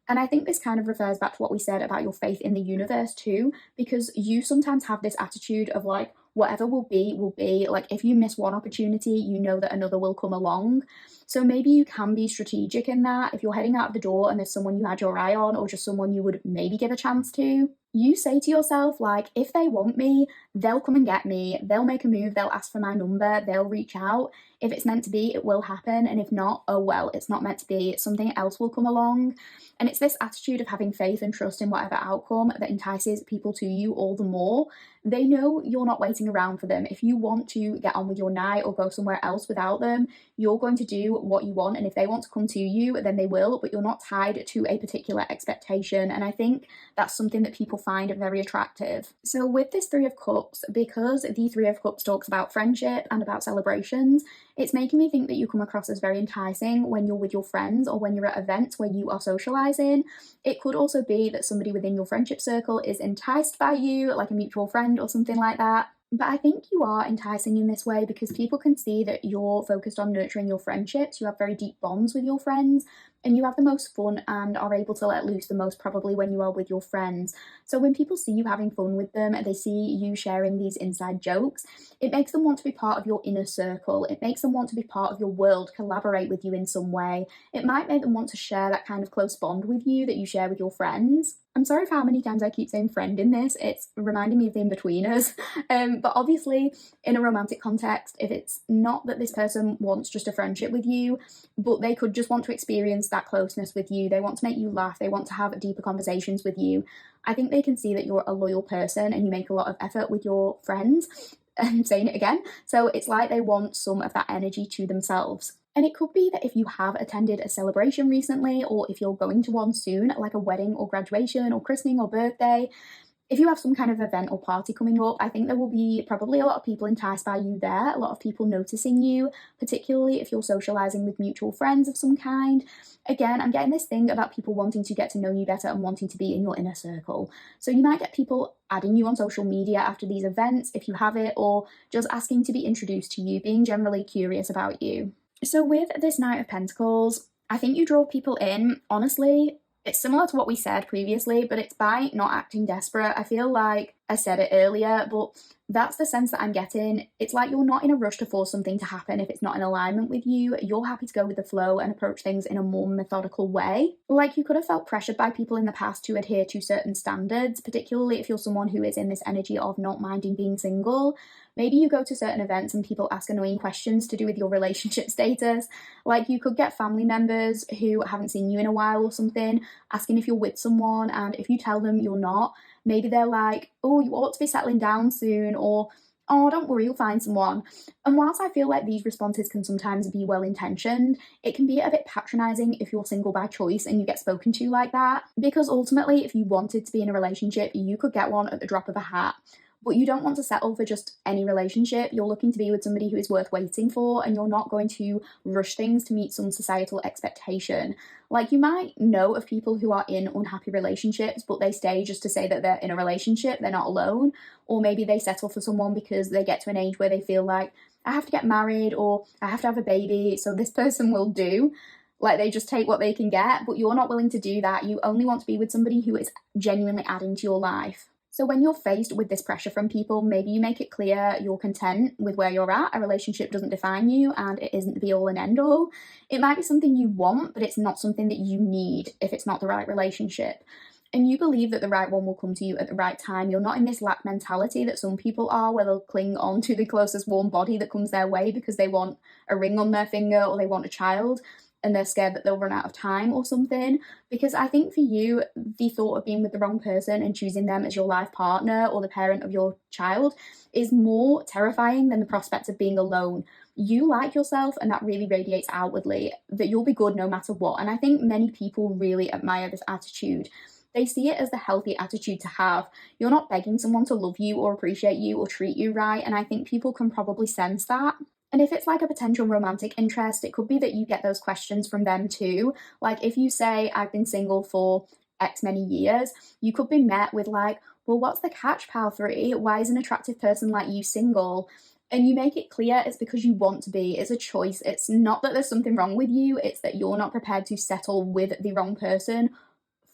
And I think this kind of refers back to what we said about your faith in the universe too, because you sometimes have this attitude of like, whatever will be, will be. Like if you miss one opportunity, you know that another will come along. So maybe you can be strategic in that. If you're heading out of the door and there's someone you had your eye on or just someone you would maybe give a chance to, you say to yourself, like, if they want me, they'll come and get me. They'll make a move. They'll ask for my number. They'll reach out. If it's meant to be, it will happen. And if not, oh well, it's not meant to be. Something else will come along. And it's this attitude of having faith and trust in whatever outcome that entices people to you all the more. They know you're not waiting around for them. If you want to get on with your night or go somewhere else without them, you're going to do what you want. And if they want to come to you, then they will, but you're not tied to a particular expectation. And I think that's something that people find very attractive. So with this Three of Cups, because the Three of Cups talks about friendship and about celebrations, it's making me think that you come across as very enticing when you're with your friends or when you're at events where you are socializing. It could also be that somebody within your friendship circle is enticed by you, like a mutual friend or something like that. But I think you are enticing in this way because people can see that you're focused on nurturing your friendships, you have very deep bonds with your friends, and you have the most fun and are able to let loose the most probably when you are with your friends. So when people see you having fun with them, they see you sharing these inside jokes, it makes them want to be part of your inner circle. It makes them want to be part of your world, collaborate with you in some way. It might make them want to share that kind of close bond with you that you share with your friends. I'm sorry for how many times I keep saying friend in this. It's reminding me of the in-betweeners. But obviously, in a romantic context, if it's not that this person wants just a friendship with you, but they could just want to experience that closeness with you, they want to make you laugh, they want to have deeper conversations with you, I think they can see that you're a loyal person and you make a lot of effort with your friends. I'm saying it again. So it's like they want some of that energy to themselves. And it could be that if you have attended a celebration recently, or if you're going to one soon, like a wedding or graduation or christening or birthday, if you have some kind of event or party coming up, I think there will be probably a lot of people enticed by you there, a lot of people noticing you, particularly if you're socializing with mutual friends of some kind. Again, I'm getting this thing about people wanting to get to know you better and wanting to be in your inner circle. So you might get people adding you on social media after these events, if you have it, or just asking to be introduced to you, being generally curious about you. So with this Knight of Pentacles, I think you draw people in, honestly. It's similar to what we said previously, but it's by not acting desperate. I feel like I said it earlier, but that's the sense that I'm getting. It's like you're not in a rush to force something to happen if it's not in alignment with you. You're happy to go with the flow and approach things in a more methodical way. Like you could have felt pressured by people in the past to adhere to certain standards, particularly if you're someone who is in this energy of not minding being single. Maybe you go to certain events and people ask annoying questions to do with your relationship status. Like you could get family members who haven't seen you in a while or something, asking if you're with someone, and if you tell them you're not, maybe they're like, oh, you ought to be settling down soon, or oh, don't worry, you'll find someone. And whilst I feel like these responses can sometimes be well-intentioned, it can be a bit patronising if you're single by choice and you get spoken to like that. Because ultimately, if you wanted to be in a relationship, you could get one at the drop of a hat. But you don't want to settle for just any relationship. You're looking to be with somebody who is worth waiting for, and you're not going to rush things to meet some societal expectation. Like you might know of people who are in unhappy relationships, but they stay just to say that they're in a relationship, they're not alone. Or maybe they settle for someone because they get to an age where they feel like, I have to get married or I have to have a baby, so this person will do. Like they just take what they can get, but you're not willing to do that. You only want to be with somebody who is genuinely adding to your life. So when you're faced with this pressure from people, maybe you make it clear you're content with where you're at. A relationship doesn't define you and it isn't the be all and end all. It might be something you want, but it's not something that you need if it's not the right relationship. and you believe that the right one will come to you at the right time. You're not in this lack mentality that some people are, where they'll cling on to the closest warm body that comes their way because they want a ring on their finger or they want a child and they're scared that they'll run out of time or something. Because I think for you, the thought of being with the wrong person and choosing them as your life partner or the parent of your child is more terrifying than the prospect of being alone. You like yourself, and that really radiates outwardly that you'll be good no matter what. And I think many people really admire this attitude. They see it as the healthy attitude to have. You're not begging someone to love you or appreciate you or treat you right, and I think people can probably sense that. And if it's like a potential romantic interest, it could be that you get those questions from them too. Like if you say, I've been single for X many years, you could be met with like, well, what's the catch, pal three? Why is an attractive person like you single? And you make it clear it's because you want to be. It's a choice. It's not that there's something wrong with you. It's that you're not prepared to settle with the wrong person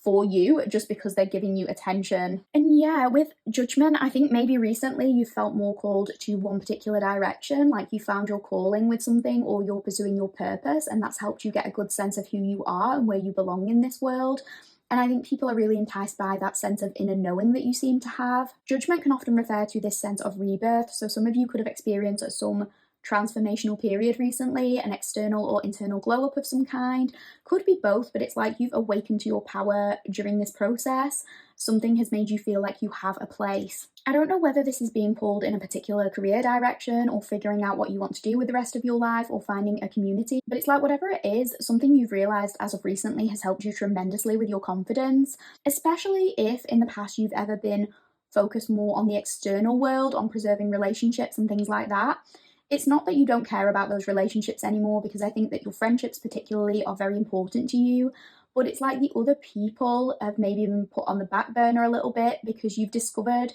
for you just because they're giving you attention. And yeah, with judgment, I think maybe recently you felt more called to one particular direction, like you found your calling with something or you're pursuing your purpose, and that's helped you get a good sense of who you are and where you belong in this world. And I think people are really enticed by that sense of inner knowing that you seem to have. Judgment can often refer to this sense of rebirth. So some of you could have experienced some transformational period recently, an external or internal glow up of some kind. Could be both, but it's like you've awakened to your power during this process. Something has made you feel like you have a place. I don't know whether this is being pulled in a particular career direction or figuring out what you want to do with the rest of your life or finding a community, but it's like whatever it is, something you've realised as of recently has helped you tremendously with your confidence, especially if in the past you've ever been focused more on the external world, on preserving relationships and things like that. It's not that you don't care about those relationships anymore, because I think that your friendships particularly are very important to you, but it's like the other people have maybe been put on the back burner a little bit because you've discovered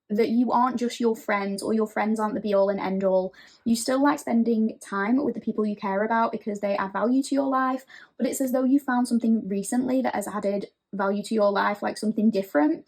that you aren't just your friends, or your friends aren't the be all and end all. You still like spending time with the people you care about because they add value to your life, but it's as though you found something recently that has added value to your life, like something different.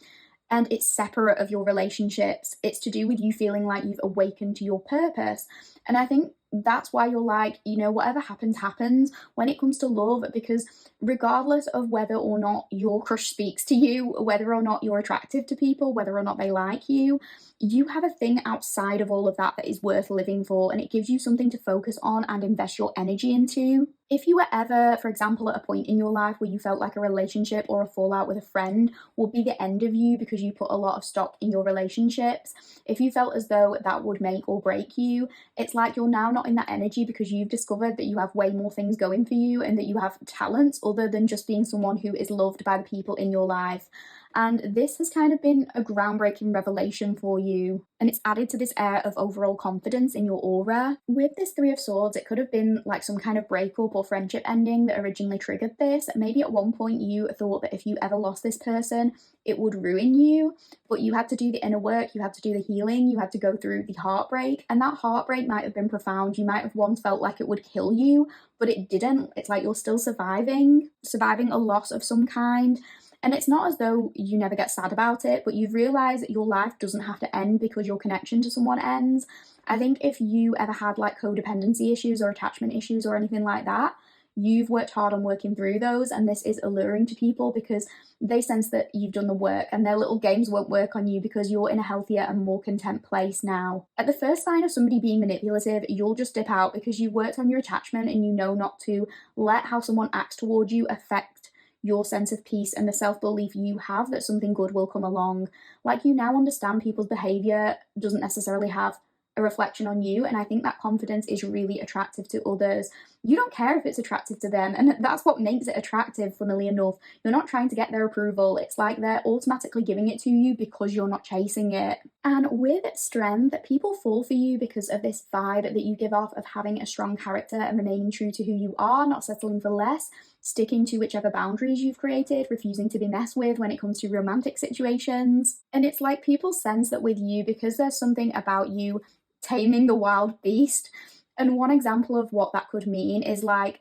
And it's separate of your relationships. It's to do with you feeling like you've awakened to your purpose. And I think that's why you're like, you know, whatever happens, happens when it comes to love, because regardless of whether or not your crush speaks to you, whether or not you're attractive to people, whether or not they like you, you have a thing outside of all of that that is worth living for, and it gives you something to focus on and invest your energy into. If you were ever, for example, at a point in your life where you felt like a relationship or a fallout with a friend would be the end of you because you put a lot of stock in your relationships, if you felt as though that would make or break you, it's like you're now not in that energy because you've discovered that you have way more things going for you and that you have talents other than just being someone who is loved by the people in your life. And this has kind of been a groundbreaking revelation for you, and it's added to this air of overall confidence in your aura. With this Three of Swords, it could have been like some kind of breakup or friendship ending that originally triggered this. Maybe at one point you thought that if you ever lost this person, it would ruin you, but you had to do the inner work, you had to do the healing, you had to go through the heartbreak, and that heartbreak might have been profound. You might have once felt like it would kill you, but it didn't. It's like you're still surviving a loss of some kind. And it's not as though you never get sad about it, but you've realised that your life doesn't have to end because your connection to someone ends. I think if you ever had like codependency issues or attachment issues or anything like that, you've worked hard on working through those, and this is alluring to people because they sense that you've done the work, and their little games won't work on you because you're in a healthier and more content place now. At the first sign of somebody being manipulative, you'll just dip out because you've worked on your attachment and you know not to let how someone acts towards you affect your sense of peace and the self-belief you have that something good will come along. Like, you now understand people's behaviour doesn't necessarily have a reflection on you, and I think that confidence is really attractive to others. You don't care if it's attractive to them, and that's what makes it attractive, funnily enough. You're not trying to get their approval. It's like they're automatically giving it to you because you're not chasing it. And with strength, people fall for you because of this vibe that you give off of having a strong character and remaining true to who you are, not settling for less, sticking to whichever boundaries you've created, refusing to be messed with when it comes to romantic situations. And it's like people sense that with you because there's something about you taming the wild beast. And one example of what that could mean is like,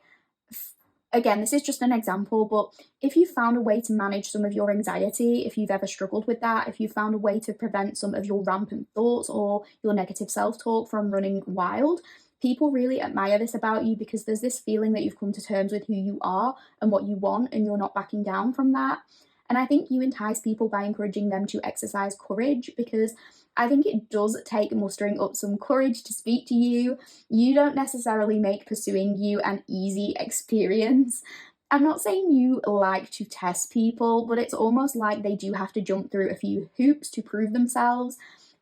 again, this is just an example, but if you found a way to manage some of your anxiety, if you've ever struggled with that, if you found a way to prevent some of your rampant thoughts or your negative self-talk from running wild, people really admire this about you because there's this feeling that you've come to terms with who you are and what you want, and you're not backing down from that. And I think you entice people by encouraging them to exercise courage, because I think it does take mustering up some courage to speak to you. You don't necessarily make pursuing you an easy experience. I'm not saying you like to test people, but it's almost like they do have to jump through a few hoops to prove themselves.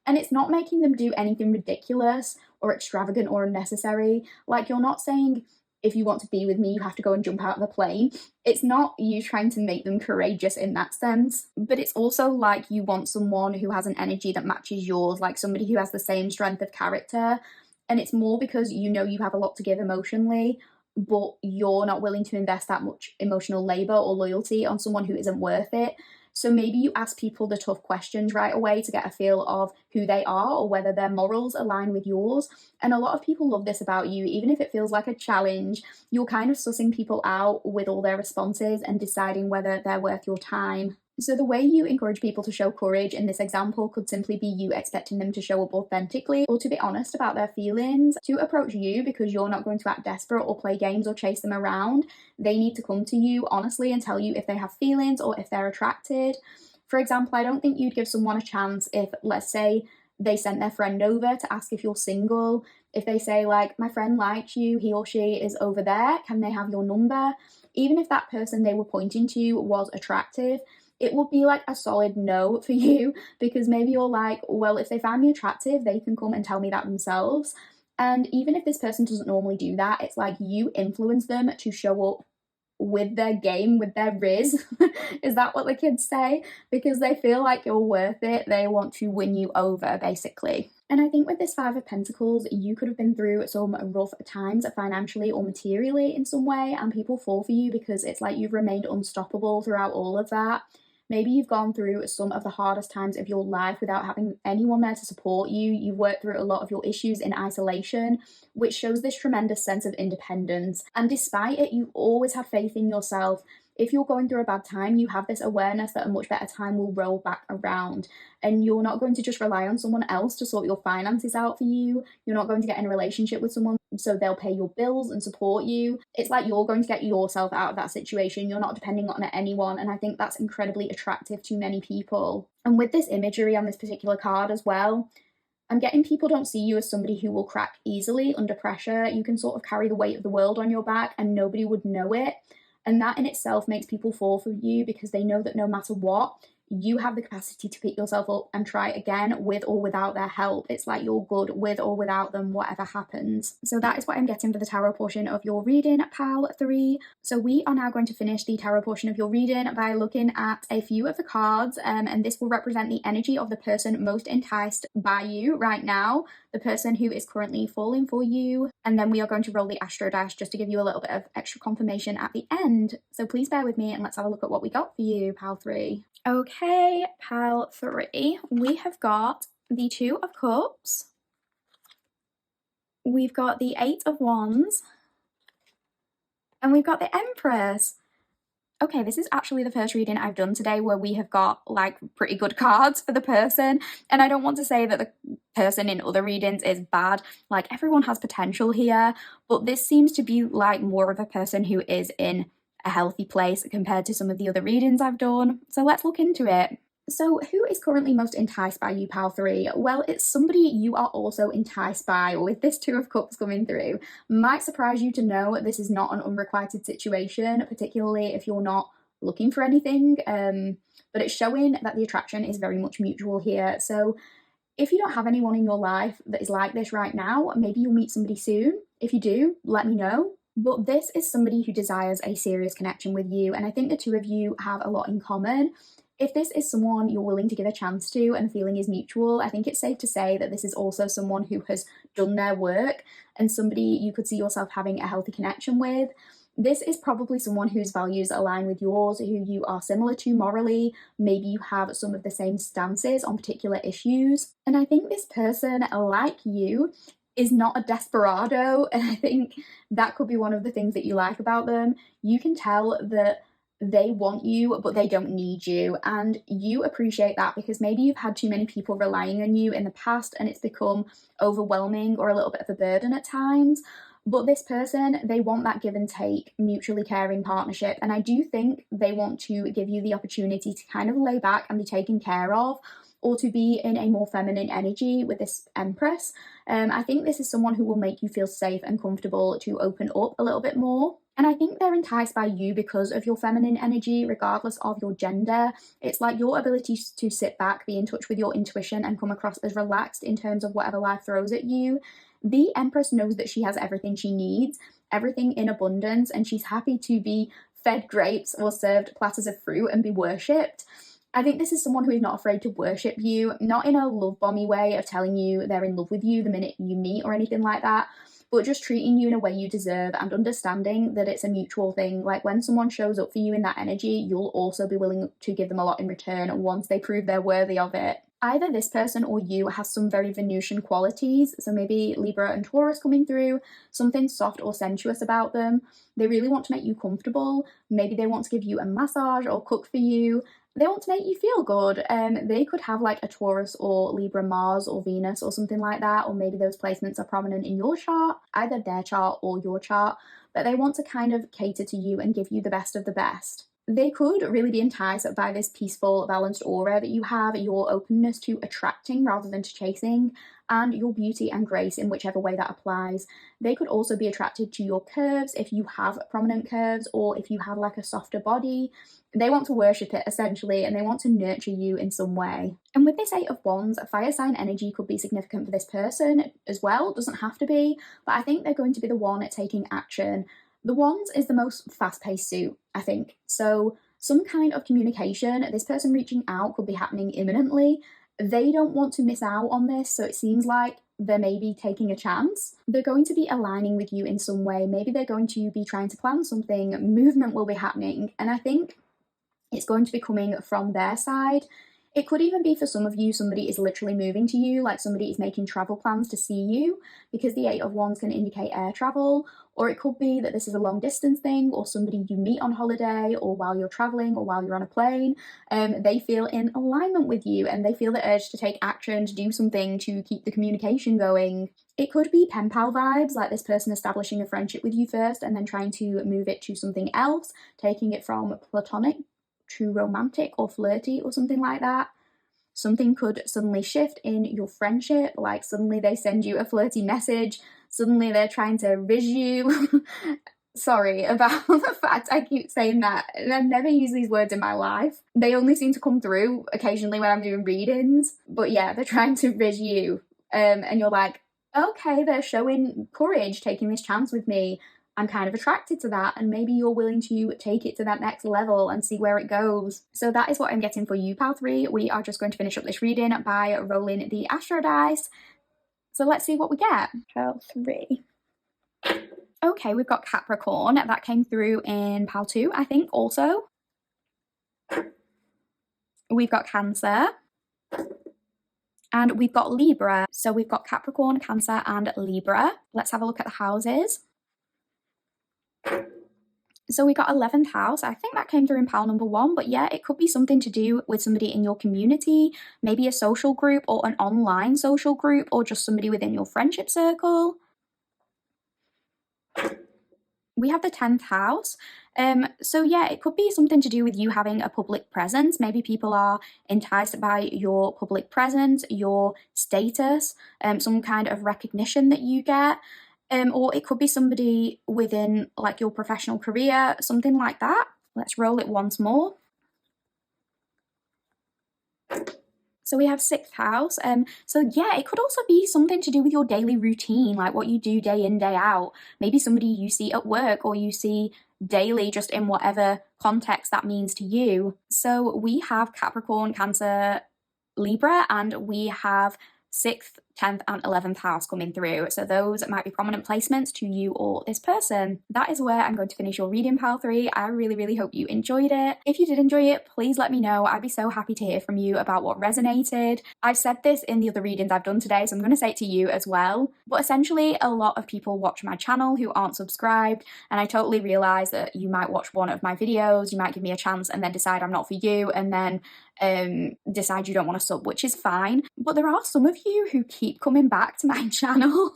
And it's not making them do anything ridiculous or extravagant or unnecessary. Like, you're not saying, if you want to be with me, you have to go and jump out of a plane. It's not you trying to make them courageous in that sense, but it's also like you want someone who has an energy that matches yours, like somebody who has the same strength of character. And it's more because you know you have a lot to give emotionally, but you're not willing to invest that much emotional labor or loyalty on someone who isn't worth it. So maybe you ask people the tough questions right away to get a feel of who they are or whether their morals align with yours. And a lot of people love this about you, even if it feels like a challenge. You're kind of sussing people out with all their responses and deciding whether they're worth your time. So the way you encourage people to show courage in this example could simply be you expecting them to show up authentically or to be honest about their feelings, to approach you because you're not going to act desperate or play games or chase them around. They need to come to you honestly and tell you if they have feelings or if they're attracted. For example, I don't think you'd give someone a chance if, let's say, they sent their friend over to ask if you're single. If they say, like, my friend likes you, he or she is over there, can they have your number? Even if that person they were pointing to was attractive, it would be like a solid no for you, because maybe you're like, well, if they find me attractive, they can come and tell me that themselves. And even if this person doesn't normally do that, it's like you influence them to show up with their game, with their riz. Is that what the kids say? Because they feel like you're worth it. They want to win you over, basically. And I think with this Five of Pentacles, you could have been through some rough times financially or materially in some way, and people fall for you because it's like you've remained unstoppable throughout all of that. Maybe you've gone through some of the hardest times of your life without having anyone there to support you. You've worked through a lot of your issues in isolation, which shows this tremendous sense of independence. And despite it, you've always had faith in yourself. If you're going through a bad time, you have this awareness that a much better time will roll back around, and you're not going to just rely on someone else to sort your finances out for you. You're not going to get in a relationship with someone so they'll pay your bills and support you. It's like you're going to get yourself out of that situation. You're not depending on anyone, and I think that's incredibly attractive to many people. And with this imagery on this particular card as well, I'm getting people don't see you as somebody who will crack easily under pressure. You can sort of carry the weight of the world on your back and nobody would know it. And that in itself makes people fall for you because they know that no matter what, you have the capacity to pick yourself up and try again with or without their help. It's like you're good with or without them, whatever happens. So that is what I'm getting for the tarot portion of your reading, pal 3. So we are now going to finish the tarot portion of your reading by looking at a few of the cards, and this will represent the energy of the person most enticed by you right now, the person who is currently falling for you. And then we are going to roll the astro dice just to give you a little bit of extra confirmation at the end. So please bear with me and let's have a look at what we got for you, pal 3. Okay, pal 3, we have got the 2 of Cups, we've got the 8 of Wands, and we've got the Empress. Okay, this is actually the first reading I've done today where we have got like pretty good cards for the person. And I don't want to say that the person in other readings is bad. Like, everyone has potential here, but this seems to be like more of a person who is in a healthy place compared to some of the other readings I've done. So let's look into it. So who is currently most enticed by you, pal 3? Well, it's somebody you are also enticed by, with this 2 of Cups coming through. Might surprise you to know this is not an unrequited situation, particularly if you're not looking for anything, but it's showing that the attraction is very much mutual here. So if you don't have anyone in your life that is like this right now, maybe you'll meet somebody soon. If you do, let me know. But this is somebody who desires a serious connection with you, and I think the 2 of you have a lot in common. If this is someone you're willing to give a chance to and the feeling is mutual, I think it's safe to say that this is also someone who has done their work and somebody you could see yourself having a healthy connection with. This is probably someone whose values align with yours, who you are similar to morally. Maybe you have some of the same stances on particular issues. And I think this person, like you, is not a desperado, and I think that could be one of the things that you like about them. You can tell that they want you, but they don't need you, and you appreciate that because maybe you've had too many people relying on you in the past and it's become overwhelming or a little bit of a burden at times. But this person, they want that give and take, mutually caring partnership. And I do think they want to give you the opportunity to kind of lay back and be taken care of, or to be in a more feminine energy with this Empress. I think this is someone who will make you feel safe and comfortable to open up a little bit more. And I think they're enticed by you because of your feminine energy, regardless of your gender. It's like your ability to sit back, be in touch with your intuition, and come across as relaxed in terms of whatever life throws at you. The Empress knows that she has everything she needs, everything in abundance, and she's happy to be fed grapes or served platters of fruit and be worshipped. I think this is someone who is not afraid to worship you, not in a love bomby way of telling you they're in love with you the minute you meet or anything like that, but just treating you in a way you deserve and understanding that it's a mutual thing. Like when someone shows up for you in that energy, you'll also be willing to give them a lot in return once they prove they're worthy of it. Either this person or you has some very Venusian qualities, so maybe Libra and Taurus coming through, something soft or sensuous about them. They really want to make you comfortable. Maybe they want to give you a massage or cook for you. They want to make you feel good. They could have like a Taurus or Libra Mars or Venus or something like that, or maybe those placements are prominent in your chart, either their chart or your chart, but they want to kind of cater to you and give you the best of the best. They could really be enticed by this peaceful, balanced aura that you have, your openness to attracting rather than to chasing, and your beauty and grace in whichever way that applies. They could also be attracted to your curves if you have prominent curves, or if you have like a softer body. They want to worship it essentially, and they want to nurture you in some way. And with this Eight of Wands, fire sign energy could be significant for this person as well. It doesn't have to be, but I think they're going to be the one taking action. The Wands is the most fast-paced suit, I think. So some kind of communication, this person reaching out could be happening imminently. They don't want to miss out on this, so it seems like they're maybe taking a chance. They're going to be aligning with you in some way. Maybe they're going to be trying to plan something. Movement will be happening, and I think it's going to be coming from their side. It could even be for some of you, somebody is literally moving to you, like somebody is making travel plans to see you, because the Eight of Wands can indicate air travel. Or it could be that this is a long distance thing, or somebody you meet on holiday, or while you're traveling, or while you're on a plane. They feel in alignment with you, and they feel the urge to take action, to do something, to keep the communication going. It could be pen pal vibes, like this person establishing a friendship with you first, and then trying to move it to something else, taking it from platonic to romantic or flirty or something like that. Something could suddenly shift in your friendship, like suddenly they send you a flirty message, suddenly they're trying to riz you. Sorry about the fact I keep saying that. I've never used these words in my life. They only seem to come through occasionally when I'm doing readings. But yeah, they're trying to riz you. And you're like, okay, they're showing courage, taking this chance with me. I'm kind of attracted to that, and maybe you're willing to take it to that next level and see where it goes. So that is what I'm getting for you, pal 3. We are just going to finish up this reading by rolling the astro dice. So let's see what we get. Pal 3. Okay, we've got Capricorn. That came through in pal 2, I think, also. We've got Cancer. And we've got Libra. So we've got Capricorn, Cancer, and Libra. Let's have a look at the houses. So we got 11th house. I think that came through in pile number 1, but yeah, it could be something to do with somebody in your community, maybe a social group or an online social group, or just somebody within your friendship circle. We have the 10th house. So yeah, it could be something to do with you having a public presence. Maybe people are enticed by your public presence, your status, some kind of recognition that you get. Or it could be somebody within like your professional career, something like that. Let's roll it once more. So we have 6th house. So yeah, it could also be something to do with your daily routine, like what you do day in, day out. Maybe somebody you see at work, or you see daily, just in whatever context that means to you. So we have Capricorn, Cancer, Libra, and we have 6th, 10th, and 11th house coming through. So those might be prominent placements to you or this person. That is where I'm going to finish your reading, pal 3. I really hope you enjoyed it. If you did enjoy it, please let me know. I'd be so happy to hear from you about what resonated. I've said this in the other readings I've done today, so I'm going to say it to you as well. But essentially, a lot of people watch my channel who aren't subscribed, and I totally realise that you might watch one of my videos, you might give me a chance and then decide I'm not for you, and then decide you don't want to sub, which is fine. But there are some of you who keep coming back to my channel.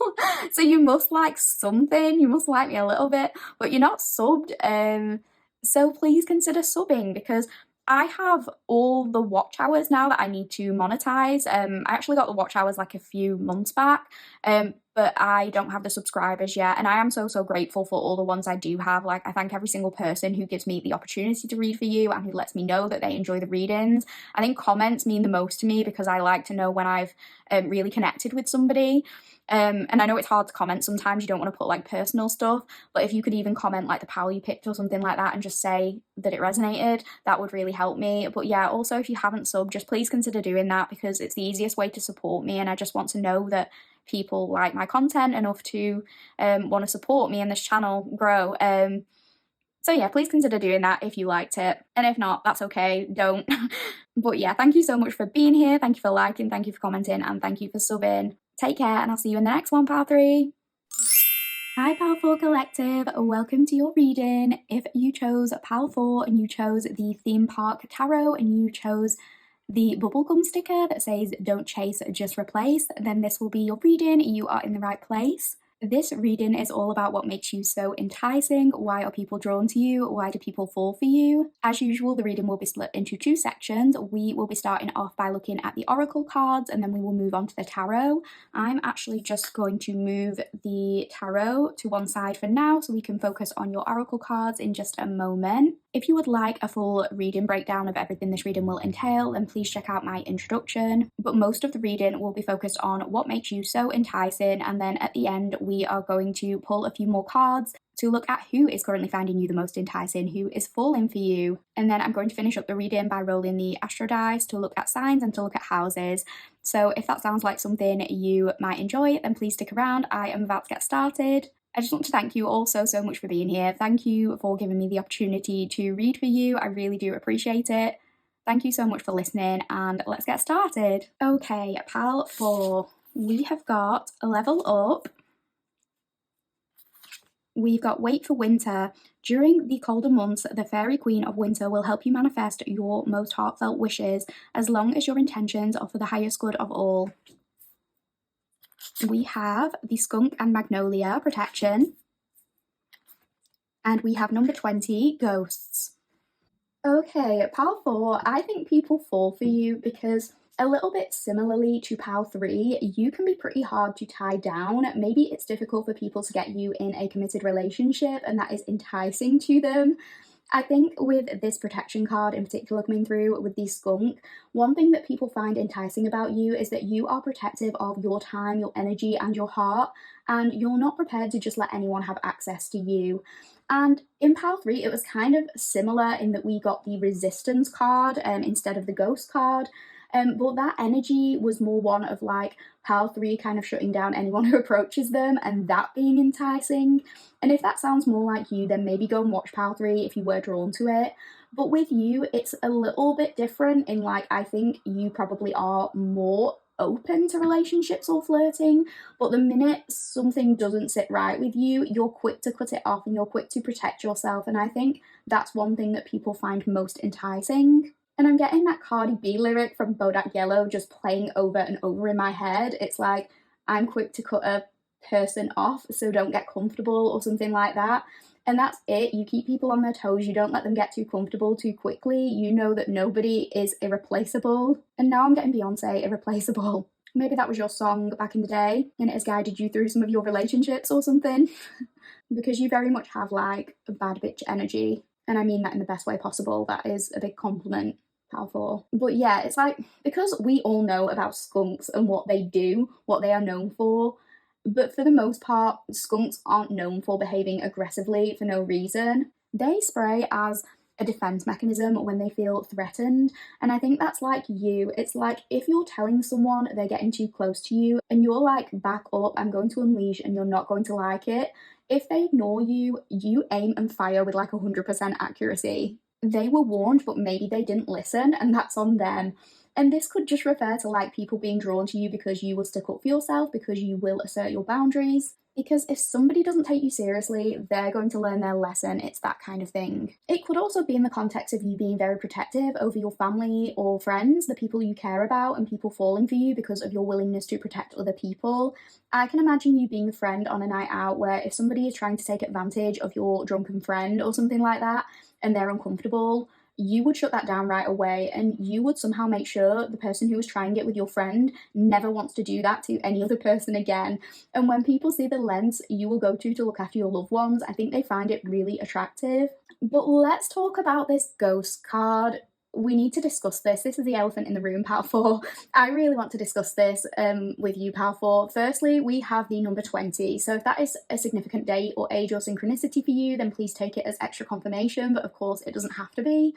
So you must like something, you must like me a little bit, but you're not subbed. So please consider subbing, because I have all the watch hours now that I need to monetize. I actually got the watch hours like a few months back, but I don't have the subscribers yet. And I am so grateful for all the ones I do have. Like, I thank every single person who gives me the opportunity to read for you and who lets me know that they enjoy the readings. I think comments mean the most to me, because I like to know when I've really connected with somebody. And I know it's hard to comment sometimes, you don't want to put like personal stuff, but if you could even comment like the pal you picked or something like that and just say that it resonated, that would really help me. But yeah, also if you haven't subbed, just please consider doing that, because it's the easiest way to support me, and I just want to know that people like my content enough to want to support me and this channel grow. So yeah, please consider doing that if you liked it, and if not, that's okay, don't. But yeah, thank you so much for being here, thank you for liking, thank you for commenting, and thank you for subbing. Take care, and I'll see you in the next one, Pal 3. Hi Pal 4 Collective, welcome to your reading. If you chose Pal 4 and you chose the theme park tarot and you chose the bubblegum sticker that says don't chase, just replace, then this will be your reading. You are in the right place. This reading is all about what makes you so enticing. Why are people drawn to you? Why do people fall for you? As usual, the reading will be split into two sections. We will be starting off by looking at the oracle cards, and then we will move on to the tarot. I'm actually just going to move the tarot to one side for now so we can focus on your oracle cards in just a moment. If you would like a full reading breakdown of everything this reading will entail, then please check out my introduction. But most of the reading will be focused on what makes you so enticing, and then at the end we are going to pull a few more cards to look at who is currently finding you the most enticing, who is falling for you. And then I'm going to finish up the reading by rolling the astro dice to look at signs and to look at houses. So if that sounds like something you might enjoy, then please stick around. I am about to get started. I just want to thank you all so much for being here. Thank you for giving me the opportunity to read for you. I really do appreciate it. Thank you so much for listening, and let's get started. Okay, Pal 4, we have got a level up. We've got wait for winter. During the colder months, the fairy queen of winter will help you manifest your most heartfelt wishes, as long as your intentions are for the highest good of all. We have the skunk and magnolia, protection. And we have number 20, ghosts. Okay, Pal 4, I think people fall for you because, a little bit similarly to Pal 3, you can be pretty hard to tie down. Maybe it's difficult for people to get you in a committed relationship, and that is enticing to them. I think with this protection card in particular coming through with the skunk, one thing that people find enticing about you is that you are protective of your time, your energy, and your heart, and you're not prepared to just let anyone have access to you. And in Pal 3, it was kind of similar in that we got the resistance card instead of the ghost card. But that energy was more one of like Pal 3 kind of shutting down anyone who approaches them, and that being enticing. And if that sounds more like you, then maybe go and watch Pal 3 if you were drawn to it. But with you, it's a little bit different in like, I think you probably are more open to relationships or flirting, but the minute something doesn't sit right with you, you're quick to cut it off and you're quick to protect yourself. And I think that's one thing that people find most enticing. And I'm getting that Cardi B lyric from Bodak Yellow just playing over and over in my head. It's like, I'm quick to cut a person off, so don't get comfortable, or something like that. And that's it. You keep people on their toes. You don't let them get too comfortable too quickly. You know that nobody is irreplaceable. And now I'm getting Beyonce, irreplaceable. Maybe that was your song back in the day and it has guided you through some of your relationships or something. Because you very much have like a bad bitch energy. And I mean that in the best way possible. That is a big compliment, Pal 4. But yeah, it's like, because we all know about skunks and what they do, what they are known for, but for the most part, skunks aren't known for behaving aggressively for no reason. They spray as a defense mechanism when they feel threatened, and I think that's like you. It's like if you're telling someone they're getting too close to you and you're like, back up, I'm going to unleash, and you're not going to like it, if they ignore you, you aim and fire with like 100% accuracy. They were warned, but maybe they didn't listen, and that's on them. And this could just refer to like people being drawn to you because you will stick up for yourself, because you will assert your boundaries. Because if somebody doesn't take you seriously, they're going to learn their lesson. It's that kind of thing. It could also be in the context of you being very protective over your family or friends, the people you care about, and people falling for you because of your willingness to protect other people. I can imagine you being a friend on a night out where if somebody is trying to take advantage of your drunken friend or something like that, and they're uncomfortable, you would shut that down right away, and you would somehow make sure the person who was trying it with your friend never wants to do that to any other person again. And when people see the lengths you will go to look after your loved ones, I think they find it really attractive. But let's talk about this ghost card. We need to discuss this. This is the elephant in the room, Pal 4. I really want to discuss this with you, Pal 4. Firstly, we have the number 20. So if that is a significant date or age or synchronicity for you, then please take it as extra confirmation. But of course, it doesn't have to be.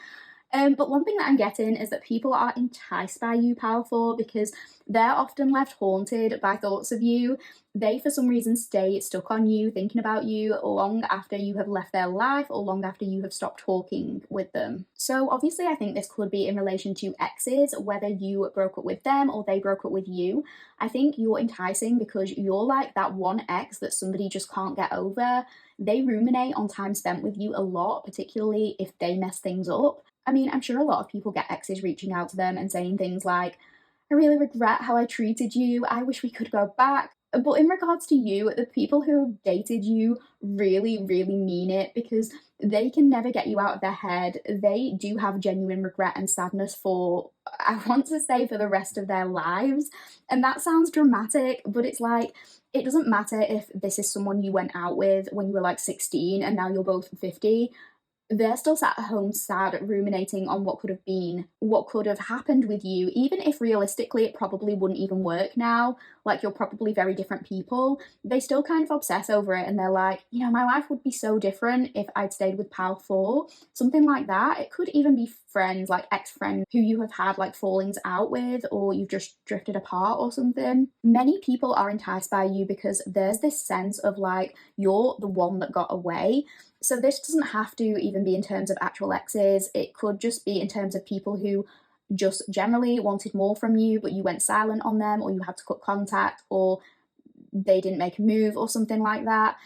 But one thing that I'm getting is that people are enticed by you, Pal 4, because they're often left haunted by thoughts of you. They, for some reason, stay stuck on you, thinking about you long after you have left their life or long after you have stopped talking with them. So obviously, I think this could be in relation to exes, whether you broke up with them or they broke up with you. I think you're enticing because you're like that one ex that somebody just can't get over. They ruminate on time spent with you a lot, particularly if they mess things up. I mean, I'm sure a lot of people get exes reaching out to them and saying things like, I really regret how I treated you. I wish we could go back. But in regards to you, the people who have dated you really, really mean it, because they can never get you out of their head. They do have genuine regret and sadness for, I want to say, for the rest of their lives. And that sounds dramatic, but it's like, it doesn't matter if this is someone you went out with when you were like 16 and now you're both 50. They're still sat at home sad, ruminating on what could have been, what could have happened with you, even if realistically it probably wouldn't even work now, like you're probably very different people. They still kind of obsess over it, and they're like, you know, my life would be so different if I'd stayed with Pal 4, something like that. It could even be friends, like ex-friends who you have had like fallings out with, or you've just drifted apart or something. Many people are enticed by you because there's this sense of like, you're the one that got away. So this doesn't have to even be in terms of actual exes. It could just be in terms of people who just generally wanted more from you, but you went silent on them, or you had to cut contact, or they didn't make a move or something like that.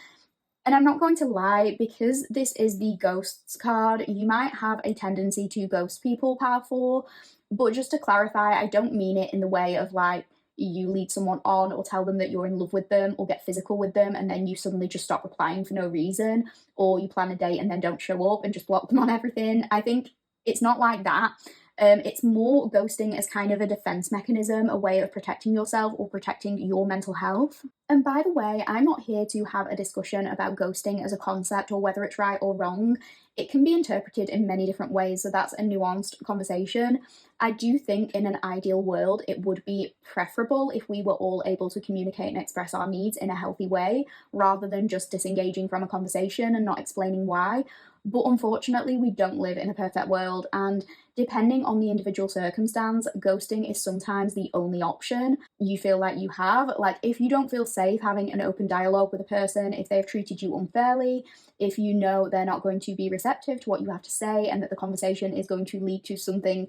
And I'm not going to lie, because this is the ghosts card, you might have a tendency to ghost people, Pal 4. But just to clarify, I don't mean it in the way of like, you lead someone on or tell them that you're in love with them or get physical with them and then you suddenly just stop replying for no reason, or you plan a date and then don't show up and just block them on everything. I think it's not like that. It's more ghosting as kind of a defense mechanism, a way of protecting yourself or protecting your mental health. And by the way, I'm not here to have a discussion about ghosting as a concept or whether it's right or wrong. It can be interpreted in many different ways, so that's a nuanced conversation. I do think in an ideal world, it would be preferable if we were all able to communicate and express our needs in a healthy way, rather than just disengaging from a conversation and not explaining why. But unfortunately, we don't live in a perfect world, and depending on the individual circumstance, ghosting is sometimes the only option you feel like you have. Like, if you don't feel safe having an open dialogue with a person, if they've treated you unfairly, if you know they're not going to be receptive to what you have to say and that the conversation is going to lead to something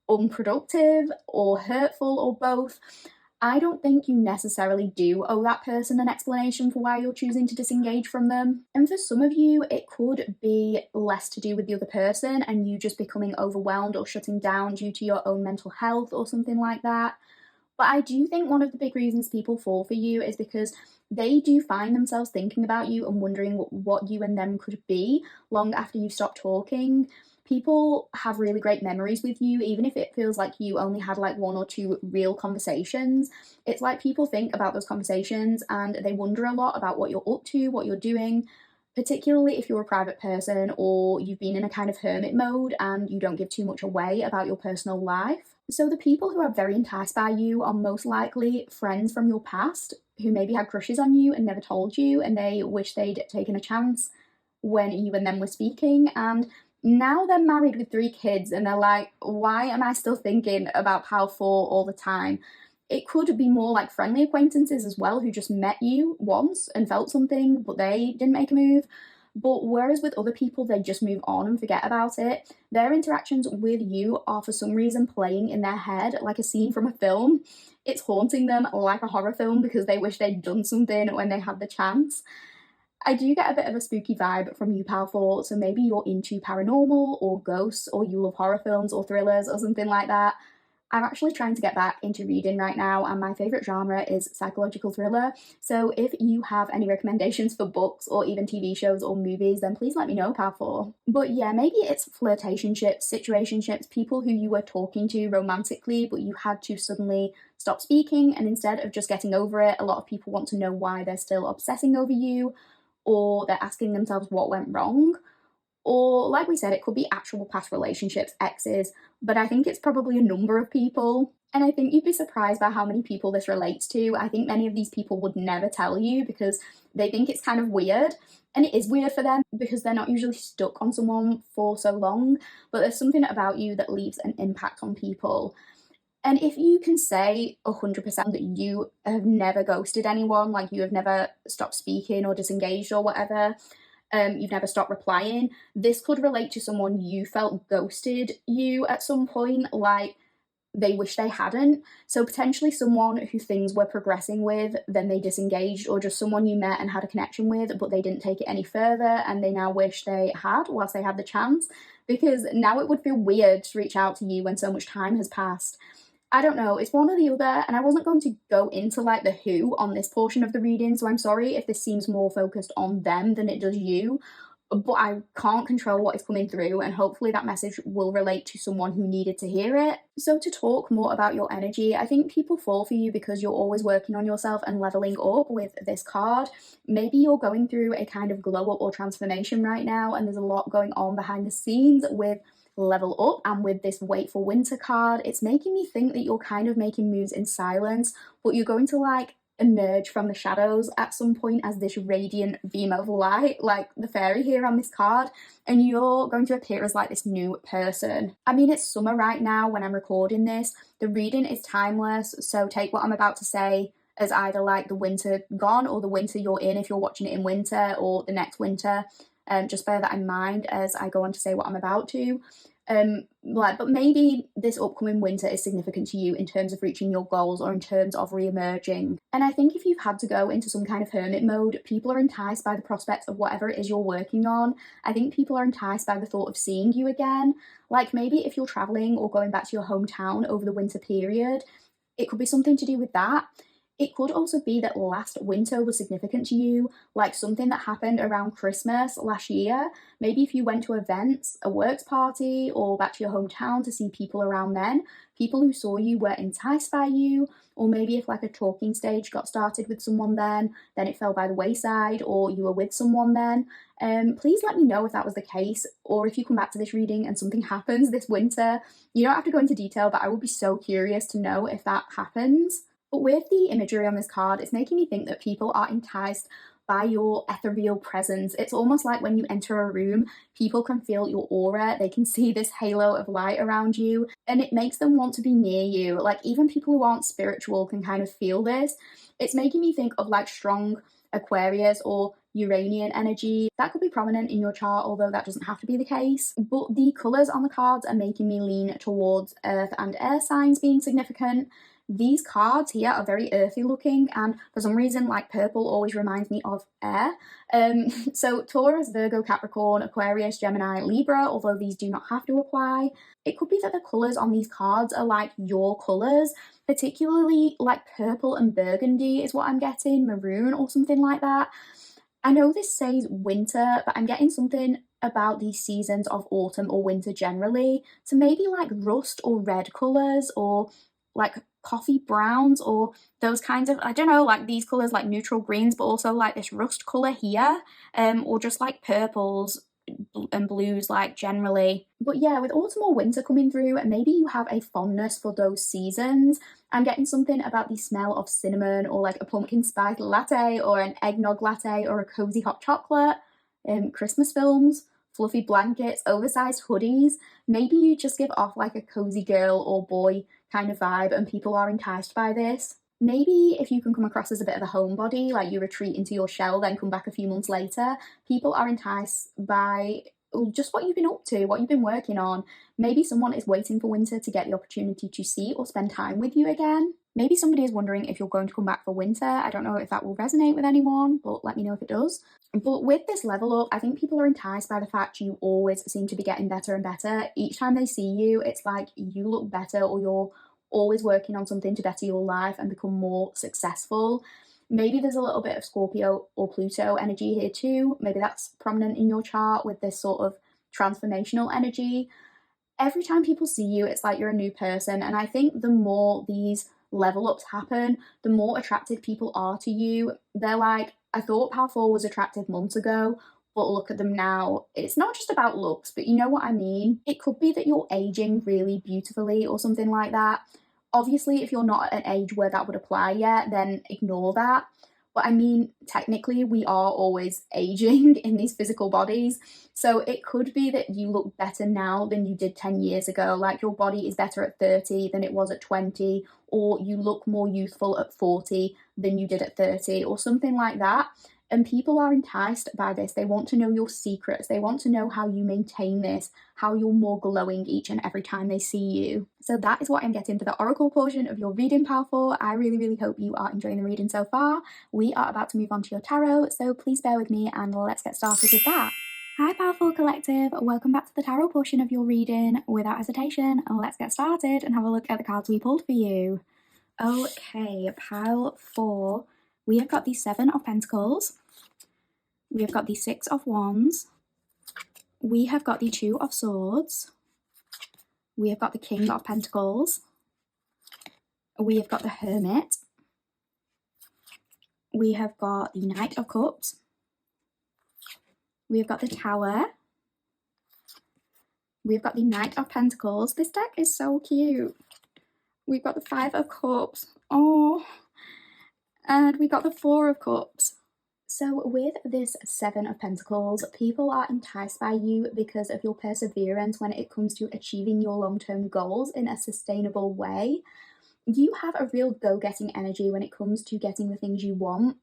unproductive or hurtful or both, I don't think you necessarily do owe that person an explanation for why you're choosing to disengage from them. And for some of you, it could be less to do with the other person and you just becoming overwhelmed or shutting down due to your own mental health or something like that. But I do think one of the big reasons people fall for you is because they do find themselves thinking about you and wondering what you and them could be long after you've stopped talking. People have really great memories with you, even if it feels like you only had like one or two real conversations. It's like people think about those conversations and they wonder a lot about what you're up to, what you're doing, particularly if you're a private person or you've been in a kind of hermit mode and you don't give too much away about your personal life. So the people who are very enticed by you are most likely friends from your past who maybe had crushes on you and never told you, and they wish they'd taken a chance when you and them were speaking, and now they're married with 3 kids and they're like, why am I still thinking about Pal 4 all the time? It could be more like friendly acquaintances as well who just met you once and felt something, but they didn't make a move. But whereas with other people, they just move on and forget about it, their interactions with you are for some reason playing in their head like a scene from a film. It's haunting them like a horror film because they wish they'd done something when they had the chance. I do get a bit of a spooky vibe from you, pal 4, so maybe you're into paranormal or ghosts, or you love horror films or thrillers or something like that. I'm actually trying to get back into reading right now, and my favourite genre is psychological thriller. So if you have any recommendations for books or even TV shows or movies, then please let me know, pal 4. But yeah, maybe it's flirtationships, situationships, people who you were talking to romantically, but you had to suddenly stop speaking, and instead of just getting over it, a lot of people want to know why they're still obsessing over you, or they're asking themselves what went wrong. Or, like we said, it could be actual past relationships, exes, but I think it's probably a number of people. And I think you'd be surprised by how many people this relates to. I think many of these people would never tell you because they think it's kind of weird. And it is weird for them because they're not usually stuck on someone for so long, but there's something about you that leaves an impact on people. And if you can say 100% that you have never ghosted anyone, like you have never stopped speaking or disengaged or whatever, you've never stopped replying, this could relate to someone you felt ghosted you at some point, like they wish they hadn't. So potentially someone who things were progressing with, then they disengaged, or just someone you met and had a connection with, but they didn't take it any further and they now wish they had whilst they had the chance. Because now it would feel weird to reach out to you when so much time has passed. I don't know, it's one or the other, and I wasn't going to go into like the who on this portion of the reading, so I'm sorry if this seems more focused on them than it does you, but I can't control what is coming through, and hopefully that message will relate to someone who needed to hear it. So to talk more about your energy, I think people fall for you because you're always working on yourself and leveling up with this card. Maybe you're going through a kind of glow up or transformation right now, and there's a lot going on behind the scenes with level up, and with this wait for winter card, it's making me think that you're kind of making moves in silence, but you're going to like emerge from the shadows at some point as this radiant beam of light, like the fairy here on this card, and you're going to appear as like this new person. I mean, it's summer right now when I'm recording this. The reading is timeless, so take what I'm about to say as either like the winter gone or the winter you're in if you're watching it in winter, or the next winter. Just bear that in mind as I go on to say what I'm about to. But maybe this upcoming winter is significant to you in terms of reaching your goals or in terms of re-emerging. And I think if you've had to go into some kind of hermit mode, people are enticed by the prospect of whatever it is you're working on. I think people are enticed by the thought of seeing you again. Like maybe if you're traveling or going back to your hometown over the winter period, it could be something to do with that. It could also be that last winter was significant to you, like something that happened around Christmas last year. Maybe if you went to events, a works party, or back to your hometown to see people around then, people who saw you were enticed by you, or maybe if like a talking stage got started with someone then it fell by the wayside, or you were with someone then. Please let me know if that was the case, or if you come back to this reading and something happens this winter. You don't have to go into detail, but I would be so curious to know if that happens. But with the imagery on this card, it's making me think that people are enticed by your ethereal presence. It's almost like when you enter a room, people can feel your aura, they can see this halo of light around you, and it makes them want to be near you. Like even people who aren't spiritual can kind of feel this. It's making me think of like strong Aquarius or Uranian energy. That could be prominent in your chart, although that doesn't have to be the case. But the colours on the cards are making me lean towards earth and air signs being significant. These cards here are very earthy looking, and for some reason like purple always reminds me of air. So Taurus, Virgo, Capricorn, Aquarius, Gemini, Libra, although these do not have to apply. It could be that the colours on these cards are like your colours, particularly like purple and burgundy is what I'm getting, maroon or something like that. I know this says winter, but I'm getting something about these seasons of autumn or winter generally, so maybe like rust or red colours, or like coffee browns, or those kinds of, I don't know, like these colours like neutral greens, but also like this rust colour here, or just like purples and blues like generally. But yeah, with autumn or winter coming through, maybe you have a fondness for those seasons. I'm getting something about the smell of cinnamon, or like a pumpkin spice latte, or an eggnog latte, or a cozy hot chocolate, Christmas films, fluffy blankets, oversized hoodies. Maybe you just give off like a cozy girl or boy kind of vibe and people are enticed by this. Maybe if you can come across as a bit of a homebody, like you retreat into your shell, then come back a few months later, people are enticed by just what you've been up to, what you've been working on. Maybe someone is waiting for winter to get the opportunity to see or spend time with you again. Maybe somebody is wondering if you're going to come back for winter. I don't know if that will resonate with anyone, but let me know if it does. But with this level up, I think people are enticed by the fact you always seem to be getting better and better. Each time they see you, it's like you look better or you're always working on something to better your life and become more successful. Maybe there's a little bit of Scorpio or Pluto energy here too. Maybe that's prominent in your chart with this sort of transformational energy. Every time people see you, it's like you're a new person. And I think the more these level ups happen, the more attracted people are to you. They're like, I thought Power 4 was attractive months ago, but look at them now. It's not just about looks, but you know what I mean? It could be that you're aging really beautifully or something like that. Obviously, if you're not at an age where that would apply yet, then ignore that. But I mean, technically, we are always aging in these physical bodies. So it could be that you look better now than you did 10 years ago. Like your body is better at 30 than it was at 20, or you look more youthful at 40 than you did at 30, or something like that. And people are enticed by this. They want to know your secrets. They want to know how you maintain this, how you're more glowing each and every time they see you. So that is what I'm getting for the oracle portion of your reading, Power 4. I really, really hope you are enjoying the reading so far. We are about to move on to your tarot, so please bear with me and let's get started with that. Hi Powerful Collective, welcome back to the tarot portion of your reading. Without hesitation, let's get started and have a look at the cards we pulled for you. Okay, pile 4. We have got the 7 of Pentacles. We have got the 6 of Wands. We have got the 2 of Swords. We have got the King of Pentacles. We have got the Hermit. We have got the Knight of Cups. We have got the Tower. We've got the Knight of Pentacles. This deck is so cute. We've got the 5 of Cups. Oh. And we got the 4 of Cups. So with this 7 of Pentacles, people are enticed by you because of your perseverance when it comes to achieving your long-term goals in a sustainable way. You have a real go-getting energy when it comes to getting the things you want.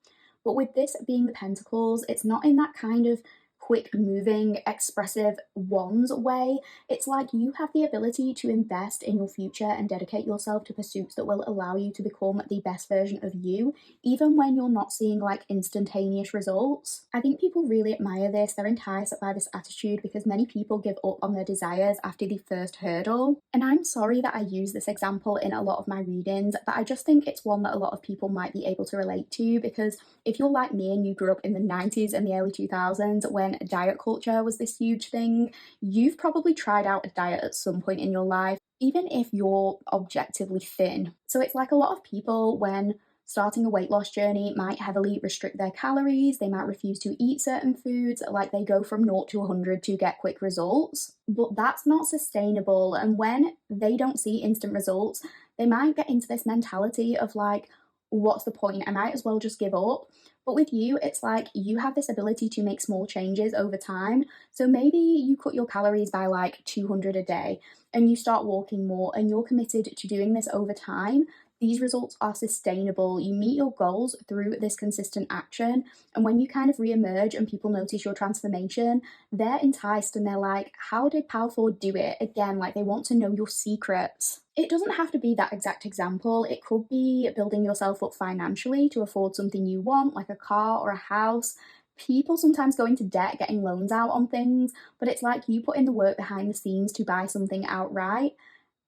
But with this being the Pentacles, it's not in that kind of quick moving, expressive wands way. It's like you have the ability to invest in your future and dedicate yourself to pursuits that will allow you to become the best version of you, even when you're not seeing like instantaneous results. I think people really admire this. They're enticed by this attitude because many people give up on their desires after the first hurdle. And I'm sorry that I use this example in a lot of my readings, but I just think it's one that a lot of people might be able to relate to, because if you're like me and you grew up in the 90s and the early 2000s when diet culture was this huge thing, you've probably tried out a diet at some point in your life, even if you're objectively thin. So it's like a lot of people, when starting a weight loss journey, might heavily restrict their calories. They might refuse to eat certain foods, like they go from 0 to 100 to get quick results. But that's not sustainable. And when they don't see instant results, they might get into this mentality of like, what's the point? I might as well just give up. But with you, it's like you have this ability to make small changes over time. So maybe you cut your calories by like 200 a day and you start walking more and you're committed to doing this over time. These results are sustainable. You meet your goals through this consistent action. And when you kind of re-emerge and people notice your transformation, they're enticed and they're like, how did Power 4 do it? Again, like they want to know your secrets. It doesn't have to be that exact example. It could be building yourself up financially to afford something you want, like a car or a house. People sometimes go into debt getting loans out on things, but it's like you put in the work behind the scenes to buy something outright.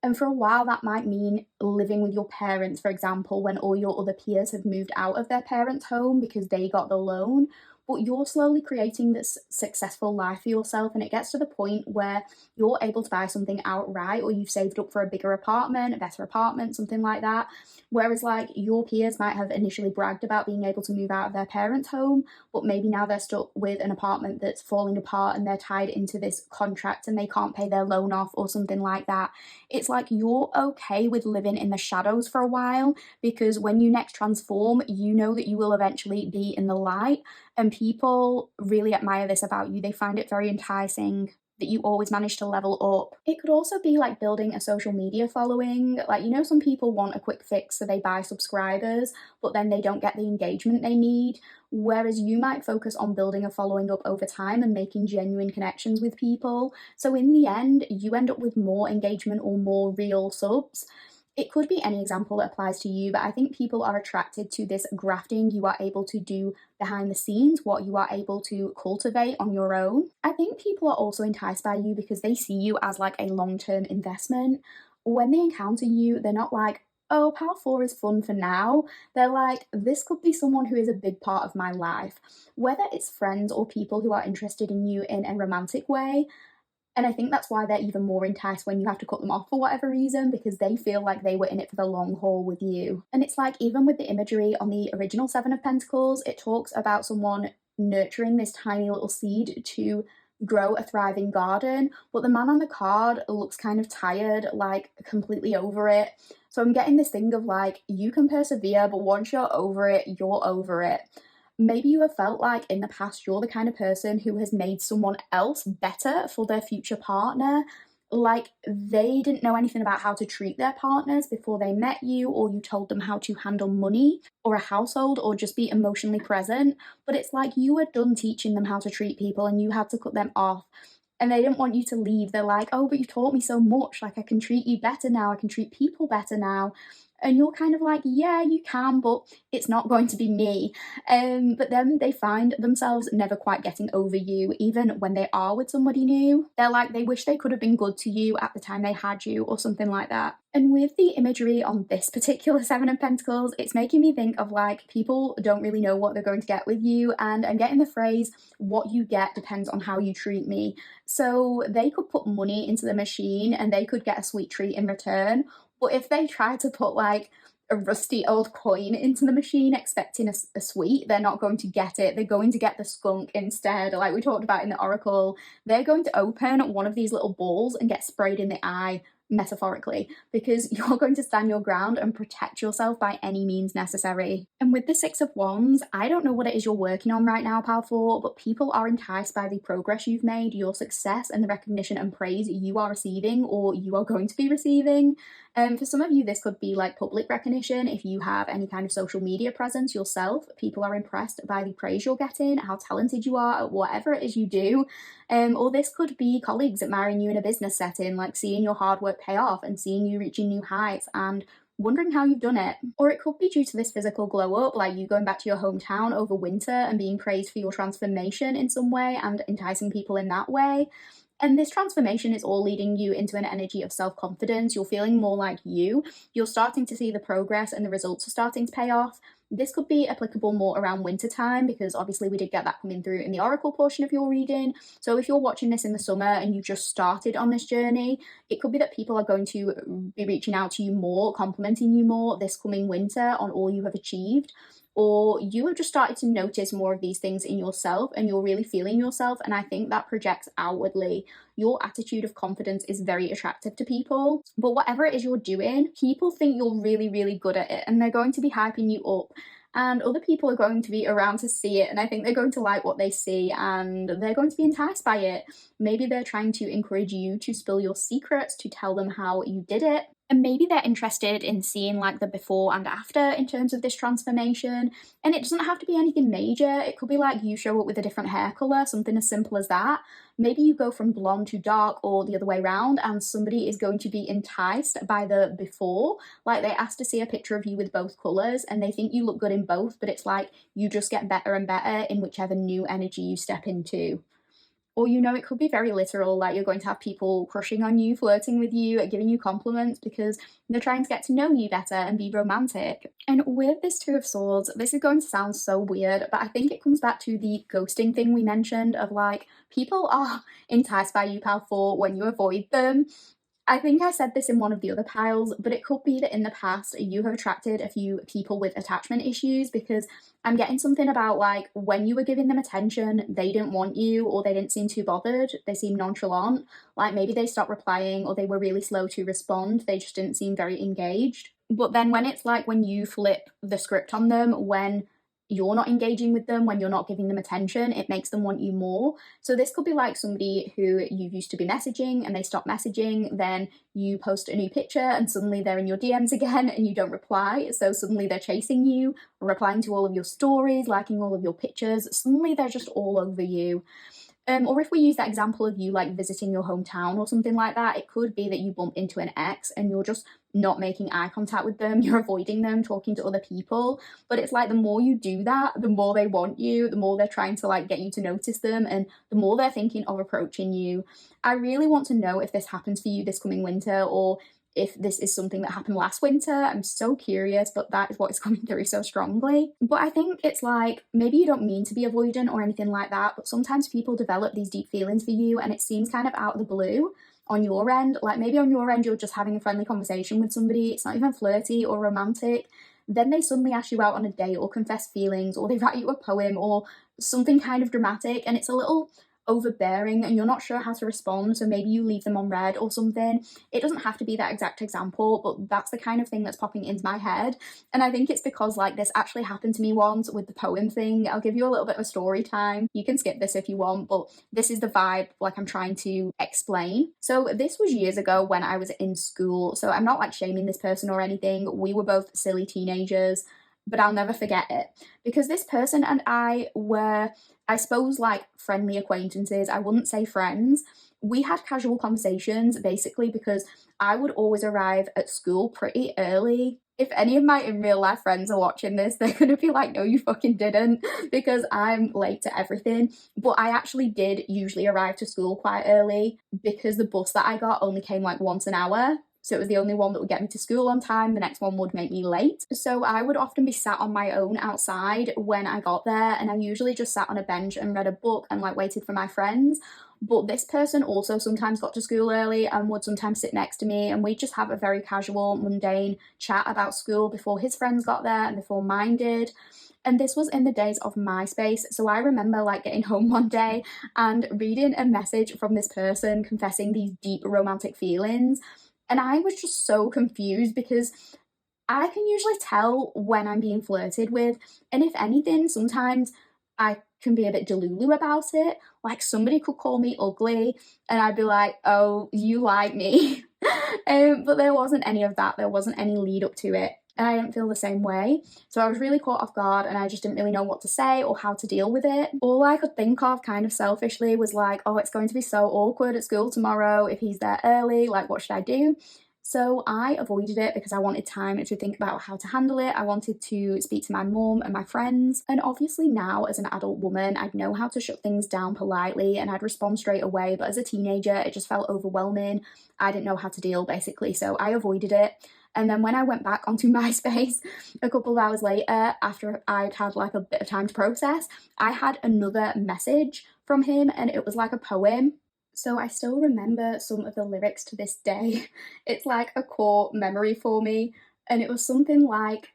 And for a while, that might mean living with your parents, for example, when all your other peers have moved out of their parents' home because they got the loan. But you're slowly creating this successful life for yourself, and it gets to the point where you're able to buy something outright, or you've saved up for a bigger apartment, a better apartment, something like that. Whereas like your peers might have initially bragged about being able to move out of their parents' home, but maybe now they're stuck with an apartment that's falling apart and they're tied into this contract and they can't pay their loan off or something like that. It's like you're okay with living in the shadows for a while, because when you next transform, you know that you will eventually be in the light. And people really admire this about you. They find it very enticing. that you always manage to level up. It could also be like building a social media following. Like, you know, some people want a quick fix, so they buy subscribers, but then they don't get the engagement they need. Whereas you might focus on building a following up over time and making genuine connections with people. So in the end, you end up with more engagement or more real subs. It could be any example that applies to you, but I think people are attracted to this grafting you are able to do behind the scenes, what you are able to cultivate on your own. I think people are also enticed by you because they see you as like a long-term investment. When they encounter you, they're not like, oh, Power 4 is fun for now. They're like, this could be someone who is a big part of my life. Whether it's friends or people who are interested in you in a romantic way, and I think that's why they're even more enticed when you have to cut them off for whatever reason, because they feel like they were in it for the long haul with you. And it's like, even with the imagery on the original Seven of Pentacles, it talks about someone nurturing this tiny little seed to grow a thriving garden. But the man on the card looks kind of tired, like completely over it. So I'm getting this thing of like, you can persevere, but once you're over it, you're over it. Maybe you have felt like in the past you're the kind of person who has made someone else better for their future partner. Like they didn't know anything about how to treat their partners before they met you, or you told them how to handle money or a household or just be emotionally present. But it's like you were done teaching them how to treat people and you had to cut them off. And they didn't want you to leave. They're like, oh, but you taught me so much. Like, I can treat you better now. I can treat people better now. And you're kind of like, yeah, you can, but it's not going to be me. But then they find themselves never quite getting over you, even when they are with somebody new. They're like, they wish they could have been good to you at the time they had you, or something like that. And with the imagery on this particular Seven of Pentacles, it's making me think of like, people don't really know what they're going to get with you. And I'm getting the phrase, what you get depends on how you treat me. So they could put money into the machine and they could get a sweet treat in return. But if they try to put like a rusty old coin into the machine expecting a sweet, they're not going to get it. They're going to get the skunk instead. Like we talked about in the oracle, they're going to open one of these little balls and get sprayed in the eye, metaphorically, because you're going to stand your ground and protect yourself by any means necessary. And with the Six of Wands, I don't know what it is you're working on right now, Pal 4, but people are enticed by the progress you've made, your success, and the recognition and praise you are receiving or you are going to be receiving. For some of you, this could be like public recognition. If you have any kind of social media presence yourself, people are impressed by the praise you're getting, how talented you are at whatever it is you do. Or this could be colleagues admiring you in a business setting, like seeing your hard work pay off and seeing you reaching new heights and wondering how you've done it. Or it could be due to this physical glow up, like you going back to your hometown over winter and being praised for your transformation in some way and enticing people in that way. And this transformation is all leading you into an energy of self-confidence. You're feeling more like you. You're starting to see the progress and the results are starting to pay off. This could be applicable more around winter time because obviously we did get that coming through in the oracle portion of your reading. So if you're watching this in the summer and you just started on this journey, it could be that people are going to be reaching out to you more, complimenting you more this coming winter on all you have achieved. Or you have just started to notice more of these things in yourself and you're really feeling yourself, and I think that projects outwardly. Your attitude of confidence is very attractive to people, but whatever it is you're doing, people think you're really, really good at it and they're going to be hyping you up. And other people are going to be around to see it, and I think they're going to like what they see and they're going to be enticed by it. Maybe they're trying to encourage you to spill your secrets, to tell them how you did it. And maybe they're interested in seeing like the before and after in terms of this transformation. And it doesn't have to be anything major. It could be like you show up with a different hair colour, something as simple as that. Maybe you go from blonde to dark or the other way around, and somebody is going to be enticed by the before. Like they ask to see a picture of you with both colours and they think you look good in both, but it's like you just get better and better in whichever new energy you step into. Or, you know, it could be very literal, like you're going to have people crushing on you, flirting with you, giving you compliments because they're trying to get to know you better and be romantic. And with this Two of Swords, this is going to sound so weird, but I think it comes back to the ghosting thing we mentioned of like, people are enticed by you, Pal 4, when you avoid them. I think I said this in one of the other piles, but it could be that in the past you have attracted a few people with attachment issues, because I'm getting something about like when you were giving them attention, they didn't want you or they didn't seem too bothered. They seemed nonchalant, like maybe they stopped replying or they were really slow to respond. They just didn't seem very engaged. But then when it's like when you flip the script on them, when you're not engaging with them, when you're not giving them attention, it makes them want you more. So this could be like somebody who you used to be messaging and they stop messaging, then you post a new picture and suddenly they're in your DMs again and you don't reply. So suddenly they're chasing you, replying to all of your stories, liking all of your pictures. Suddenly they're just all over you. Or if we use that example of you like visiting your hometown or something like that, it could be that you bump into an ex and you're just not making eye contact with them, you're avoiding them, talking to other people. But it's like the more you do that, the more they want you, the more they're trying to like get you to notice them, and the more they're thinking of approaching you. I really want to know if this happens for you this coming winter, or if this is something that happened last winter. I'm so curious, but that is what is coming through so strongly. But I think it's like, maybe you don't mean to be avoidant or anything like that, but sometimes people develop these deep feelings for you and it seems kind of out of the blue on your end. Like maybe on your end, you're just having a friendly conversation with somebody, it's not even flirty or romantic. Then they suddenly ask you out on a date or confess feelings, or they write you a poem or something kind of dramatic, and it's a little overbearing and you're not sure how to respond, so maybe you leave them on red or something. It doesn't have to be that exact example, but that's the kind of thing that's popping into my head. And I think it's because like this actually happened to me once with the poem thing. I'll give you a little bit of a story time. You can skip this if you want, but this is the vibe like I'm trying to explain. So this was years ago when I was in school, so I'm not like shaming this person or anything. We were both silly teenagers, but I'll never forget it because this person and I were, I suppose, like friendly acquaintances. I wouldn't say friends. We had casual conversations basically because I would always arrive at school pretty early. If any of my in real life friends are watching this, they're gonna be like, no, you fucking didn't, because I'm late to everything. But I actually did usually arrive to school quite early because the bus that I got only came like once an hour. So it was the only one that would get me to school on time. The next one would make me late. So I would often be sat on my own outside when I got there, and I usually just sat on a bench and read a book and like waited for my friends. But this person also sometimes got to school early and would sometimes sit next to me, and we'd just have a very casual, mundane chat about school before his friends got there and before mine did. And this was in the days of MySpace. So I remember like getting home one day and reading a message from this person confessing these deep romantic feelings. And I was just so confused because I can usually tell when I'm being flirted with. And if anything, sometimes I can be a bit delulu about it. Like somebody could call me ugly and I'd be like, oh, you like me. But there wasn't any of that. There wasn't any lead up to it. And I didn't feel the same way. So I was really caught off guard and I just didn't really know what to say or how to deal with it. All I could think of kind of selfishly was like, oh, it's going to be so awkward at school tomorrow if he's there early, like what should I do? So I avoided it because I wanted time to think about how to handle it. I wanted to speak to my mum and my friends. And obviously now as an adult woman, I'd know how to shut things down politely and I'd respond straight away. But as a teenager, it just felt overwhelming. I didn't know how to deal basically. So I avoided it. And then when I went back onto MySpace a couple of hours later, after I'd had like a bit of time to process, I had another message from him and it was like a poem. So I still remember some of the lyrics to this day. It's like a core memory for me. And it was something like,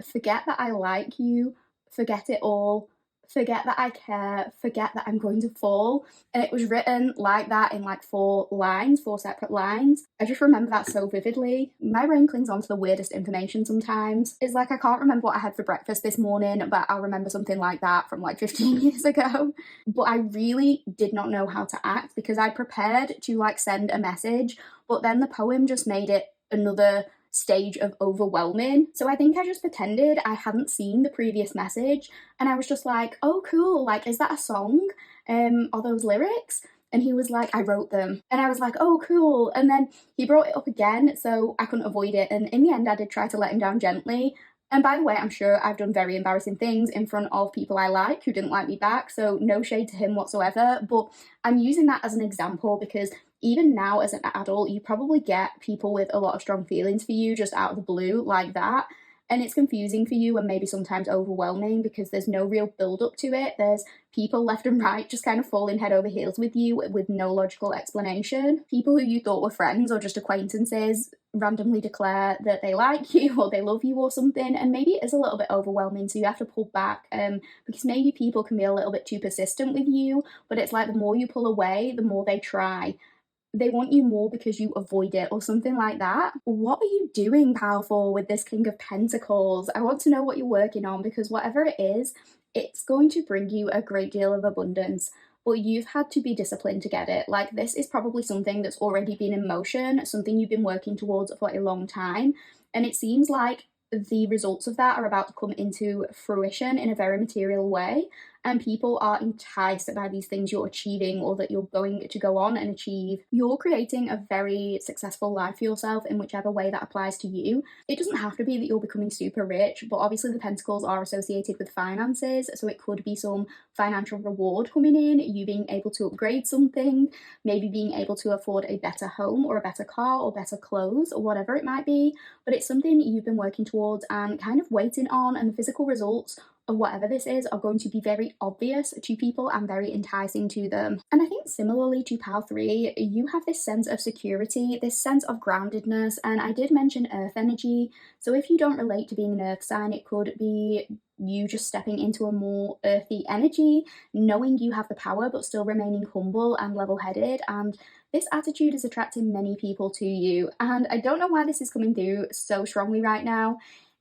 forget that I like you, forget it all, forget that I care, forget that I'm going to fall. And it was written like that in like 4 lines, 4 separate lines. I just remember that so vividly. My brain clings on to the weirdest information sometimes. It's like I can't remember what I had for breakfast this morning, but I'll remember something like that from like 15 years ago. But I really did not know how to act because I prepared to like send a message, but then the poem just made it another stage of overwhelming. So I think I just pretended I hadn't seen the previous message and I was just like, oh cool, like is that a song? Are those lyrics? And he was like, I wrote them. And I was like, oh cool. And then he brought it up again, so I couldn't avoid it. And in the end I did try to let him down gently. And by the way, I'm sure I've done very embarrassing things in front of people I like who didn't like me back, so no shade to him whatsoever. But I'm using that as an example because even now as an adult, you probably get people with a lot of strong feelings for you just out of the blue like that. And it's confusing for you and maybe sometimes overwhelming because there's no real build up to it. There's people left and right just kind of falling head over heels with you with no logical explanation. People who you thought were friends or just acquaintances randomly declare that they like you or they love you or something, and maybe it is a little bit overwhelming, so you have to pull back because maybe people can be a little bit too persistent with you, but it's like the more you pull away, the more they try. they want you more because you avoid it or something like that. What are you doing, powerful, with this King of Pentacles? I want to know what you're working on, because whatever it is, it's going to bring you a great deal of abundance, but you've had to be disciplined to get it. Like, this is probably something that's already been in motion, something you've been working towards for a long time, and it seems like the results of that are about to come into fruition in a very material way, and people are enticed by these things you're achieving or that you're going to go on and achieve. You're creating a very successful life for yourself in whichever way that applies to you. It doesn't have to be that you're becoming super rich, but obviously the pentacles are associated with finances, so it could be some financial reward coming in, you being able to upgrade something, maybe being able to afford a better home or a better car or better clothes or whatever it might be. But it's something you've been working towards and kind of waiting on, and the physical results of whatever this is are going to be very obvious to people and very enticing to them. And I think similarly to Pal 3, you have this sense of security, this sense of groundedness, and I did mention earth energy, so if you don't relate to being an earth sign, it could be you just stepping into a more earthy energy, knowing you have the power but still remaining humble and level-headed, and this attitude is attracting many people to you. And I don't know why this is coming through so strongly right now.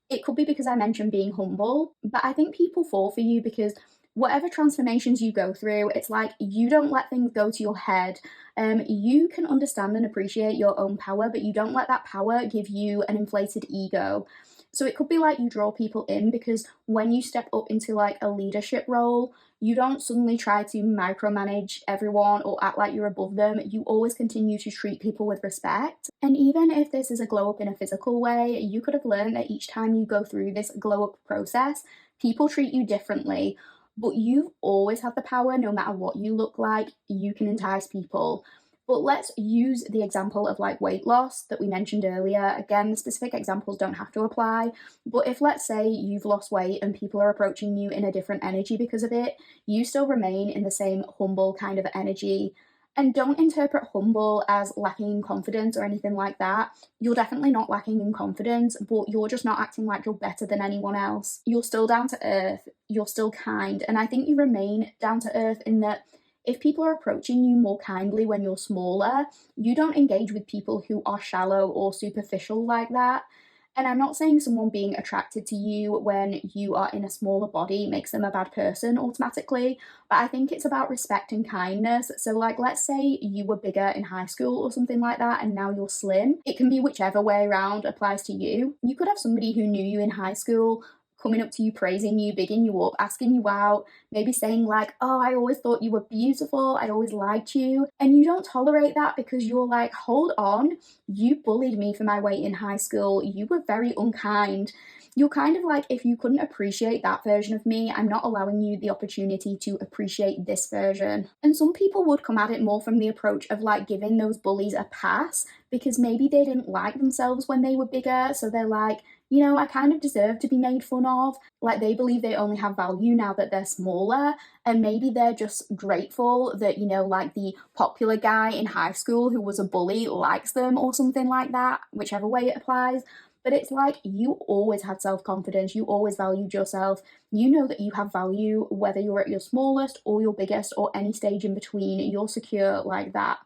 It could be because I mentioned being humble, but I think people fall for you because whatever transformations you go through, it's like you don't let things go to your head. You can understand and appreciate your own power, but you don't let that power give you an inflated ego. So it could be like you draw people in because when you step up into like a leadership role, you don't suddenly try to micromanage everyone or act like you're above them. You always continue to treat people with respect. And even if this is a glow up in a physical way, you could have learned that each time you go through this glow up process, people treat you differently. But you've always had the power, no matter what you look like, you can entice people. But let's use the example of like weight loss that we mentioned earlier. Again, the specific examples don't have to apply, but if let's say you've lost weight and people are approaching you in a different energy because of it, you still remain in the same humble kind of energy. And don't interpret humble as lacking in confidence or anything like that. You're definitely not lacking in confidence, but you're just not acting like you're better than anyone else. You're still down to earth, you're still kind, and I think you remain down to earth in that if people are approaching you more kindly when you're smaller, you don't engage with people who are shallow or superficial like that. And I'm not saying someone being attracted to you when you are in a smaller body makes them a bad person automatically, but I think it's about respect and kindness. So, like, let's say you were bigger in high school or something like that, and now you're slim. It can be whichever way around applies to you. You could have somebody who knew you in high school coming up to you, praising you, bigging you up, asking you out, maybe saying like, oh, I always thought you were beautiful, I always liked you, and you don't tolerate that because you're like, hold on, you bullied me for my weight in high school, you were very unkind. You're kind of like, if you couldn't appreciate that version of me, I'm not allowing you the opportunity to appreciate this version. And some people would come at it more from the approach of like giving those bullies a pass because maybe they didn't like themselves when they were bigger, so they're like, you know, I kind of deserve to be made fun of. Like, they believe they only have value now that they're smaller, and maybe they're just grateful that, you know, like the popular guy in high school who was a bully likes them or something like that, whichever way it applies. But it's like, you always had self-confidence, you always valued yourself, you know that you have value whether you're at your smallest or your biggest or any stage in between, you're secure like that.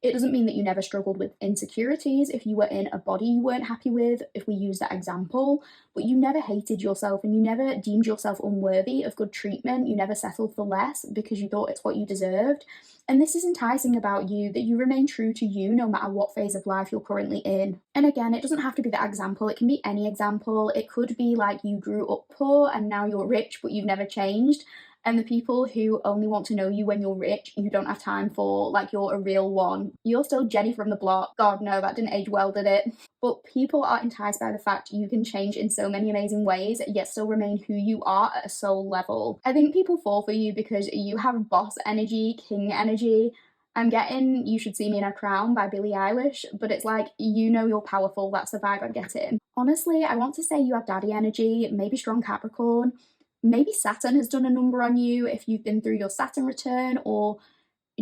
It doesn't mean that you never struggled with insecurities if you were in a body you weren't happy with, if we use that example, but you never hated yourself and you never deemed yourself unworthy of good treatment. You never settled for less because you thought it's what you deserved. And this is enticing about you, that you remain true to you no matter what phase of life you're currently in. And again, it doesn't have to be that example, it can be any example. It could be like you grew up poor and now you're rich, but you've never changed. And the people who only want to know you when you're rich, you don't have time for, like you're a real one. You're still Jenny from the block. God, no, that didn't age well, did it? But people are enticed by the fact you can change in so many amazing ways, yet still remain who you are at a soul level. I think people fall for you because you have boss energy, king energy. I'm getting You Should See Me in a Crown by Billie Eilish, but it's like, you know you're powerful, that's the vibe I'm getting. Honestly, I want to say you have daddy energy, maybe strong Capricorn. Maybe Saturn has done a number on you if you've been through your Saturn return, or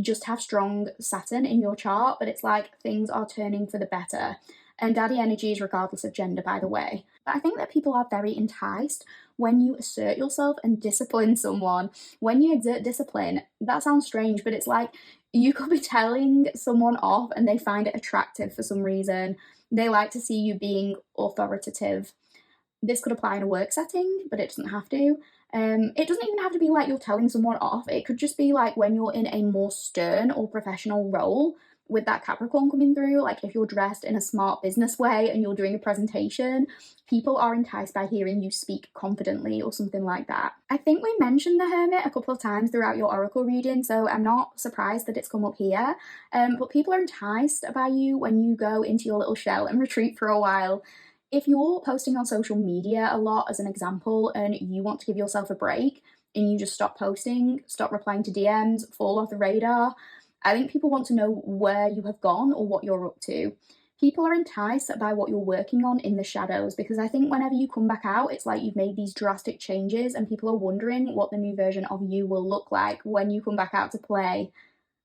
just have strong Saturn in your chart, but it's like things are turning for the better. and daddy energy is regardless of gender, by the way. But I think that people are very enticed when you assert yourself and discipline someone. When you exert discipline, that sounds strange, but it's like you could be telling someone off and they find it attractive for some reason. They like to see you being authoritative. This could apply in a work setting, but it doesn't have to. It doesn't even have to be like you're telling someone off. It could just be like when you're in a more stern or professional role with that Capricorn coming through. Like if you're dressed in a smart business way and you're doing a presentation, people are enticed by hearing you speak confidently or something like that. I think we mentioned the Hermit a couple of times throughout your oracle reading, so I'm not surprised that it's come up here. But people are enticed by you when you go into your little shell and retreat for a while. If you're posting on social media a lot, as an example, and you want to give yourself a break and you just stop posting, stop replying to DMs, fall off the radar, I think people want to know where you have gone or what you're up to. People are enticed by what you're working on in the shadows, because I think whenever you come back out, it's like you've made these drastic changes and people are wondering what the new version of you will look like when you come back out to play.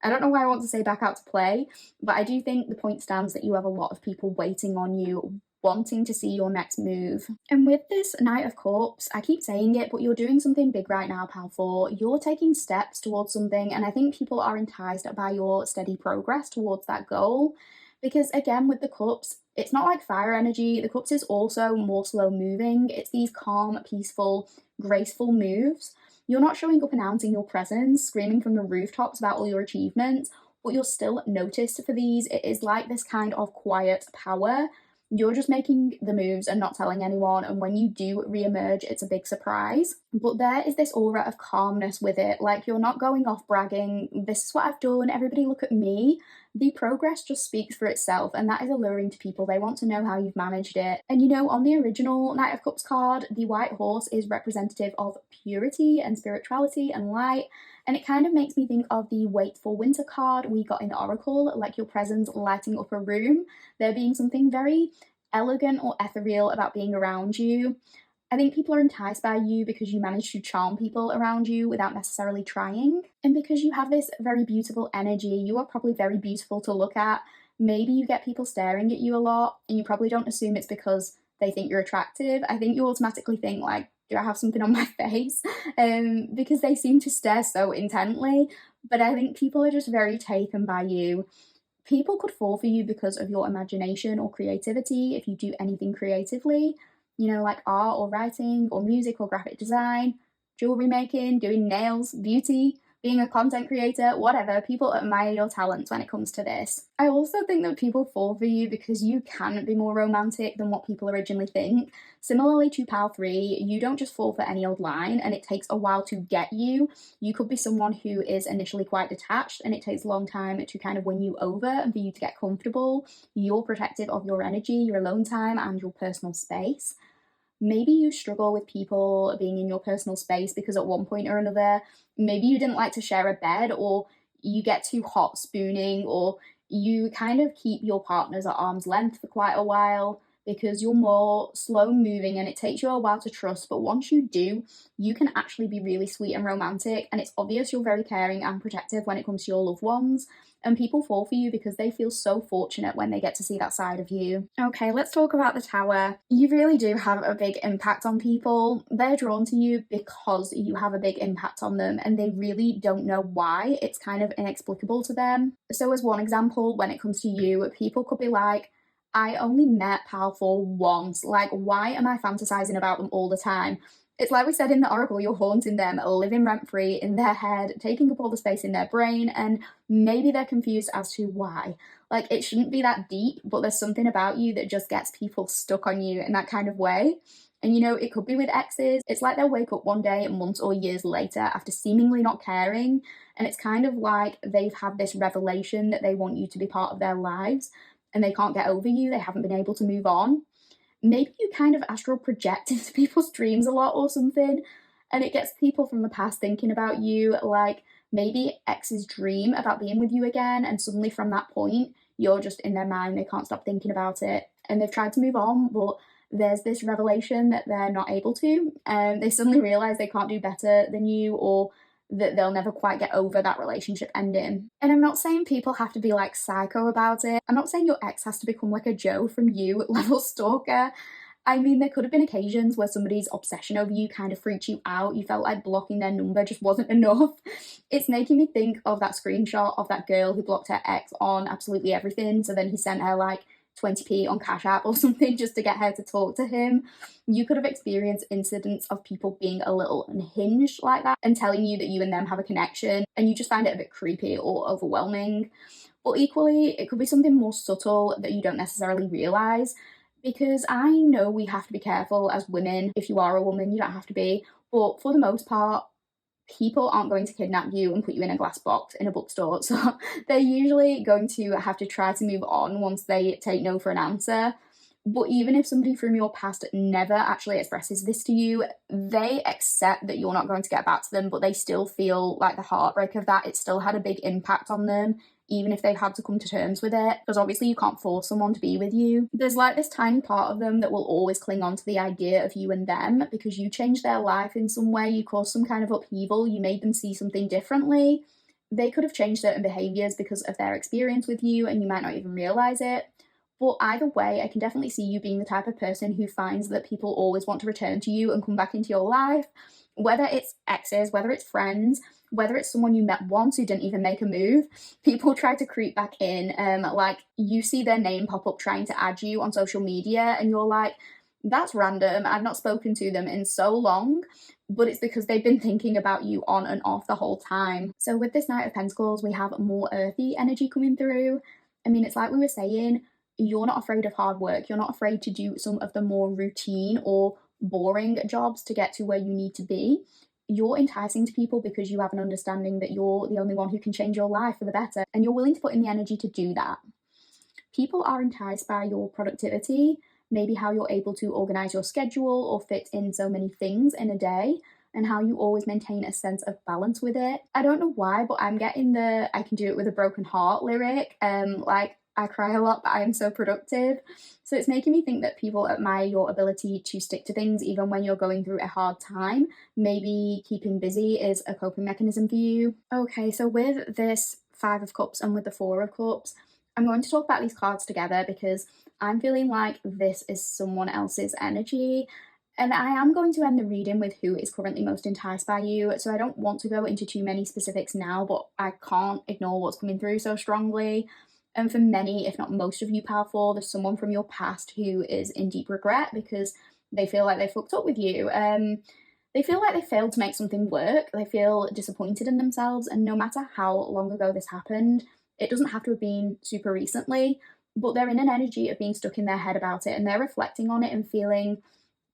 I don't know why I want to say back out to play, but I do think the point stands that you have a lot of people waiting on you, wanting to see your next move. And with this Knight of Cups, I keep saying it, but you're doing something big right now, Pal 4. You're taking steps towards something, and I think people are enticed by your steady progress towards that goal. Because again, with the Cups, it's not like fire energy. The Cups is also more slow moving. It's these calm, peaceful, graceful moves. You're not showing up announcing your presence, screaming from the rooftops about all your achievements, but you're still noticed for these. It is like this kind of quiet power. You're just making the moves and not telling anyone, and when you do re-emerge, it's a big surprise. But there is this aura of calmness with it, like you're not going off bragging, this is what I've done, everybody look at me. The progress just speaks for itself, and that is alluring to people. They want to know how you've managed it. And you know, on the original Knight of Cups card, the white horse is representative of purity and spirituality and light, and it kind of makes me think of the Wait for Winter card we got in the Oracle, like your presence lighting up a room, there being something very elegant or ethereal about being around you. I think people are enticed by you because you manage to charm people around you without necessarily trying. And because you have this very beautiful energy, you are probably very beautiful to look at. Maybe you get people staring at you a lot, and you probably don't assume it's because they think you're attractive. I think you automatically think, like, do I have something on my face? Because they seem to stare so intently. But I think people are just very taken by you. People could fall for you because of your imagination or creativity if you do anything creatively, you know, like art or writing or music or graphic design, jewelry making, doing nails, beauty, being a content creator, whatever. People admire your talents when it comes to this. I also think that people fall for you because you can be more romantic than what people originally think. Similarly to Pal 3, you don't just fall for any old line, and it takes a while to get you. You could be someone who is initially quite detached, and it takes a long time to kind of win you over and for you to get comfortable. You're protective of your energy, your alone time, and your personal space. Maybe you struggle with people being in your personal space because at one point or another, maybe you didn't like to share a bed, or you get too hot spooning, or you kind of keep your partners at arm's length for quite a while because you're more slow moving and it takes you a while to trust. But once you do, you can actually be really sweet and romantic, and it's obvious you're very caring and protective when it comes to your loved ones. And people fall for you because they feel so fortunate when they get to see that side of you. Okay, let's talk about the Tower. You really do have a big impact on people. They're drawn to you because you have a big impact on them, and they really don't know why. It's kind of inexplicable to them. So as one example, when it comes to you, people could be like, I only met Pal 4 once. Like, why am I fantasizing about them all the time? It's like we said in the Oracle, you're haunting them, living rent-free in their head, taking up all the space in their brain, and maybe they're confused as to why. Like, it shouldn't be that deep, but there's something about you that just gets people stuck on you in that kind of way. And you know, it could be with exes. It's like they'll wake up one day, months or years later, after seemingly not caring, and it's kind of like they've had this revelation that they want you to be part of their lives, and they can't get over you, they haven't been able to move on. Maybe you kind of astral project into people's dreams a lot or something, and it gets people from the past thinking about you. Like, maybe exes dream about being with you again, and suddenly from that point, you're just in their mind, they can't stop thinking about it, and they've tried to move on, but there's this revelation that they're not able to, and they suddenly realize they can't do better than you, or that they'll never quite get over that relationship ending. And I'm not saying people have to be like psycho about it. I'm not saying your ex has to become like a Joe from You level stalker. I mean, there could have been occasions where somebody's obsession over you kind of freaked you out. You felt like blocking their number just wasn't enough. It's making me think of that screenshot of that girl who blocked her ex on absolutely everything. So then he sent her like 20p on Cash App or something just to get her to talk to him. You could have experienced incidents of people being a little unhinged like that and telling you that you and them have a connection, and you just find it a bit creepy or overwhelming. But equally, it could be something more subtle that you don't necessarily realize. Because I know we have to be careful as women. If you are a woman, you don't have to be. But for the most part, people aren't going to kidnap you and put you in a glass box in a bookstore. So they're usually going to have to try to move on once they take no for an answer. But even if somebody from your past never actually expresses this to you, they accept that you're not going to get back to them, but they still feel like the heartbreak of that. It still had a big impact on them, even if they've had to come to terms with it, because obviously you can't force someone to be with you. There's like this tiny part of them that will always cling on to the idea of you and them because you changed their life in some way, you caused some kind of upheaval, you made them see something differently. They could have changed certain behaviours because of their experience with you and you might not even realise it. But either way, I can definitely see you being the type of person who finds that people always want to return to you and come back into your life, whether it's exes, whether it's friends, whether it's someone you met once who didn't even make a move. People try to creep back in. Like you see their name pop up trying to add you on social media and you're like, that's random. I've not spoken to them in so long, but it's because they've been thinking about you on and off the whole time. So with this Knight of Pentacles, we have more earthy energy coming through. I mean, it's like we were saying, you're not afraid of hard work. You're not afraid to do some of the more routine or boring jobs to get to where you need to be. You're enticing to people because you have an understanding that you're the only one who can change your life for the better, and you're willing to put in the energy to do that. People are enticed by your productivity, maybe how you're able to organize your schedule or fit in so many things in a day, and how you always maintain a sense of balance with it. I don't know why, but I'm getting the I can do it with a broken heart lyric. Like I cry a lot, but I am so productive. So it's making me think that people admire your ability to stick to things even when you're going through a hard time. Maybe keeping busy is a coping mechanism for you. Okay, so with this Five of Cups and with the Four of Cups, I'm going to talk about these cards together because I'm feeling like this is someone else's energy. And I am going to end the reading with who is currently most enticed by you. So I don't want to go into too many specifics now, but I can't ignore what's coming through so strongly. And for many, if not most of you powerful, there's someone from your past who is in deep regret because they feel like they fucked up with you. They feel like they failed to make something work. They feel disappointed in themselves. And no matter how long ago this happened, it doesn't have to have been super recently, but they're in an energy of being stuck in their head about it and they're reflecting on it and feeling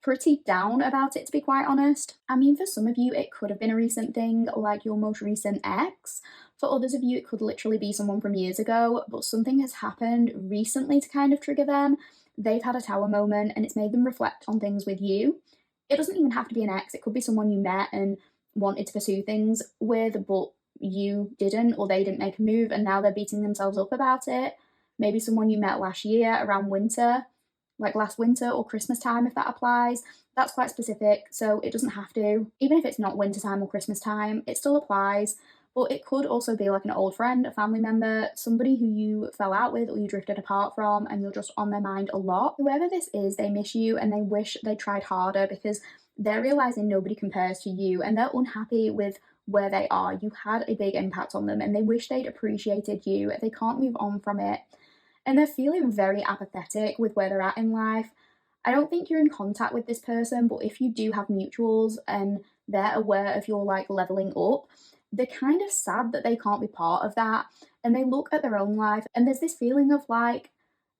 pretty down about it, to be quite honest. I mean, for some of you, it could have been a recent thing, like your most recent ex. For others of you, it could literally be someone from years ago, but something has happened recently to kind of trigger them. They've had a tower moment and it's made them reflect on things with you. It doesn't even have to be an ex. It could be someone you met and wanted to pursue things with, but you didn't, or they didn't make a move and now they're beating themselves up about it. Maybe someone you met last year around winter, like last winter or Christmas time, if that applies. That's quite specific, so it doesn't have to. Even if it's not winter time or Christmas time, it still applies. But it could also be like an old friend, a family member, somebody who you fell out with or you drifted apart from and you're just on their mind a lot. Whoever this is, they miss you and they wish they tried harder because they're realizing nobody compares to you and they're unhappy with where they are. You had a big impact on them and they wish they'd appreciated you. They can't move on from it. And they're feeling very apathetic with where they're at in life. I don't think you're in contact with this person, but if you do have mutuals and they're aware of your like leveling up, they're kind of sad that they can't be part of that. And they look at their own life and there's this feeling of like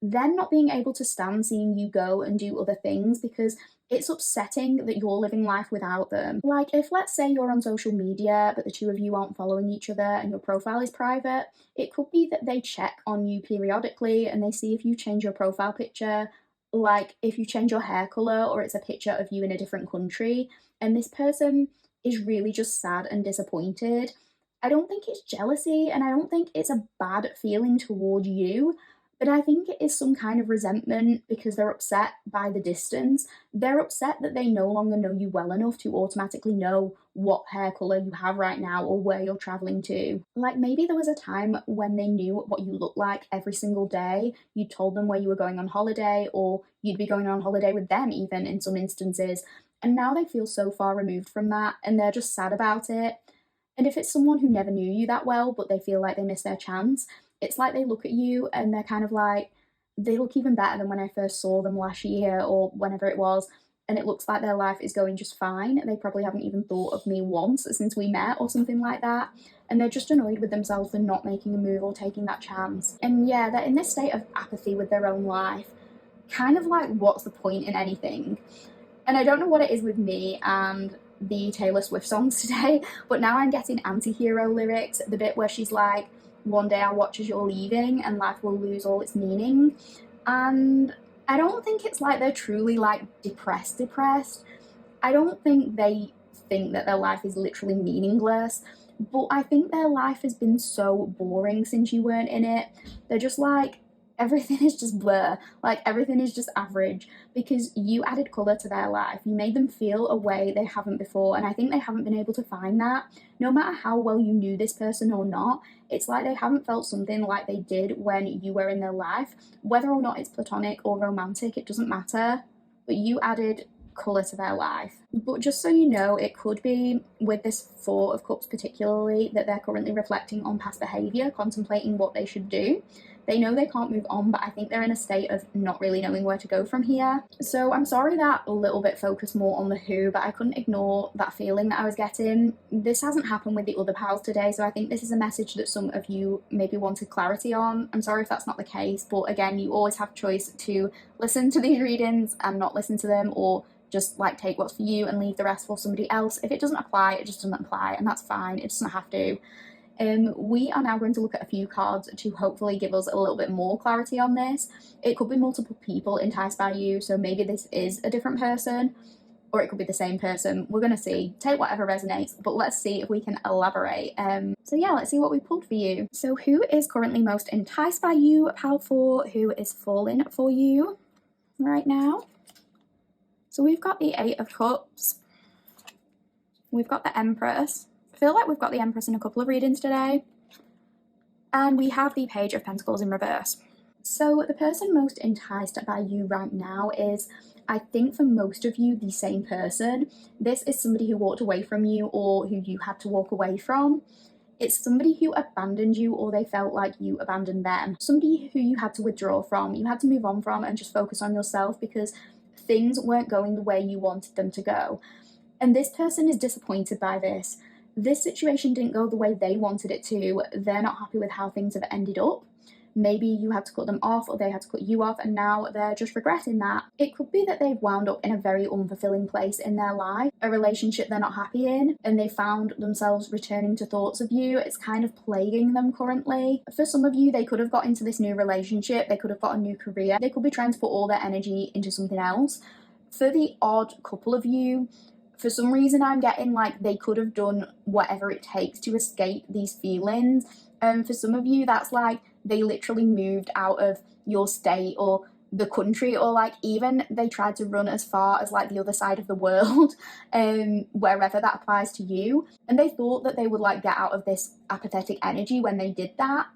them not being able to stand seeing you go and do other things because it's upsetting that you're living life without them. Like if let's say you're on social media but the two of you aren't following each other and your profile is private, it could be that they check on you periodically and they see if you change your profile picture, like if you change your hair colour or it's a picture of you in a different country, and this person is really just sad and disappointed. I don't think it's jealousy and I don't think it's a bad feeling toward you, But I think it is some kind of resentment because they're upset by the distance. They're upset that they no longer know you well enough to automatically know what hair colour you have right now or where you're travelling to. Like maybe there was a time when they knew what you looked like every single day. You told them where you were going on holiday, or you'd be going on holiday with them, even in some instances. And now they feel so far removed from that and they're just sad about it. And if it's someone who never knew you that well, but they feel like they missed their chance, it's like they look at you and they're kind of like, they look even better than when I first saw them last year or whenever it was. And it looks like their life is going just fine. They probably haven't even thought of me once since we met or something like that. And they're just annoyed with themselves for not making a move or taking that chance. And yeah, they're in this state of apathy with their own life. Kind of like, what's the point in anything? And I don't know what it is with me and the Taylor Swift songs today, but now I'm getting anti-hero lyrics, the bit where she's like, one day I'll watch as you're leaving and life will lose all its meaning. And I don't think it's like they're truly like depressed. I don't think they think that their life is literally meaningless, but I think their life has been so boring since you weren't in it. They're just like, everything is just blur, like everything is just average because you added colour to their life. You made them feel a way they haven't before, and I think they haven't been able to find that. No matter how well you knew this person or not, it's like they haven't felt something like they did when you were in their life. Whether or not it's platonic or romantic, it doesn't matter, but you added colour to their life. But just so you know, it could be with this Four of Cups particularly that they're currently reflecting on past behaviour, contemplating what they should do. They know they can't move on, but I think they're in a state of not really knowing where to go from here. So I'm sorry that a little bit focused more on the who, but I couldn't ignore that feeling that I was getting. This hasn't happened with the other pals today, so I think this is a message that some of you maybe wanted clarity on. I'm sorry if that's not the case, but again, you always have choice to listen to these readings and not listen to them, or just like take what's for you and leave the rest for somebody else. If it doesn't apply, it just doesn't apply, and that's fine. It doesn't have to. We are now going to look at a few cards to hopefully give us a little bit more clarity on this. It could be multiple people enticed by you, so maybe this is a different person, or it could be the same person. We're going to see. Take whatever resonates, but let's see if we can elaborate. So yeah, let's see what we pulled for you. So who is currently most enticed by you, pal 4? Who is falling for you right now? So we've got the 8 of Cups. We've got the Empress. I feel like we've got the Empress in a couple of readings today. And we have the Page of Pentacles in reverse. So the person most enticed by you right now is, I think for most of you, the same person. This is somebody who walked away from you or who you had to walk away from. It's somebody who abandoned you, or they felt like you abandoned them. Somebody who you had to withdraw from, you had to move on from and just focus on yourself because things weren't going the way you wanted them to go. And this person is disappointed by this. This situation didn't go the way they wanted it to. They're not happy with how things have ended up. Maybe you had to cut them off or they had to cut you off, and now they're just regretting that. It could be that they've wound up in a very unfulfilling place in their life, a relationship they're not happy in, and they found themselves returning to thoughts of you. It's kind of plaguing them currently. For some of you, they could have got into this new relationship, they could have got a new career, they could be trying to put all their energy into something else. For the odd couple of you, for some reason I'm getting like they could have done whatever it takes to escape these feelings. For some of you, that's like they literally moved out of your state or the country, or like even they tried to run as far as like the other side of the world, wherever that applies to you. And they thought that they would like get out of this apathetic energy when they did that,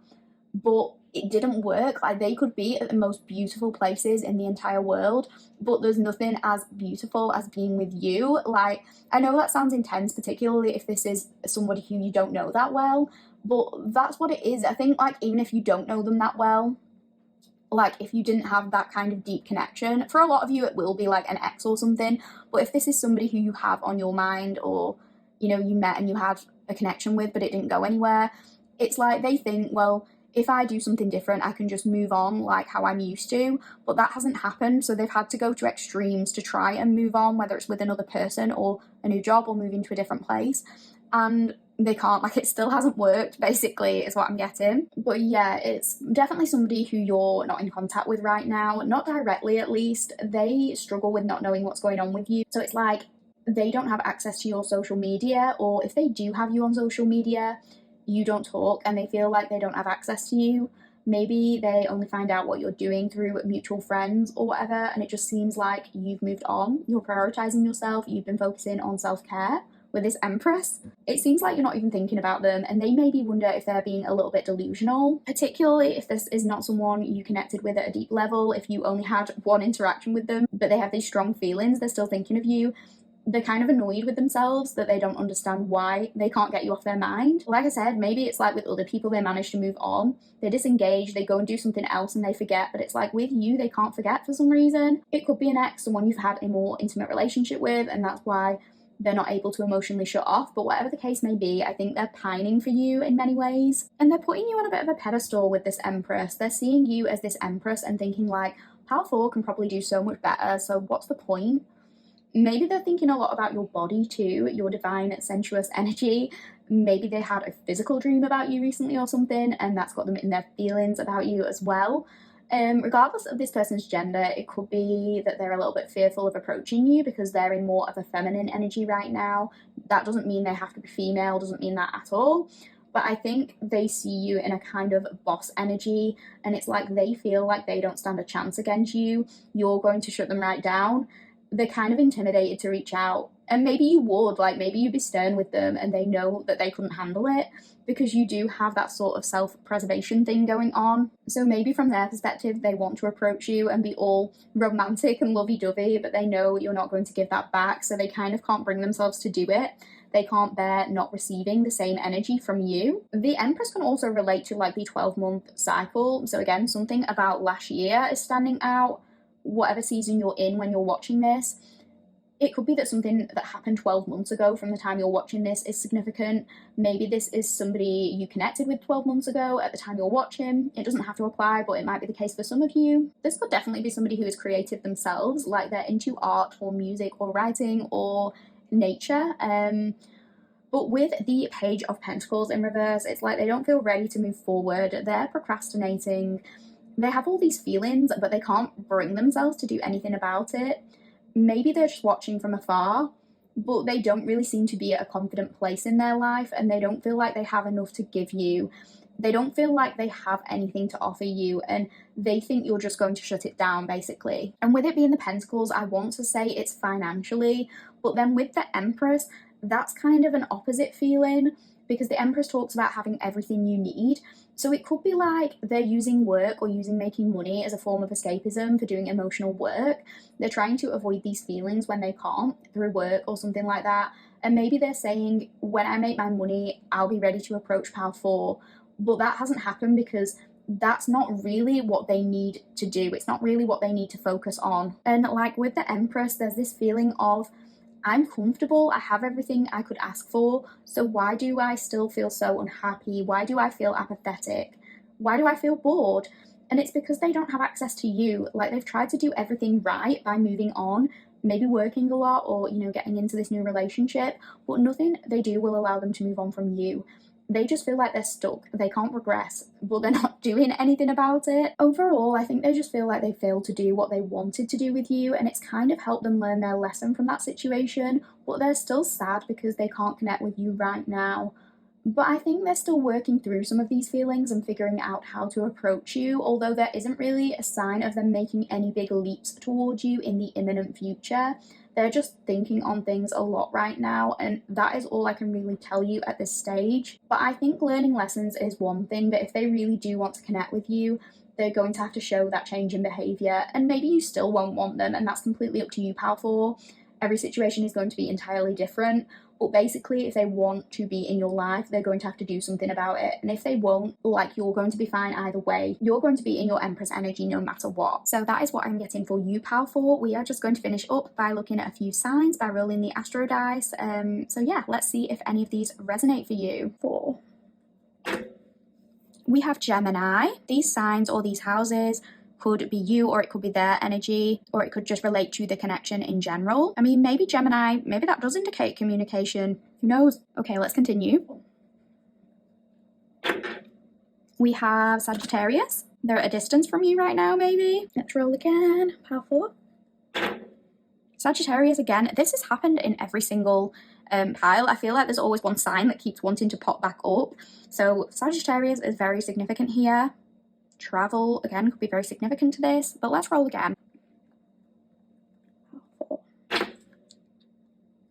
but it didn't work. Like they could be at the most beautiful places in the entire world, but there's nothing as beautiful as being with you. Like, I know that sounds intense, particularly if this is somebody who you don't know that well, but that's what it is. I think like even if you don't know them that well, like if you didn't have that kind of deep connection, for a lot of you it will be like an ex or something, but if this is somebody who you have on your mind, or you know you met and you had a connection with but it didn't go anywhere, it's like they think, well, if I do something different, I can just move on like how I'm used to, but that hasn't happened. So they've had to go to extremes to try and move on, whether it's with another person or a new job or moving to a different place. And they can't, like it still hasn't worked, basically, is what I'm getting. But yeah, it's definitely somebody who you're not in contact with right now, not directly at least. They struggle with not knowing what's going on with you. So it's like they don't have access to your social media, or if they do have you on social media, you don't talk and they feel like they don't have access to you. Maybe they only find out what you're doing through mutual friends or whatever, and it just seems like you've moved on. You're prioritizing yourself, you've been focusing on self-care with this Empress. It seems like you're not even thinking about them, and they maybe wonder if they're being a little bit delusional, particularly if this is not someone you connected with at a deep level. If you only had one interaction with them, but they have these strong feelings, they're still thinking of you. They're kind of annoyed with themselves that they don't understand why they can't get you off their mind. Like I said, maybe it's like with other people, they manage to move on, they disengage, they go and do something else and they forget, but it's like with you, they can't forget for some reason. It could be an ex, someone you've had a more intimate relationship with, and that's why they're not able to emotionally shut off. But whatever the case may be, I think they're pining for you in many ways, and they're putting you on a bit of a pedestal with this Empress. They're seeing you as this Empress and thinking like, Pal 4 can probably do so much better, so what's the point? Maybe they're thinking a lot about your body too, your divine sensuous energy. Maybe they had a physical dream about you recently or something, and that's got them in their feelings about you as well. Regardless of this person's gender, it could be that they're a little bit fearful of approaching you because they're in more of a feminine energy right now. That doesn't mean they have to be female, doesn't mean that at all. But I think they see you in a kind of boss energy, and it's like they feel like they don't stand a chance against you. You're going to shut them right down. They're kind of intimidated to reach out. And maybe you would, like maybe you'd be stern with them and they know that they couldn't handle it, because you do have that sort of self-preservation thing going on. So maybe from their perspective, they want to approach you and be all romantic and lovey-dovey, but they know you're not going to give that back, so they kind of can't bring themselves to do it. They can't bear not receiving the same energy from you. The Empress can also relate to like the 12-month cycle. So again, something about last year is standing out. Whatever season you're in when you're watching this, it could be that something that happened 12 months ago from the time you're watching this is significant. Maybe this is somebody you connected with 12 months ago at the time you're watching. It doesn't have to apply, but it might be the case for some of you. This could definitely be somebody who is creative themselves, like they're into art or music or writing or nature. But with the Page of Pentacles in reverse, it's like they don't feel ready to move forward. They're procrastinating. They have all these feelings, but they can't bring themselves to do anything about it. Maybe they're just watching from afar, but they don't really seem to be at a confident place in their life, and they don't feel like they have enough to give you. They don't feel like they have anything to offer you, and they think you're just going to shut it down, basically. And with it being the Pentacles, I want to say it's financially, but then with the Empress, that's kind of an opposite feeling, because the Empress talks about having everything you need. So it could be like they're using work or using making money as a form of escapism for doing emotional work. They're trying to avoid these feelings when they can't through work or something like that. And maybe they're saying, when I make my money, I'll be ready to approach Pal 4. But that hasn't happened because that's not really what they need to do. It's not really what they need to focus on. And like with the Empress, there's this feeling of, I'm comfortable, I have everything I could ask for, so why do I still feel so unhappy? Why do I feel apathetic? Why do I feel bored? And it's because they don't have access to you. Like, they've tried to do everything right by moving on, maybe working a lot or, getting into this new relationship, but nothing they do will allow them to move on from you. They just feel like they're stuck. They can't progress, but they're not doing anything about it. Overall, I think they just feel like they failed to do what they wanted to do with you, and it's kind of helped them learn their lesson from that situation, but they're still sad because they can't connect with you right now. But I think they're still working through some of these feelings and figuring out how to approach you, although there isn't really a sign of them making any big leaps towards you in the imminent future. They're just thinking on things a lot right now, and that is all I can really tell you at this stage. But I think learning lessons is one thing, but if they really do want to connect with you, they're going to have to show that change in behaviour, and maybe you still won't want them, and that's completely up to you, Pal 4. Every situation is going to be entirely different, but basically if they want to be in your life, they're going to have to do something about it. And if they won't, like, you're going to be fine either way. You're going to be in your Empress energy no matter what. So that is what I'm getting for you, Pal 4. We are just going to finish up by looking at a few signs, by rolling the astro dice. So yeah, let's see if any of these resonate for you. 4. We have Gemini. These signs or these houses could be you, or it could be their energy, or it could just relate to the connection in general. I mean, maybe Gemini, maybe that does indicate communication. Who knows? Okay, let's continue. We have Sagittarius. They're at a distance from you right now, maybe. Let's roll again. Pal 4. Sagittarius again. This has happened in every single pile. I feel like there's always one sign that keeps wanting to pop back up. So Sagittarius is very significant here. travel, again, could be very significant to this, but let's roll again.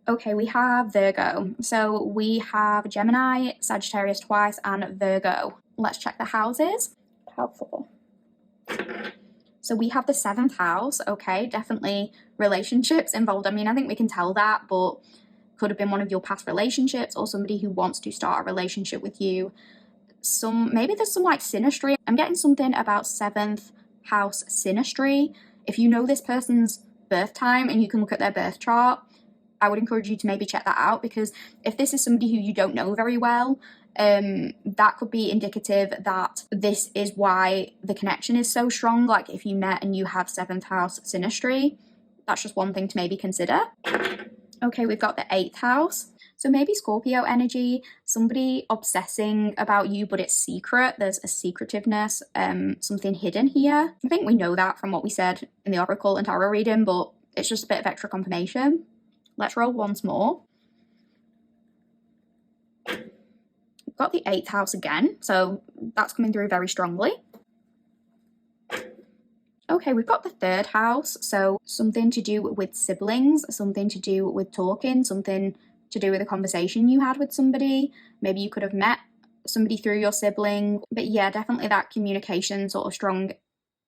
Okay, we have Virgo. So we have Gemini, Sagittarius twice, and Virgo. Let's check the houses. Powerful. So we have the 7th house. Okay, definitely relationships involved. I mean, I think we can tell that, but could have been one of your past relationships or somebody who wants to start a relationship with you. Maybe there's some like synastry. I'm getting something about 7th house synastry. If you know this person's birth time and you can look at their birth chart, I would encourage you to maybe check that out, because if this is somebody who you don't know very well, that could be indicative that this is why the connection is so strong. Like if you met and you have 7th house synastry, that's just one thing to maybe consider. Okay, we've got the 8th house. So maybe Scorpio energy, somebody obsessing about you, but it's secret. There's a secretiveness, something hidden here. I think we know that from what we said in the Oracle and Tarot reading, but it's just a bit of extra confirmation. Let's roll once more. Got the 8th house again, so that's coming through very strongly. Okay, we've got the 3rd house, so something to do with siblings, something to do with talking, something to do with a conversation you had with somebody. Maybe you could have met somebody through your sibling, but yeah, definitely that communication, sort of strong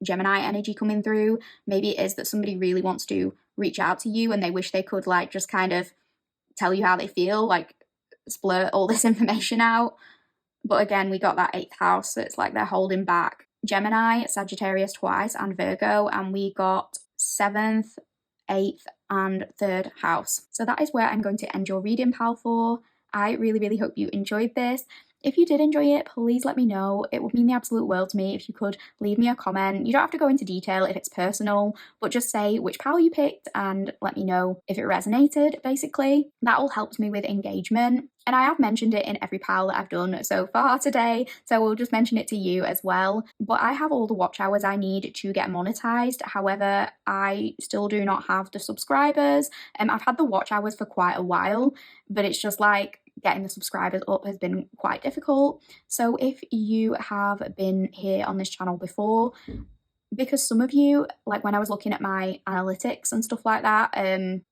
Gemini energy coming through. Maybe it is that somebody really wants to reach out to you and they wish they could like just kind of tell you how they feel, like splurt all this information out. But again, we got that 8th house, so it's like they're holding back. Gemini, Sagittarius twice, and Virgo, and we got 7th, 8th, and 3rd house. So that is where I'm going to end your reading, pal 4. I really, really hope you enjoyed this. If you did enjoy it, please let me know. It would mean the absolute world to me if you could leave me a comment. You don't have to go into detail if it's personal, but just say which pal you picked and let me know if it resonated, basically. That all helps me with engagement. And I have mentioned it in every pal that I've done so far today, so we'll just mention it to you as well. But I have all the watch hours I need to get monetized. However, I still do not have the subscribers. I've had the watch hours for quite a while, but it's just like getting the subscribers up has been quite difficult. So if you have been here on this channel before, because some of you, like when I was looking at my analytics and stuff like that,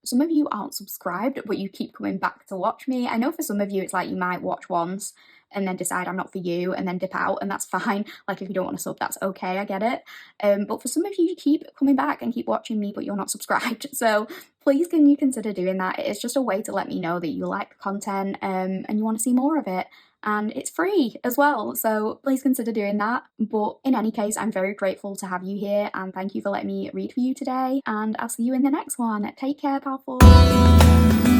some of you aren't subscribed, but you keep coming back to watch me. I know for some of you, it's like you might watch once and then decide I'm not for you and then dip out, and that's fine. Like if you don't want to sub, that's okay, I get it. But for some of you, you keep coming back and keep watching me, but you're not subscribed. So please can you consider doing that? It's just a way to let me know that you like the content and you want to see more of it. And it's free as well, so please consider doing that. But in any case, I'm very grateful to have you here, and thank you for letting me read for you today, and I'll see you in the next one. Take care, pal 4.